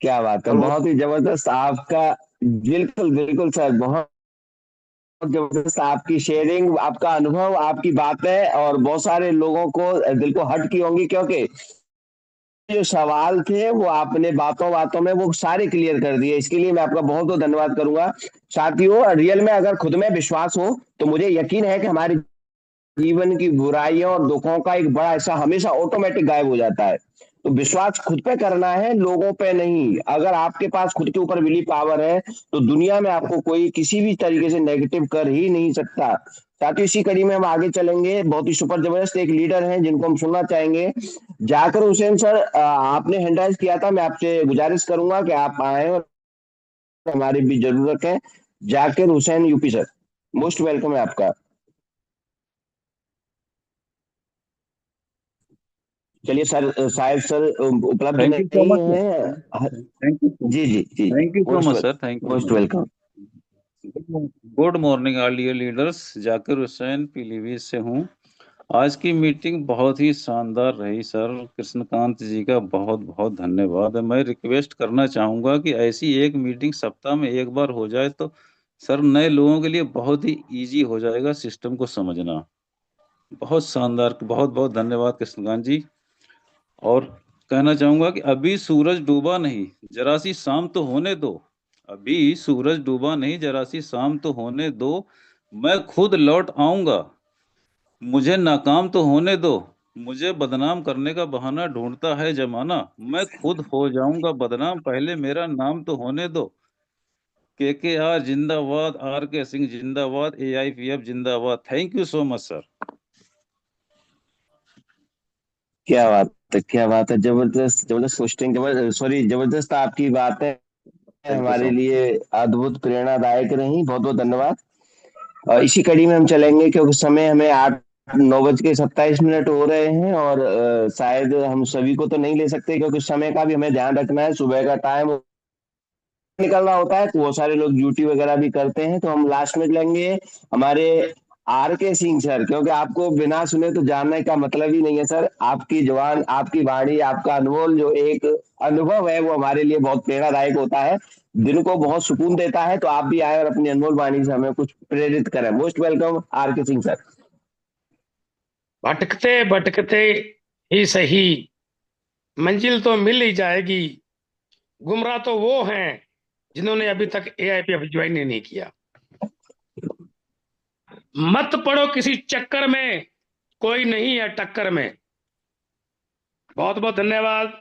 क्या बात है, हेलो। बहुत ही जबरदस्त आपका। बिल्कुल बिल्कुल सर, बहुत जबरदस्त आपकी शेयरिंग, आपका अनुभव, आपकी बातें, और बहुत सारे लोगों को दिल को हट की होंगी, क्योंकि जो सवाल थे वो आपने बातों बातों में वो सारे क्लियर कर दिए। इसके लिए मैं आपका बहुत बहुत धन्यवाद करूंगा। साथियों, रियल में अगर खुद में विश्वास हो तो मुझे यकीन है कि हमारे जीवन की बुराइयों और दुखों का एक बड़ा हिस्सा हमेशा ऑटोमेटिक गायब हो जाता है। तो विश्वास खुद पे करना है, लोगों पे नहीं। अगर आपके पास खुद के ऊपर विली पावर है तो दुनिया में आपको कोई किसी भी तरीके से नेगेटिव कर ही नहीं सकता। ताकि इसी कड़ी में हम आगे चलेंगे। बहुत ही सुपर जबरदस्त एक लीडर हैं जिनको हम सुनना चाहेंगे। जाकिर हुसैन सर, आपने हैंड राइज किया था, मैं आपसे गुजारिश करूंगा कि आप आए और हमारी भी जरूरत है। Zakir Hussain UP sir, most welcome है आपका। चलिए सर, शायद सर उपलब्ध थैंक यू सो नहीं मच है। थैंक यू जी जी जी, thank you so most much sir thank you most welcome. Good morning all dear leaders. Zakir Hussain Pilibhit से हूँ। आज की मीटिंग बहुत ही शानदार रही सर। कृष्णकांत जी का बहुत बहुत धन्यवाद। मैं रिक्वेस्ट करना चाहूँगा कि ऐसी एक मीटिंग सप्ताह में एक बार हो जाए तो सर नए लोगों के लिए बहुत ही इजी हो जाएगा सिस्टम को समझना। बहुत शानदार, बहुत बहुत धन्यवाद कृष्णकांत जी। और कहना चाहूंगा कि अभी सूरज डूबा नहीं, जरा सी शाम तो होने दो। अभी सूरज डूबा नहीं, जरा सी शाम तो होने दो। मैं खुद लौट आऊंगा, मुझे नाकाम तो होने दो। मुझे बदनाम करने का बहाना ढूंढता है जमाना। मैं खुद हो जाऊंगा बदनाम, पहले मेरा नाम तो होने दो। KKR जिंदाबाद, RK सिंह जिंदाबाद, AIPF जिंदाबाद। Thank you so much sir. क्या बात है, क्या बात है, जबरदस्त जबरदस्त पोस्टिंग, जबरदस्त, सॉरी, जबरदस्त आपकी बातें थैंक यू हमारे सो मच। लिए अद्भुत प्रेरणादायक रही। बहुत बहुत धन्यवाद। इसी कड़ी में हम चलेंगे क्योंकि समय हमें 8:09:27 हो रहे हैं, और शायद हम सभी को तो नहीं ले सकते क्योंकि समय का भी हमें ध्यान रखना है। सुबह का टाइम निकलना होता है तो वो सारे लोग ड्यूटी वगैरह भी करते हैं। तो हम लास्ट में लेंगे हमारे RK सिंह सर, क्योंकि आपको बिना सुने तो जानने का मतलब ही नहीं है सर। आपकी जवान, आपकी वाणी, आपका अनमोल जो एक अनुभव है वो हमारे लिए बहुत प्रेरणादायक होता है, दिल को बहुत सुकून देता है। तो आप भी आए और अपनी अनमोल वाणी से हमें कुछ प्रेरित करें। Most welcome RK Singh sir. भटकते भटकते ही सही मंजिल तो मिल ही जाएगी। गुमराह तो वो हैं जिन्होंने अभी तक AIPF ज्वाइन ही नहीं किया। मत पड़ो किसी चक्कर में, कोई नहीं है टक्कर में। बहुत बहुत धन्यवाद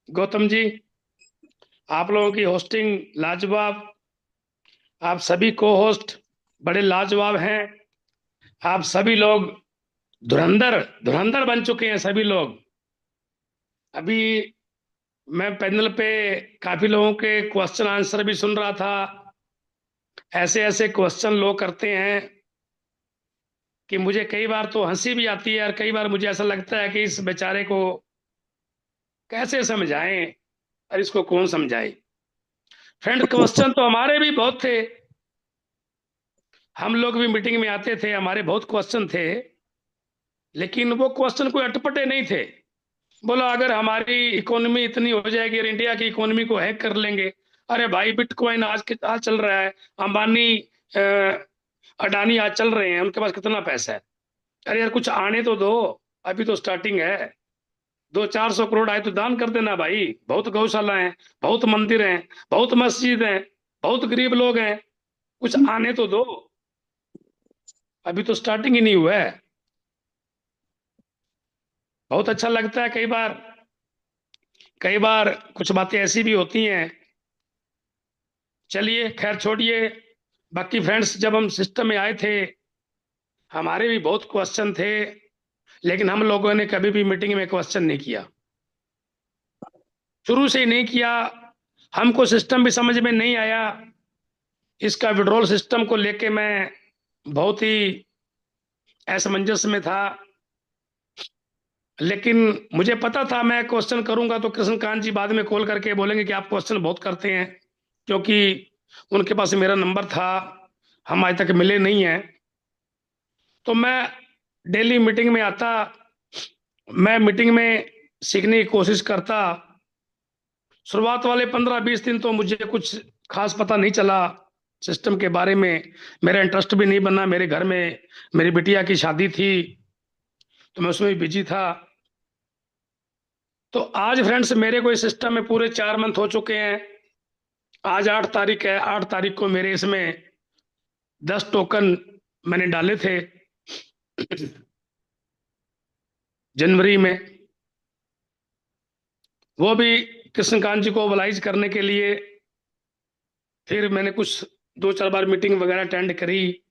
गौतम जी, आप लोगों की होस्टिंग लाजवाब। आप सभी को होस्ट बड़े लाजवाब हैं। आप सभी लोग धुरंधर धुरंधर बन चुके हैं सभी लोग। अभी मैं पैनल पे काफी लोगों के क्वेश्चन आंसर भी सुन रहा था। ऐसे ऐसे क्वेश्चन लोग करते हैं कि मुझे कई बार तो हंसी भी आती है और कई बार मुझे ऐसा लगता है कि इस बेचारे को कैसे समझाएं और इसको कौन समझाए। फ्रेंड, क्वेश्चन तो हमारे भी बहुत थे, हम लोग भी मीटिंग में आते थे, हमारे बहुत क्वेश्चन थे, लेकिन वो क्वेश्चन कोई अटपटे नहीं थे। बोला अगर हमारी इकोनॉमी इतनी हो जाएगी और इंडिया की इकोनॉमी को हैक कर लेंगे। अरे भाई, बिटकॉइन आज चल रहा है, अंबानी अडानी आज चल रहे हैं, उनके पास कितना पैसा है। अरे यार कुछ आने तो दो, अभी तो स्टार्टिंग है। 200-400 करोड़ आए तो दान कर देना भाई। बहुत गौशाला है, बहुत मंदिर हैं, बहुत मस्जिद हैं, बहुत गरीब लोग हैं, कुछ आने तो दो, अभी तो स्टार्टिंग ही नहीं हुआ है। बहुत अच्छा लगता है कई बार कुछ बातें ऐसी भी होती हैं। चलिए खैर छोड़िए। बाकी फ्रेंड्स, जब हम सिस्टम में आए थे हमारे भी बहुत क्वेश्चन थे, लेकिन हम लोगों ने कभी भी मीटिंग में क्वेश्चन नहीं किया, शुरू से ही नहीं किया। हमको सिस्टम भी समझ में नहीं आया। इसका विड्रॉल सिस्टम को लेके मैं बहुत ही असमंजस में था, लेकिन मुझे पता था मैं क्वेश्चन करूंगा तो कृष्णकांत जी बाद में कॉल करके बोलेंगे कि आप क्वेश्चन बहुत करते हैं, क्योंकि उनके पास मेरा नंबर था, हम आज तक मिले नहीं हैं। तो मैं डेली मीटिंग में आता, मैं मीटिंग में सीखने की कोशिश करता। शुरुआत वाले 15-20 दिन तो मुझे कुछ खास पता नहीं चला सिस्टम के बारे में, मेरा इंटरेस्ट भी नहीं बना। मेरे घर में मेरी बिटिया की शादी थी तो मैं उसमें भी बिजी था। तो आज फ्रेंड्स मेरे को इस सिस्टम में पूरे 4 मंथ हो चुके हैं। आज 8 तारीख है, 8 तारीख को मेरे इसमें 10 टोकन मैंने डाले थे जनवरी में। वो भी कृष्णकांत जी को ओबलाइज करने के लिए फिर मैंने कुछ 2-4 बार मीटिंग वगैरह अटेंड करी।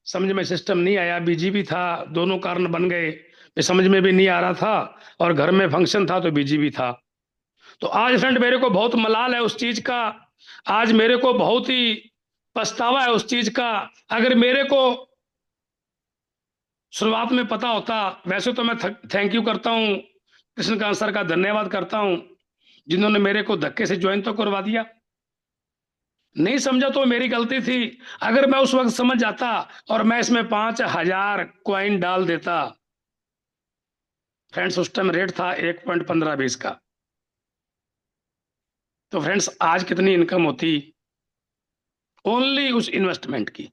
समझ में सिस्टम नहीं आया, बिजी भी था, दोनों कारण बन गए, समझ में भी नहीं आ रहा था और घर में फंक्शन था तो बिजी भी था। तो आज फ्रेंड मेरे को बहुत मलाल है उस चीज का, आज मेरे को बहुत ही पछतावा है उस चीज का। अगर मेरे को शुरुआत में पता होता, वैसे तो मैं थैंक यू करता हूँ, कृष्णकांत सर का धन्यवाद करता हूँ जिन्होंने मेरे को धक्के से ज्वाइन तो करवा दिया। नहीं समझा तो मेरी गलती थी। अगर मैं उस वक्त समझ जाता और मैं इसमें 5000 कॉइन डाल देता, फ्रेंड्स उस टाइम रेट था 1.15-20 का, तो फ्रेंड्स आज कितनी इनकम होती ओनली उस इन्वेस्टमेंट की।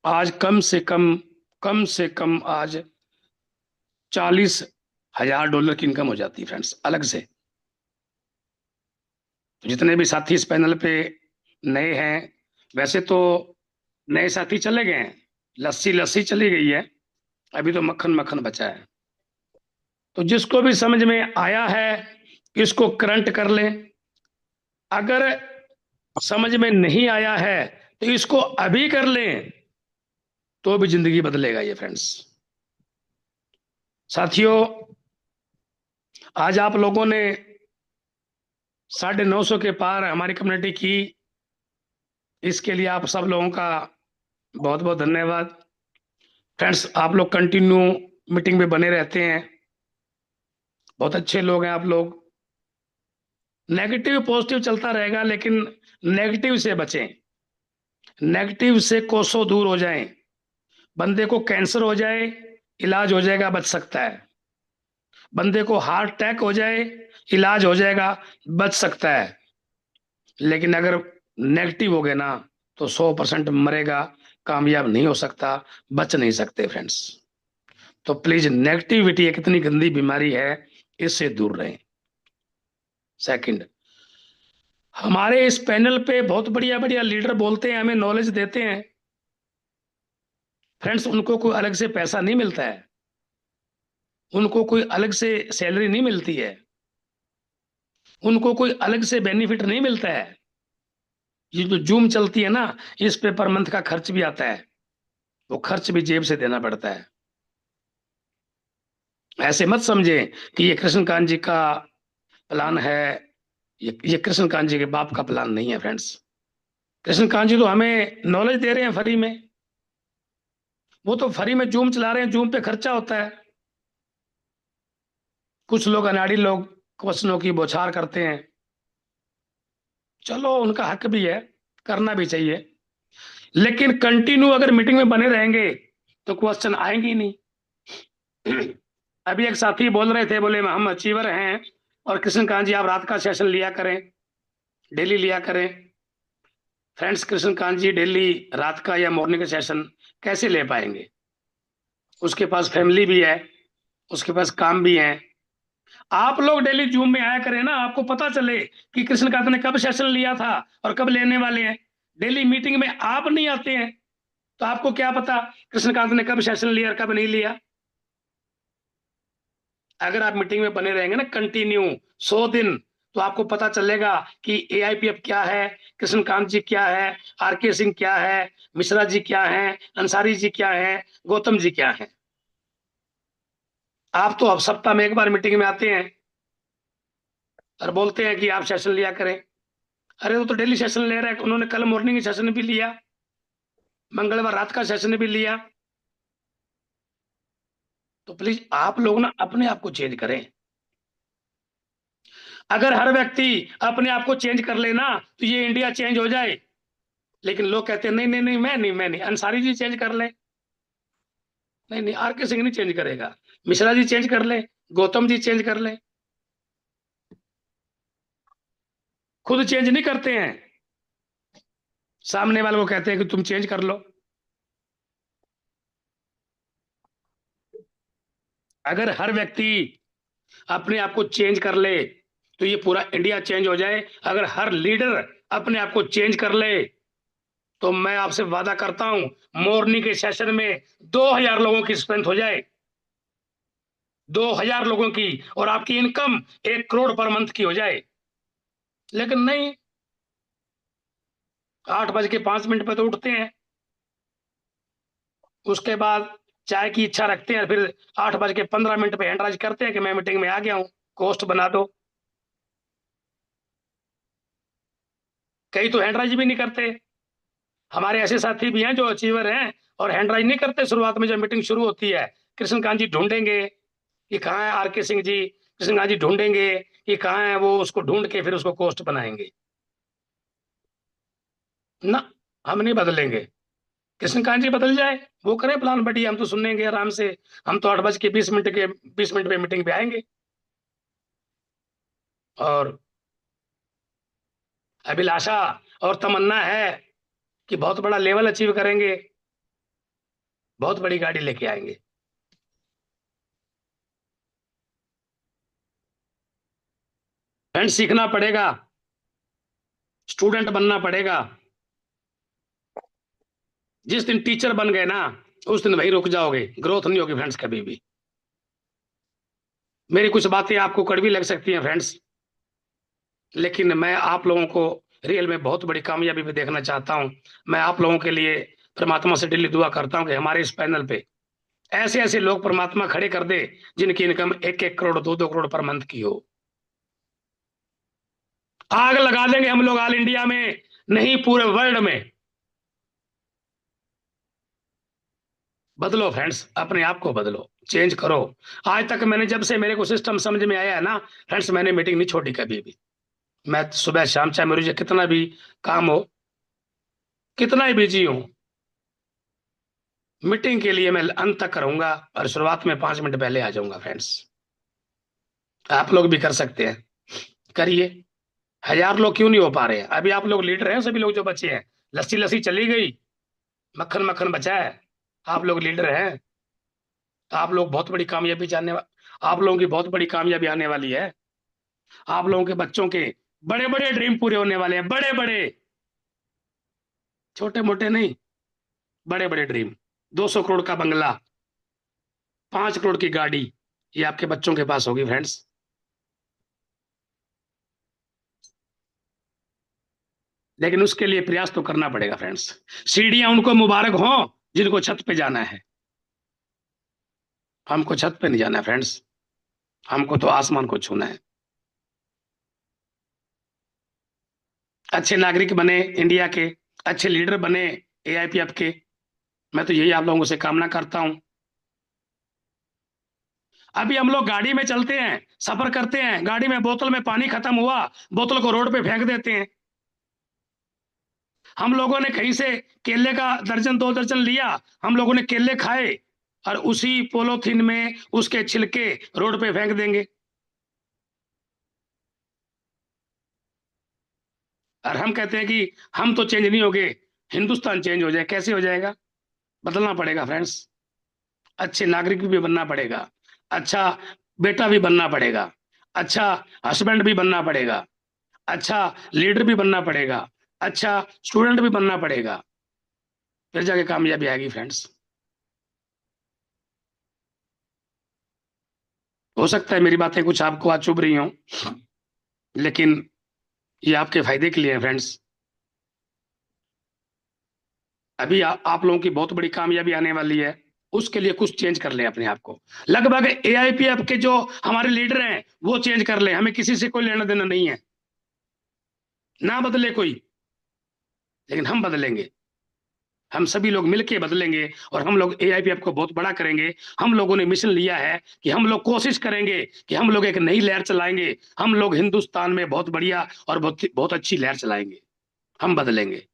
आज कम से कम आज $40,000 की इनकम हो जाती है फ्रेंड्स अलग से। तो जितने भी साथी इस पैनल पे नए हैं, वैसे तो नए साथी चले गए हैं, लस्सी चली गई है, अभी तो मक्खन बचा है। तो जिसको भी समझ में आया है इसको करंट कर लें, अगर समझ में नहीं आया है तो इसको अभी कर लें, तो भी जिंदगी बदलेगा ये फ्रेंड्स। साथियों, आज आप लोगों ने 950 के पार हमारी कम्युनिटी की, इसके लिए आप सब लोगों का बहुत बहुत धन्यवाद। फ्रेंड्स आप लोग कंटिन्यू मीटिंग में बने रहते हैं, बहुत अच्छे लोग हैं आप लोग। नेगेटिव पॉजिटिव चलता रहेगा, लेकिन नेगेटिव से बचें, नेगेटिव से कोसों दूर हो जाएं। बंदे को कैंसर हो जाए इलाज हो जाएगा, बच सकता है। बंदे को हार्ट अटैक हो जाए इलाज हो जाएगा, बच सकता है। लेकिन अगर नेगेटिव हो गए ना तो 100% मरेगा, कामयाब नहीं हो सकता, बच नहीं सकते फ्रेंड्स। तो प्लीज, नेगेटिविटी एक इतनी गंदी बीमारी है, इससे दूर रहें। सेकंड, हमारे इस पैनल पे बहुत बढ़िया बढ़िया लीडर बोलते हैं, हमें नॉलेज देते हैं फ्रेंड्स, उनको कोई अलग से पैसा नहीं मिलता है, उनको कोई अलग से सैलरी नहीं मिलती है, उनको कोई अलग से बेनिफिट नहीं मिलता है। ये जो जूम चलती है ना, इस पे पर मंथ का खर्च भी आता है। वो खर्च भी जेब से देना पड़ता है। ऐसे मत समझे कि ये कृष्णकांत जी का प्लान है, ये कृष्णकांत जी के बाप का प्लान नहीं है फ्रेंड्स। कृष्णकांत जी तो हमें नॉलेज दे रहे हैं फ्री में, वो तो फ्री में जूम चला रहे हैं, जूम पे खर्चा होता है। कुछ लोग अनाड़ी लोग क्वेश्चनों की बौछार करते हैं, चलो उनका हक भी है, करना भी चाहिए, लेकिन कंटिन्यू अगर मीटिंग में बने रहेंगे तो क्वेश्चन आएंगे ही नहीं। अभी एक साथी बोल रहे थे, बोले हम अचीवर हैं और कृष्णकांत जी आप रात का सेशन लिया करें, डेली लिया करें। फ्रेंड्स, कृष्णकांत जी डेली रात का या मॉर्निंग का सेशन कैसे ले पाएंगे? उसके पास फैमिली भी है, उसके पास काम भी है। आप लोग डेली जूम में आया करें ना, आपको पता चले कि कृष्णकांत ने कब सेशन लिया था और कब लेने वाले हैं। डेली मीटिंग में आप नहीं आते हैं तो आपको क्या पता कृष्णकांत ने कब सेशन लिया और कब नहीं लिया। अगर आप मीटिंग में बने रहेंगे ना कंटिन्यू 100 दिन, तो आपको पता चलेगा कि एआईपीएफ क्या है, कृष्णकांत जी क्या है, आरके सिंह क्या है, मिश्रा जी क्या है, अंसारी जी क्या है, गौतम जी क्या है। आप तो अब सप्ताह में एक बार मीटिंग में आते हैं और बोलते हैं कि आप सेशन लिया करें। अरे वो तो डेली सेशन ले रहे हैं, उन्होंने कल मॉर्निंग सेशन भी लिया, मंगलवार रात का सेशन भी लिया। तो प्लीज आप लोग ना अपने आप को चेंज करें। अगर हर व्यक्ति अपने आप को चेंज कर लेना तो ये इंडिया चेंज हो जाए। लेकिन लोग कहते हैं नहीं नहीं नहीं, मैं नहीं, अंसारी जी चेंज कर ले। नहीं नहीं, आरके सिंह नहीं चेंज करेगा, मिश्रा जी चेंज कर ले, गौतम जी चेंज कर ले। खुद चेंज नहीं करते हैं, सामने वाले को कहते हैं कि तुम चेंज कर लो। अगर हर व्यक्ति अपने आप को चेंज कर ले तो ये पूरा इंडिया चेंज हो जाए। अगर हर लीडर अपने आप को चेंज कर ले तो मैं आपसे वादा करता हूं मॉर्निंग के सेशन में 2000 लोगों की स्ट्रेंथ हो जाए, 2000 लोगों की, और आपकी इनकम 1 करोड़ पर मंथ की हो जाए। लेकिन नहीं, 8:05 पे तो उठते हैं, उसके बाद चाय की इच्छा रखते हैं, फिर 8:15 पे हैंड राइज करते हैं कि मैं मीटिंग में आ गया हूं, कोस्ट बना दो। कई तो हैंड राइज भी नहीं करते। हमारे ऐसे साथी भी हैं जो अचीवर हैं और हैंड राइज नहीं करते। शुरुआत में जब मीटिंग शुरू होती है, कृष्णकांत जी ढूंढेंगे कि कहाँ है आरके सिंह जी, कृष्णकांत जी ढूंढेंगे कि कहाँ है वो, उसको ढूंढ के फिर उसको कोस्ट बनाएंगे ना। हम नहीं बदलेंगे, कृष्णकांत जी बदल जाए, वो करें प्लान बढ़िया, हम तो सुनेंगे आराम से। हम तो 8:20 पे मीटिंग पे आएंगे। और अभिलाषा और तमन्ना है कि बहुत बड़ा लेवल अचीव करेंगे, बहुत बड़ी गाड़ी लेके आएंगे। फ्रेंड, सीखना पड़ेगा, स्टूडेंट बनना पड़ेगा। जिस दिन टीचर बन गए ना, उस दिन भाई रुक जाओगे, ग्रोथ नहीं होगी फ्रेंड्स कभी भी। मेरी कुछ बातें आपको कड़वी लग सकती हैं फ्रेंड्स, लेकिन मैं आप लोगों को रियल में बहुत बड़ी कामयाबी पे देखना चाहता हूं। मैं आप लोगों के लिए परमात्मा से डेली दुआ करता हूं कि हमारे इस पैनल पे ऐसे ऐसे लोग परमात्मा खड़े कर दे जिनकी income 1-1 crore 2-2 crore per month की हो। आग लगा देंगे हम लोग ऑल इंडिया में, नहीं पूरे वर्ल्ड में। बदलो फ्रेंड्स, अपने आप को बदलो, चेंज करो। आज तक मैंने, जब से मेरे को सिस्टम समझ में आया है ना फ्रेंड्स, मैंने मीटिंग नहीं छोड़ी कभी भी। मैं सुबह शाम, चाहे मुझे कितना भी काम हो, कितना ही बिजी हूं, मीटिंग के लिए मैं अंत तक करूंगा और शुरुआत में 5 मिनट पहले आ जाऊंगा फ्रेंड्स। आप लोग भी कर सकते हैं, करिए। 1000 लोग क्यों नहीं हो पा रहे हैं? अभी आप लोग लीडर हैं, सभी लोग जो बचे हैं। लस्सी लस्सी चली गई, मक्खन मक्खन बचा है। आप लोग लीडर हैं, तो आप लोग बहुत बड़ी कामयाबी आप लोगों की बहुत बड़ी कामयाबी आने वाली है। आप लोगों के बच्चों के बड़े बड़े ड्रीम पूरे होने वाले हैं, बड़े बड़े, छोटे मोटे नहीं, बड़े बड़े ड्रीम। 200 करोड़ का बंगला, 5 करोड़ की गाड़ी, ये आपके बच्चों के पास होगी फ्रेंड्स। लेकिन उसके लिए प्रयास तो करना पड़ेगा फ्रेंड्स। सीढ़ियां उनको मुबारक हो जिनको छत पे जाना है। हमको छत पे नहीं जाना है फ्रेंड्स, हमको तो आसमान को छूना है। अच्छे नागरिक बने इंडिया के, अच्छे लीडर बने एआईपीएफ के। मैं तो यही आप लोगों से कामना करता हूं। अभी हम लोग गाड़ी में चलते हैं, सफर करते हैं, गाड़ी में बोतल में पानी खत्म हुआ, बोतल को रोड पे फेंक देते हैं। हम लोगों ने कहीं से केले का दर्जन 2 दर्जन लिया, हम लोगों ने केले खाए और उसी पोलोथीन में उसके छिलके रोड पे फेंक देंगे। और हम कहते हैं कि हम तो चेंज नहीं हो गए, हिंदुस्तान चेंज हो जाए। कैसे हो जाएगा? बदलना पड़ेगा फ्रेंड्स। अच्छे नागरिक भी बनना पड़ेगा, अच्छा बेटा भी बनना पड़ेगा, अच्छा हस्बैंड भी बनना पड़ेगा, अच्छा लीडर भी बनना पड़ेगा, अच्छा स्टूडेंट भी बनना पड़ेगा, फिर जाके कामयाबी आएगी फ्रेंड्स। हो सकता है मेरी बातें कुछ आपको आज चुभ रही हों, लेकिन ये आपके फायदे के लिए है फ्रेंड्स। अभी आप लोगों की बहुत बड़ी कामयाबी आने वाली है, उसके लिए कुछ चेंज कर लें अपने आप को। लगभग एआईपीएफ के जो हमारे लीडर हैं वो चेंज कर लें, हमें किसी से कोई लेना देना नहीं है। ना बदले कोई, लेकिन हम बदलेंगे। हम सभी लोग मिलके बदलेंगे और हम लोग एआईपीएफ को बहुत बड़ा करेंगे। हम लोगों ने मिशन लिया है कि हम लोग कोशिश करेंगे कि हम लोग एक नई लहर चलाएंगे। हम लोग हिंदुस्तान में बहुत बढ़िया और बहुत अच्छी लहर चलाएंगे। हम बदलेंगे,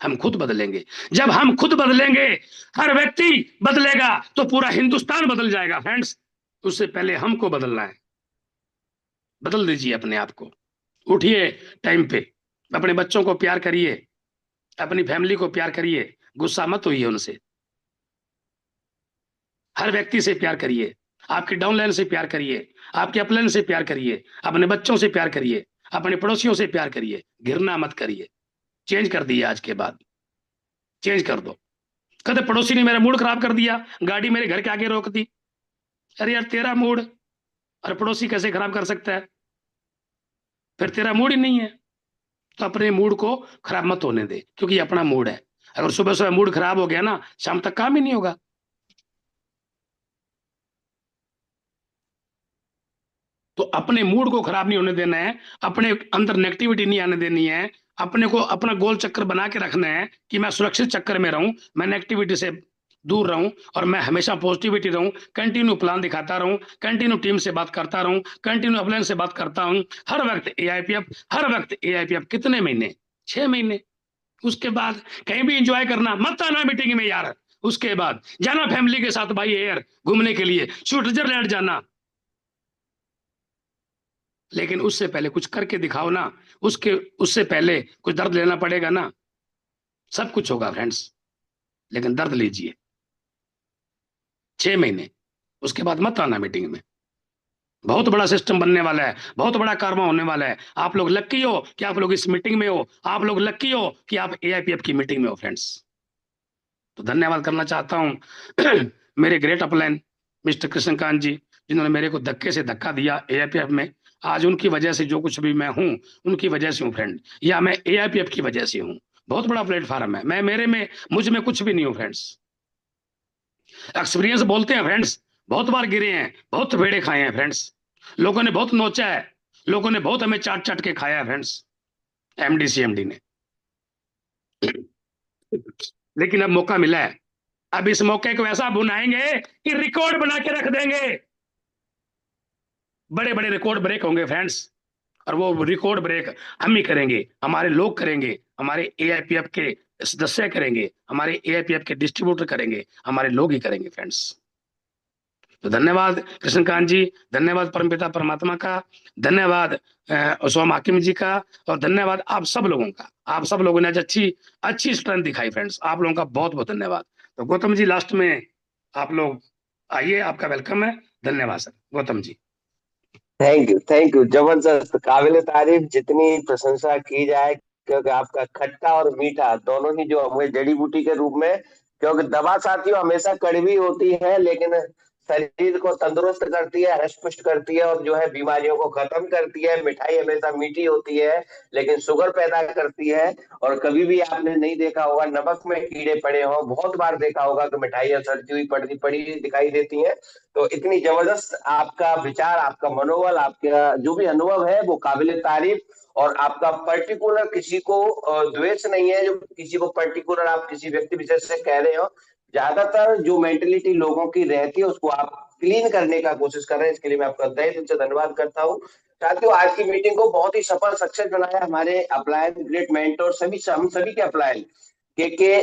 हम खुद बदलेंगे। जब हम खुद बदलेंगे, हर व्यक्ति बदलेगा तो पूरा हिंदुस्तान बदल जाएगा फ्रेंड्स। उससे पहले हमको बदलना है। बदल दीजिए अपने आप को, उठिए टाइम पे, अपने बच्चों को प्यार करिए, अपनी फैमिली को प्यार करिए, गुस्सा मत होइए उनसे। हर व्यक्ति से प्यार करिए, आपके डाउनलाइन से प्यार करिए, आपके अपलाइन से प्यार करिए, अपने बच्चों से प्यार करिए, अपने पड़ोसियों से प्यार करिए, घृणा मत करिए। चेंज कर दिए आज के बाद, चेंज कर दो। कहते पड़ोसी ने मेरा मूड खराब कर दिया, गाड़ी मेरे घर के आगे रोक दी। अरे यार, तेरा मूड और पड़ोसी कैसे खराब कर सकता है? फिर तेरा मूड ही नहीं है, तो अपने मूड को खराब मत होने दे, क्योंकि ये अपना मूड है। अगर सुबह सुबह मूड खराब हो गया ना, शाम तक काम ही नहीं होगा। तो अपने मूड को खराब नहीं होने देना है, अपने अंदर नेगेटिविटी नहीं आने देनी है। अपने को अपना गोल चक्कर बना के रखना है कि मैं सुरक्षित चक्कर में रहूं, मैं नेगेटिविटी से दूर रहूं और मैं हमेशा पॉजिटिविटी रहूं। कंटिन्यू प्लान दिखाता रहूं, कंटिन्यू टीम से बात करता रहूं, कंटिन्यू अपलाइन से बात करता हूं। हर वक्त एआईपीएफ, हर वक्त एआईपीएफ। कितने महीने? 6 महीने। उसके बाद कहीं भी एंजॉय करना मत आना मीटिंग में यार। उसके बाद जाना फैमिली के साथ भाई एयर घूमने के लिए, स्विट्जरलैंड जाना। लेकिन उससे पहले कुछ करके दिखाओ ना, उससे पहले कुछ दर्द लेना पड़ेगा ना। सब कुछ होगा फ्रेंड्स, लेकिन दर्द लीजिए 6 महीने। उसके बाद मत आना मीटिंग में। बहुत बड़ा सिस्टम बनने वाला है, बहुत बड़ा कारवा होने वाला है। आप लोग लक्की हो कि आप लोग इस मीटिंग में हो, आप लोग लक्की हो कि आप एआईपीएफ की मीटिंग में हो फ्रेंड्स। तो धन्यवाद करना चाहता हूं मेरे ग्रेट अपलाइन मिस्टर कृष्णकांत जी, जिन्होंने मेरे को धक्के से धक्का दिया एआईपीएफ में। आज उनकी वजह से जो कुछ भी मैं हूं, उनकी वजह से हूं फ्रेंड, या मैं एआईपीएफ की वजह से हूं। बहुत बड़ा प्लेटफॉर्म है। मैं मुझ में कुछ भी नहीं हूं फ्रेंड्स। एक्सपीरियंस बोलते हैं फ्रेंड्स, बहुत बार गिरे हैं, बहुत थपेड़े खाए हैं फ्रेंड्स। लोगों ने बहुत नोचा है, लोगों ने बहुत हमें चाट चाट के खाया है फ्रेंड्स, एमडी सीएमडी ने। लेकिन अब मौका मिला है, अब इस मौके को ऐसा बुनाएंगे कि रिकॉर्ड बना के रख देंगे। बड़े बड़े रिकॉर्ड ब्रेक होंगे फ्रेंड्स, और वो रिकॉर्ड ब्रेक हम ही करेंगे, हमारे लोग करेंगे, हमारे एआईपीएफ के सदस्य करेंगे, हमारे एआईपीएफ के डिस्ट्रीब्यूटर करेंगे, हमारे लोग ही करेंगे फ्रेंड्स। तो धन्यवाद कृष्णकांत जी, धन्यवाद परमपिता परमात्मा का, धन्यवाद सोम हाकिम जी का, और धन्यवाद आप सब लोगों का। आप सब लोगों ने आज अच्छी स्ट्रेंथ दिखाई फ्रेंड्स, आप लोगों का बहुत बहुत धन्यवाद। तो गौतम जी लास्ट में आप लोग आइए, आपका वेलकम है। धन्यवाद sir. Gautam ji. Thank you, जबरदस्त, काबिल तारीफ। जितनी प्रशंसा की जाए, क्योंकि आपका खट्टा और मीठा दोनों ही जो हमें जड़ी बूटी के रूप में, क्योंकि दवा साथियों हमेशा कड़वी होती है, लेकिन शरीर को तंदुरुस्त करती है, हृष्ट करती है और जो है बीमारियों को खत्म करती है। मिठाई हमेशा मीठी होती है लेकिन शुगर पैदा करती है। और कभी भी आपने नहीं देखा होगा नमक में कीड़े पड़े हो, बहुत बार देखा होगा कि मिठाइयाँ सड़ती हुई पड़ी पड़ी दिखाई देती हैं। तो इतनी जबरदस्त आपका विचार, आपका मनोबल, आपका जो भी अनुभव है वो काबिले तारीफ। और आपका पर्टिकुलर किसी को द्वेष नहीं है, जो किसी को पर्टिकुलर आप किसी व्यक्ति विशेष से कह रहे हो। ज्यादातर जो मेंटेलिटी लोगों की रहती है उसको आप क्लीन करने का कोशिश कर रहे हैं, इसके लिए मैं आपका तहे दिल से धन्यवाद करता हूँ। साथियों, आज की मीटिंग को बहुत ही सफल सक्सेस बनाया हमारे अपलायन ग्रेट मेंटोर हम सभी के अपलायन के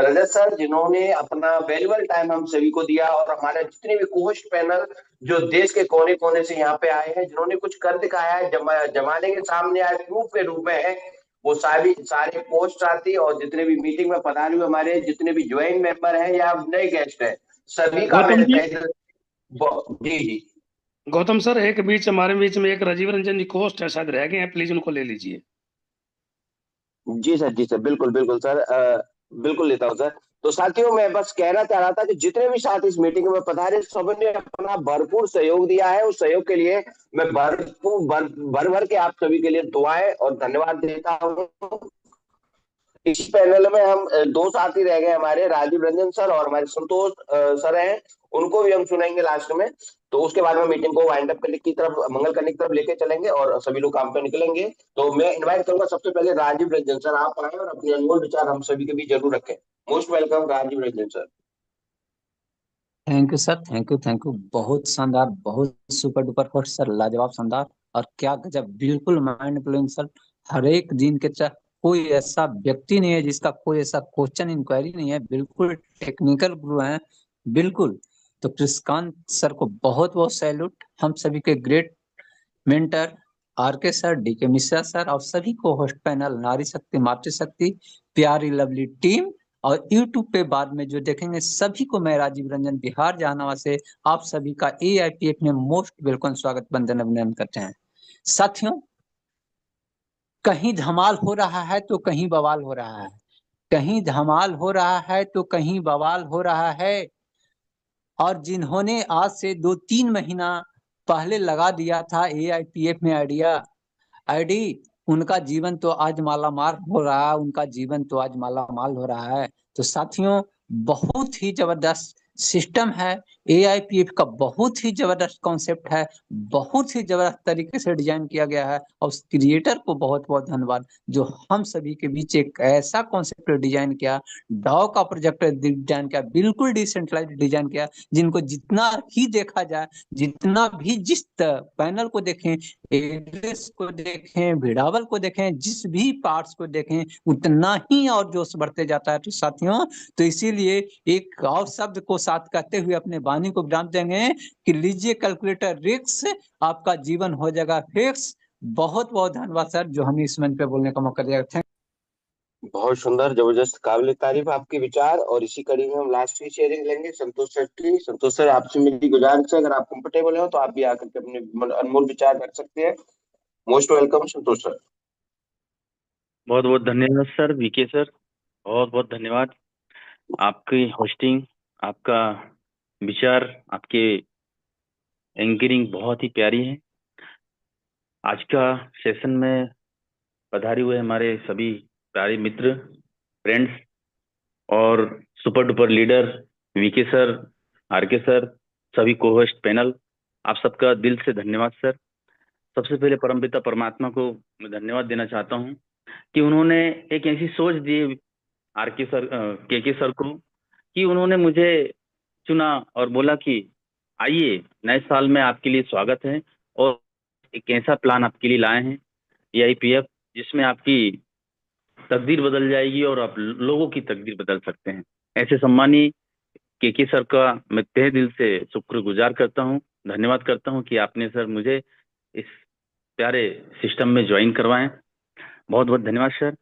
रजत सर, जिन्होंने अपना वैल्यूबल टाइम हम सभी को दिया। और हमारे जितने भी कोहोस्ट पैनल जो देश के कोने कोने से यहाँ पे आए हैं, जिन्होंने कुछ कर दिखाया है, जमाने के सामने आए प्रूफ के रूप में है, वो सारे पोस्ट आती। और जितने भी मीटिंग में पधारे हुए हमारे जितने भी ज्वाइंट मेंबर हैं या नए गेस्ट हैं, सभी का गौतम जी, जी जी गौतम सर, एक हमारे बीच में एक राजीव रंजन जी होस्ट है, शायद रह गए हैं, प्लीज उनको ले लीजिए। जी सर, बिल्कुल बिल्कुल सर, बिल्कुल लेता हूँ सर। तो साथियों, मैं बस कहना चाह रहा था कि जितने भी साथ इस मीटिंग में पधारे सबने अपना भरपूर सहयोग दिया है। उस सहयोग के लिए मैं भर भर के आप सभी के लिए दुआएं और धन्यवाद देता हूँ। इस पैनल में हम दो साथी रह गए, हमारे राजीव रंजन सर और हमारे संतोष सर हैं, उनको भी हम सुनाएंगे लास्ट में। तो उसके बाद में मीटिंग को वाइंड अप करने की तरफ, मंगल करने की तरफ लेके चलेंगे और सभी लोग काम पे निकलेंगे। तो मैं इनवाइट करूंगा सबसे पहले राजीव रंजन सर, आप आए और अपने अनमोल विचार हम सभी के बीच जरूर रखें। Most welcome Rajiv Ranjan sir. Thank you sir, thank you, बहुत शानदार, बहुत सुपर डुपर होस्ट सर, लाजवाब, शानदार और क्या गजब, बिल्कुल माइंड ब्लोइंग सर। हर एक दिन के कोई ऐसा व्यक्ति नहीं है जिसका कोई ऐसा क्वेश्चन इंक्वायरी नहीं है, बिल्कुल टेक्निकल गुरु हैं, बिल्कुल। तो कृष्णकांत सर को बहुत बहुत सैल्यूट, हम सभी के great mentor RK sir, DK Mishra sir और सभी को होस्ट पैनल, नारी शक्ति, मातृशक्ति, प्यारी लवली टीम और यूट्यूब पे बाद में जो देखेंगे सभी को मैं राजीव रंजन बिहार जहानाबाद से आप सभी का AIPF में मोस्ट वेलकम स्वागत बंदन अभिनंदन करते हैं। साथियों, कहीं धमाल हो रहा है तो कहीं बवाल हो रहा है, कहीं धमाल हो रहा है तो कहीं बवाल हो रहा है। और जिन्होंने आज से 2-3 महीना पहले लगा दिया था AIPF में आईडी, उनका जीवन तो आज मालामाल हो रहा है, उनका जीवन तो आज मालामाल हो रहा है। तो साथियों, बहुत ही जबरदस्त सिस्टम है, AIPF का बहुत ही जबरदस्त कॉन्सेप्ट है, बहुत ही जबरदस्त तरीके से डिजाइन किया गया है। और उस क्रिएटर को बहुत बहुत धन्यवाद जो हम सभी के बीच एक ऐसा कॉन्सेप्ट डिजाइन किया, डॉ का प्रोजेक्ट डिजाइन किया, बिल्कुल डिसेंट्रलाइज डिजाइन किया, जिनको जितना ही देखा जाए, जितना भी जिस पैनल को देखें, एड्रेस को देखें, भिड़ावल को देखें, जिस भी पार्ट्स को देखें, उतना ही और जोश बढ़ते जाता है। तो साथियों, तो इसीलिए एक और शब्द को साथ कहते हुए अपने वाणी को विराम देंगे कि लीजिए कैलकुलेटर रिक्स, आपका जीवन हो जाएगा फिक्स। बहुत बहुत धन्यवाद सर जो हमें इस मंच पे बोलने का मौका दिया। थैंक बहुत सुंदर, जबरदस्त, काबिल तारीफ आपके विचार। और इसी कड़ी में हम लास्ट की शेयरिंग लेंगे संतोष सर की। संतोष सर, आपसे मेरी गुजारिश है, अगर आप कंफर्टेबल हो तो आप भी आकर के अपने अनमोल विचार रख सकते हैं। मोस्ट वेलकम संतोष सर। बहुत बहुत धन्यवाद सर, वीके सर, बहुत बहुत धन्यवाद। आपकी होस्टिंग, आपका विचार, आपके एंकरिंग बहुत ही प्यारी है। आज का सेशन में पधारे हुए हमारे सभी प्यारे मित्र, फ्रेंड्स और super duper leader VK sir, RK sir, सभी को होस्ट पैनल, आप सबका दिल से धन्यवाद सर। सबसे पहले परमपिता परमात्मा को मैं धन्यवाद देना चाहता हूँ कि उन्होंने एक ऐसी सोच दी आरके सर, के सर को, कि उन्होंने मुझे चुना और बोला कि आइए, नए साल में आपके लिए स्वागत है और एक ऐसा प्लान आपके लिए लाए हैं AIPF, जिसमें आपकी तकदीर बदल जाएगी और आप लोगों की तकदीर बदल सकते हैं। ऐसे सम्मानी के सर का मैं तहे दिल से शुक्रगुजार करता हूँ, धन्यवाद करता हूँ कि आपने सर मुझे इस प्यारे सिस्टम में ज्वाइन करवाएं। बहुत बहुत धन्यवाद sir.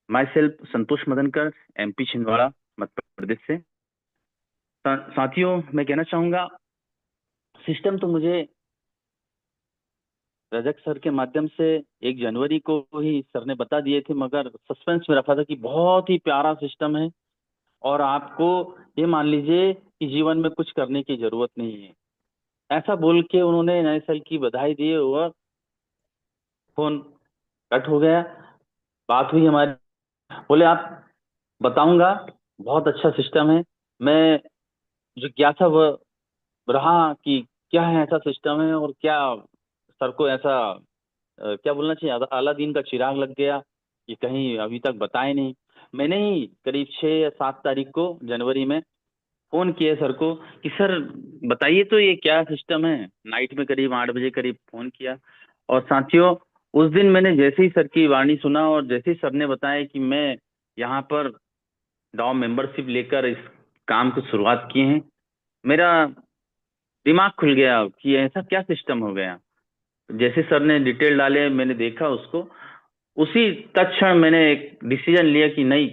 Myself Santosh Madankar, MP Chhindwara, Madhya Pradesh से। साथियों, मैं कहना चाहूंगा, सिस्टम तो मुझे रजक सर के माध्यम से 1 जनवरी को ही सर ने बता दिए थे, मगर सस्पेंस में रखा था कि बहुत ही प्यारा सिस्टम है और आपको ये मान लीजिए कि जीवन में कुछ करने की जरूरत नहीं है। ऐसा बोल के उन्होंने नए साल की बधाई दी और फोन कट हो गया। बात हुई हमारी, बोले आप बताऊंगा, बहुत अच्छा सिस्टम है। मैं जिज्ञासा वह रहा कि क्या है ऐसा सिस्टम है और क्या सर को ऐसा क्या बोलना चाहिए, अलादीन का चिराग लग गया कि कहीं अभी तक बताए नहीं। मैंने ही करीब 6 या 7 तारीख को जनवरी में फोन किया सर को कि सर बताइए तो ये क्या सिस्टम है। नाइट में करीब 8 बजे करीब फोन किया। और साथियों उस दिन मैंने जैसे ही सर की वाणी सुना और जैसे ही सर ने बताया कि मैं यहाँ पर डाउ मेंबरशिप लेकर इस काम को शुरुआत किए हैं, मेरा दिमाग खुल गया कि ऐसा क्या सिस्टम हो गया। जैसे सर ने डिटेल डाले, मैंने देखा उसको, उसी तत्क्षण मैंने एक डिसीजन लिया कि नहीं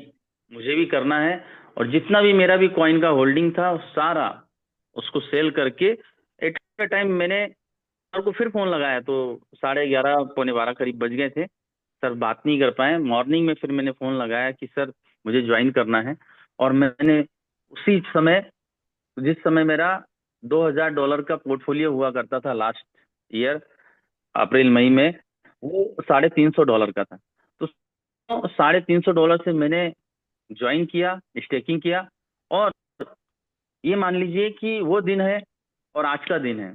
मुझे भी करना है। और जितना भी मेरा भी कॉइन का होल्डिंग था सारा उसको सेल करके एट अ टाइम मैंने सर को फिर फोन लगाया तो 11:30 पौने 12 करीब बज गए थे। सर बात नहीं कर पाए। मॉर्निंग में फिर मैंने फोन लगाया कि सर मुझे ज्वाइन करना है। और मैंने उसी समय, जिस समय मेरा $2000 का पोर्टफोलियो हुआ करता था लास्ट ईयर अप्रैल मई में, वो $350 का था। तो $350 से मैंने ज्वाइन किया, स्टेकिंग किया। और ये मान लीजिए कि वो दिन है और आज का दिन है।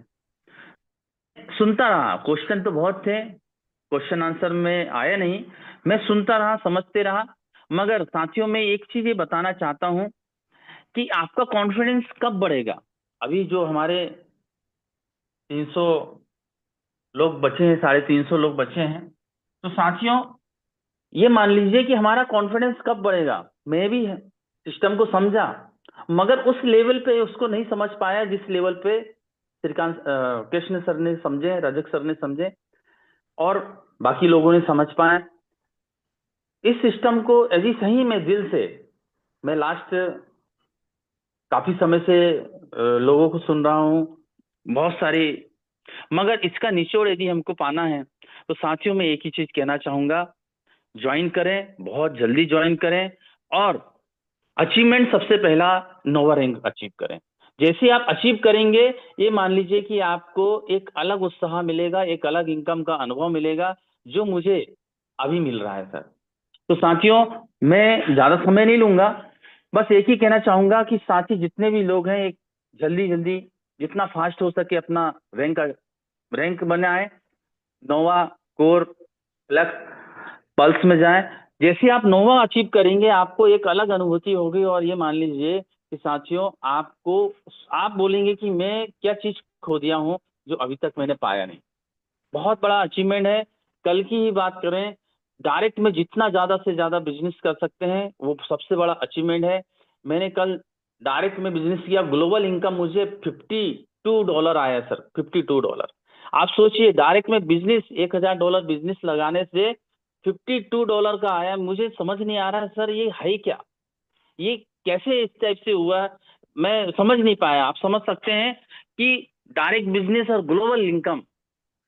सुनता रहा, क्वेश्चन तो बहुत थे, क्वेश्चन आंसर में आया नहीं, मैं सुनता रहा, समझते रहा। मगर साथियों मैं एक चीज ये बताना चाहता हूं कि आपका कॉन्फिडेंस कब बढ़ेगा। अभी जो हमारे 300 लोग बचे हैं, 350 लोग बचे हैं, तो साथियों ये मान लीजिए कि हमारा कॉन्फिडेंस कब बढ़ेगा। मैं भी सिस्टम को समझा मगर उस लेवल पे उसको नहीं समझ पाया जिस लेवल पे श्रीकांत कृष्ण सर ने समझे, रजक सर ने समझे और बाकी लोगों ने समझ पाए इस सिस्टम को। यदि सही में दिल से, मैं लास्ट काफी समय से लोगों को सुन रहा हूँ बहुत सारी, मगर इसका निचोड़ यदि हमको पाना है तो साथियों में एक ही चीज कहना चाहूंगा, ज्वाइन करें, बहुत जल्दी ज्वाइन करें और अचीवमेंट सबसे पहला नोवा रैंक अचीव करें। जैसे आप अचीव करेंगे ये मान लीजिए कि आपको एक अलग उत्साह मिलेगा, एक अलग इनकम का अनुभव मिलेगा जो मुझे अभी मिल रहा है सर। तो साथियों मैं ज्यादा समय नहीं लूंगा, बस एक ही कहना चाहूंगा कि साथी जितने भी लोग हैं एक जल्दी जल्दी जितना फास्ट हो सके अपना रैंक बनाए, नोवा, कोर, फ्लक्स, पल्स में जाएं। जैसे आप नोवा अचीव करेंगे आपको एक अलग अनुभूति होगी और ये मान लीजिए कि साथियों आप बोलेंगे कि मैं क्या चीज खो दिया हूं जो अभी तक मैंने पाया नहीं। बहुत बड़ा अचीवमेंट है। कल की ही बात करें, डायरेक्ट में जितना ज्यादा से ज्यादा बिजनेस कर सकते हैं वो सबसे बड़ा अचीवमेंट है। मैंने कल डायरेक्ट में बिजनेस किया, ग्लोबल इनकम मुझे $52 आया सर, $52। आप सोचिए डायरेक्ट में बिजनेस $1000 बिजनेस लगाने से $52 का आया। मुझे समझ नहीं आ रहा है सर ये है क्या, ये कैसे इस टाइप से हुआ, मैं समझ नहीं पाया। आप समझ सकते हैं कि डायरेक्ट बिजनेस और ग्लोबल इनकम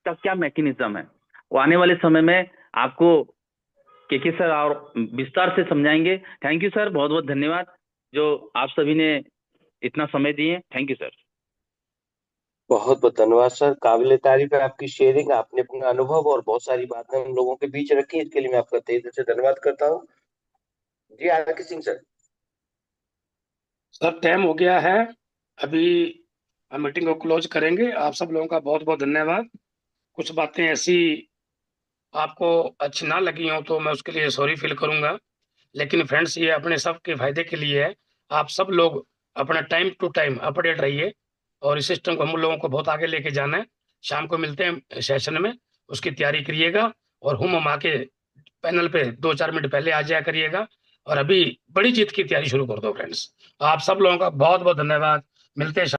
का क्या मैकेनिज्म है। वो आने वाले समय में आपको के सर और विस्तार से समझाएंगे। थैंक यू सर, बहुत बहुत धन्यवाद जो आप सभी ने इतना समय दिए। Thank you sir. बहुत बहुत धन्यवाद सर, काबिले तारीफ है आपकी शेयरिंग। आपने अपना अनुभव और बहुत सारी बातें हम लोगों के बीच रखी, इसके लिए मैं आपका तहे दिल से धन्यवाद करता हूँ। जी RK Singh sir. Sir time हो गया है, अभी हम मीटिंग को क्लोज करेंगे। आप सब लोगों का बहुत बहुत धन्यवाद। कुछ बातें ऐसी आपको अच्छी ना लगी हो तो मैं उसके लिए सॉरी फील करूंगा, लेकिन फ्रेंड्स ये अपने सब के फायदे के लिए है। आप सब लोग अपना टाइम टू टाइम अपडेट रहिए और इस सिस्टम को हम लोगों को बहुत आगे लेके जाना है। शाम को मिलते हैं सेशन में, उसकी तैयारी करिएगा और हम आके पैनल पे 2-4 मिनट पहले आ जाया करिएगा और अभी बड़ी जीत की तैयारी शुरू कर दो फ्रेंड्स। आप सब लोगों का बहुत बहुत धन्यवाद। मिलते हैं।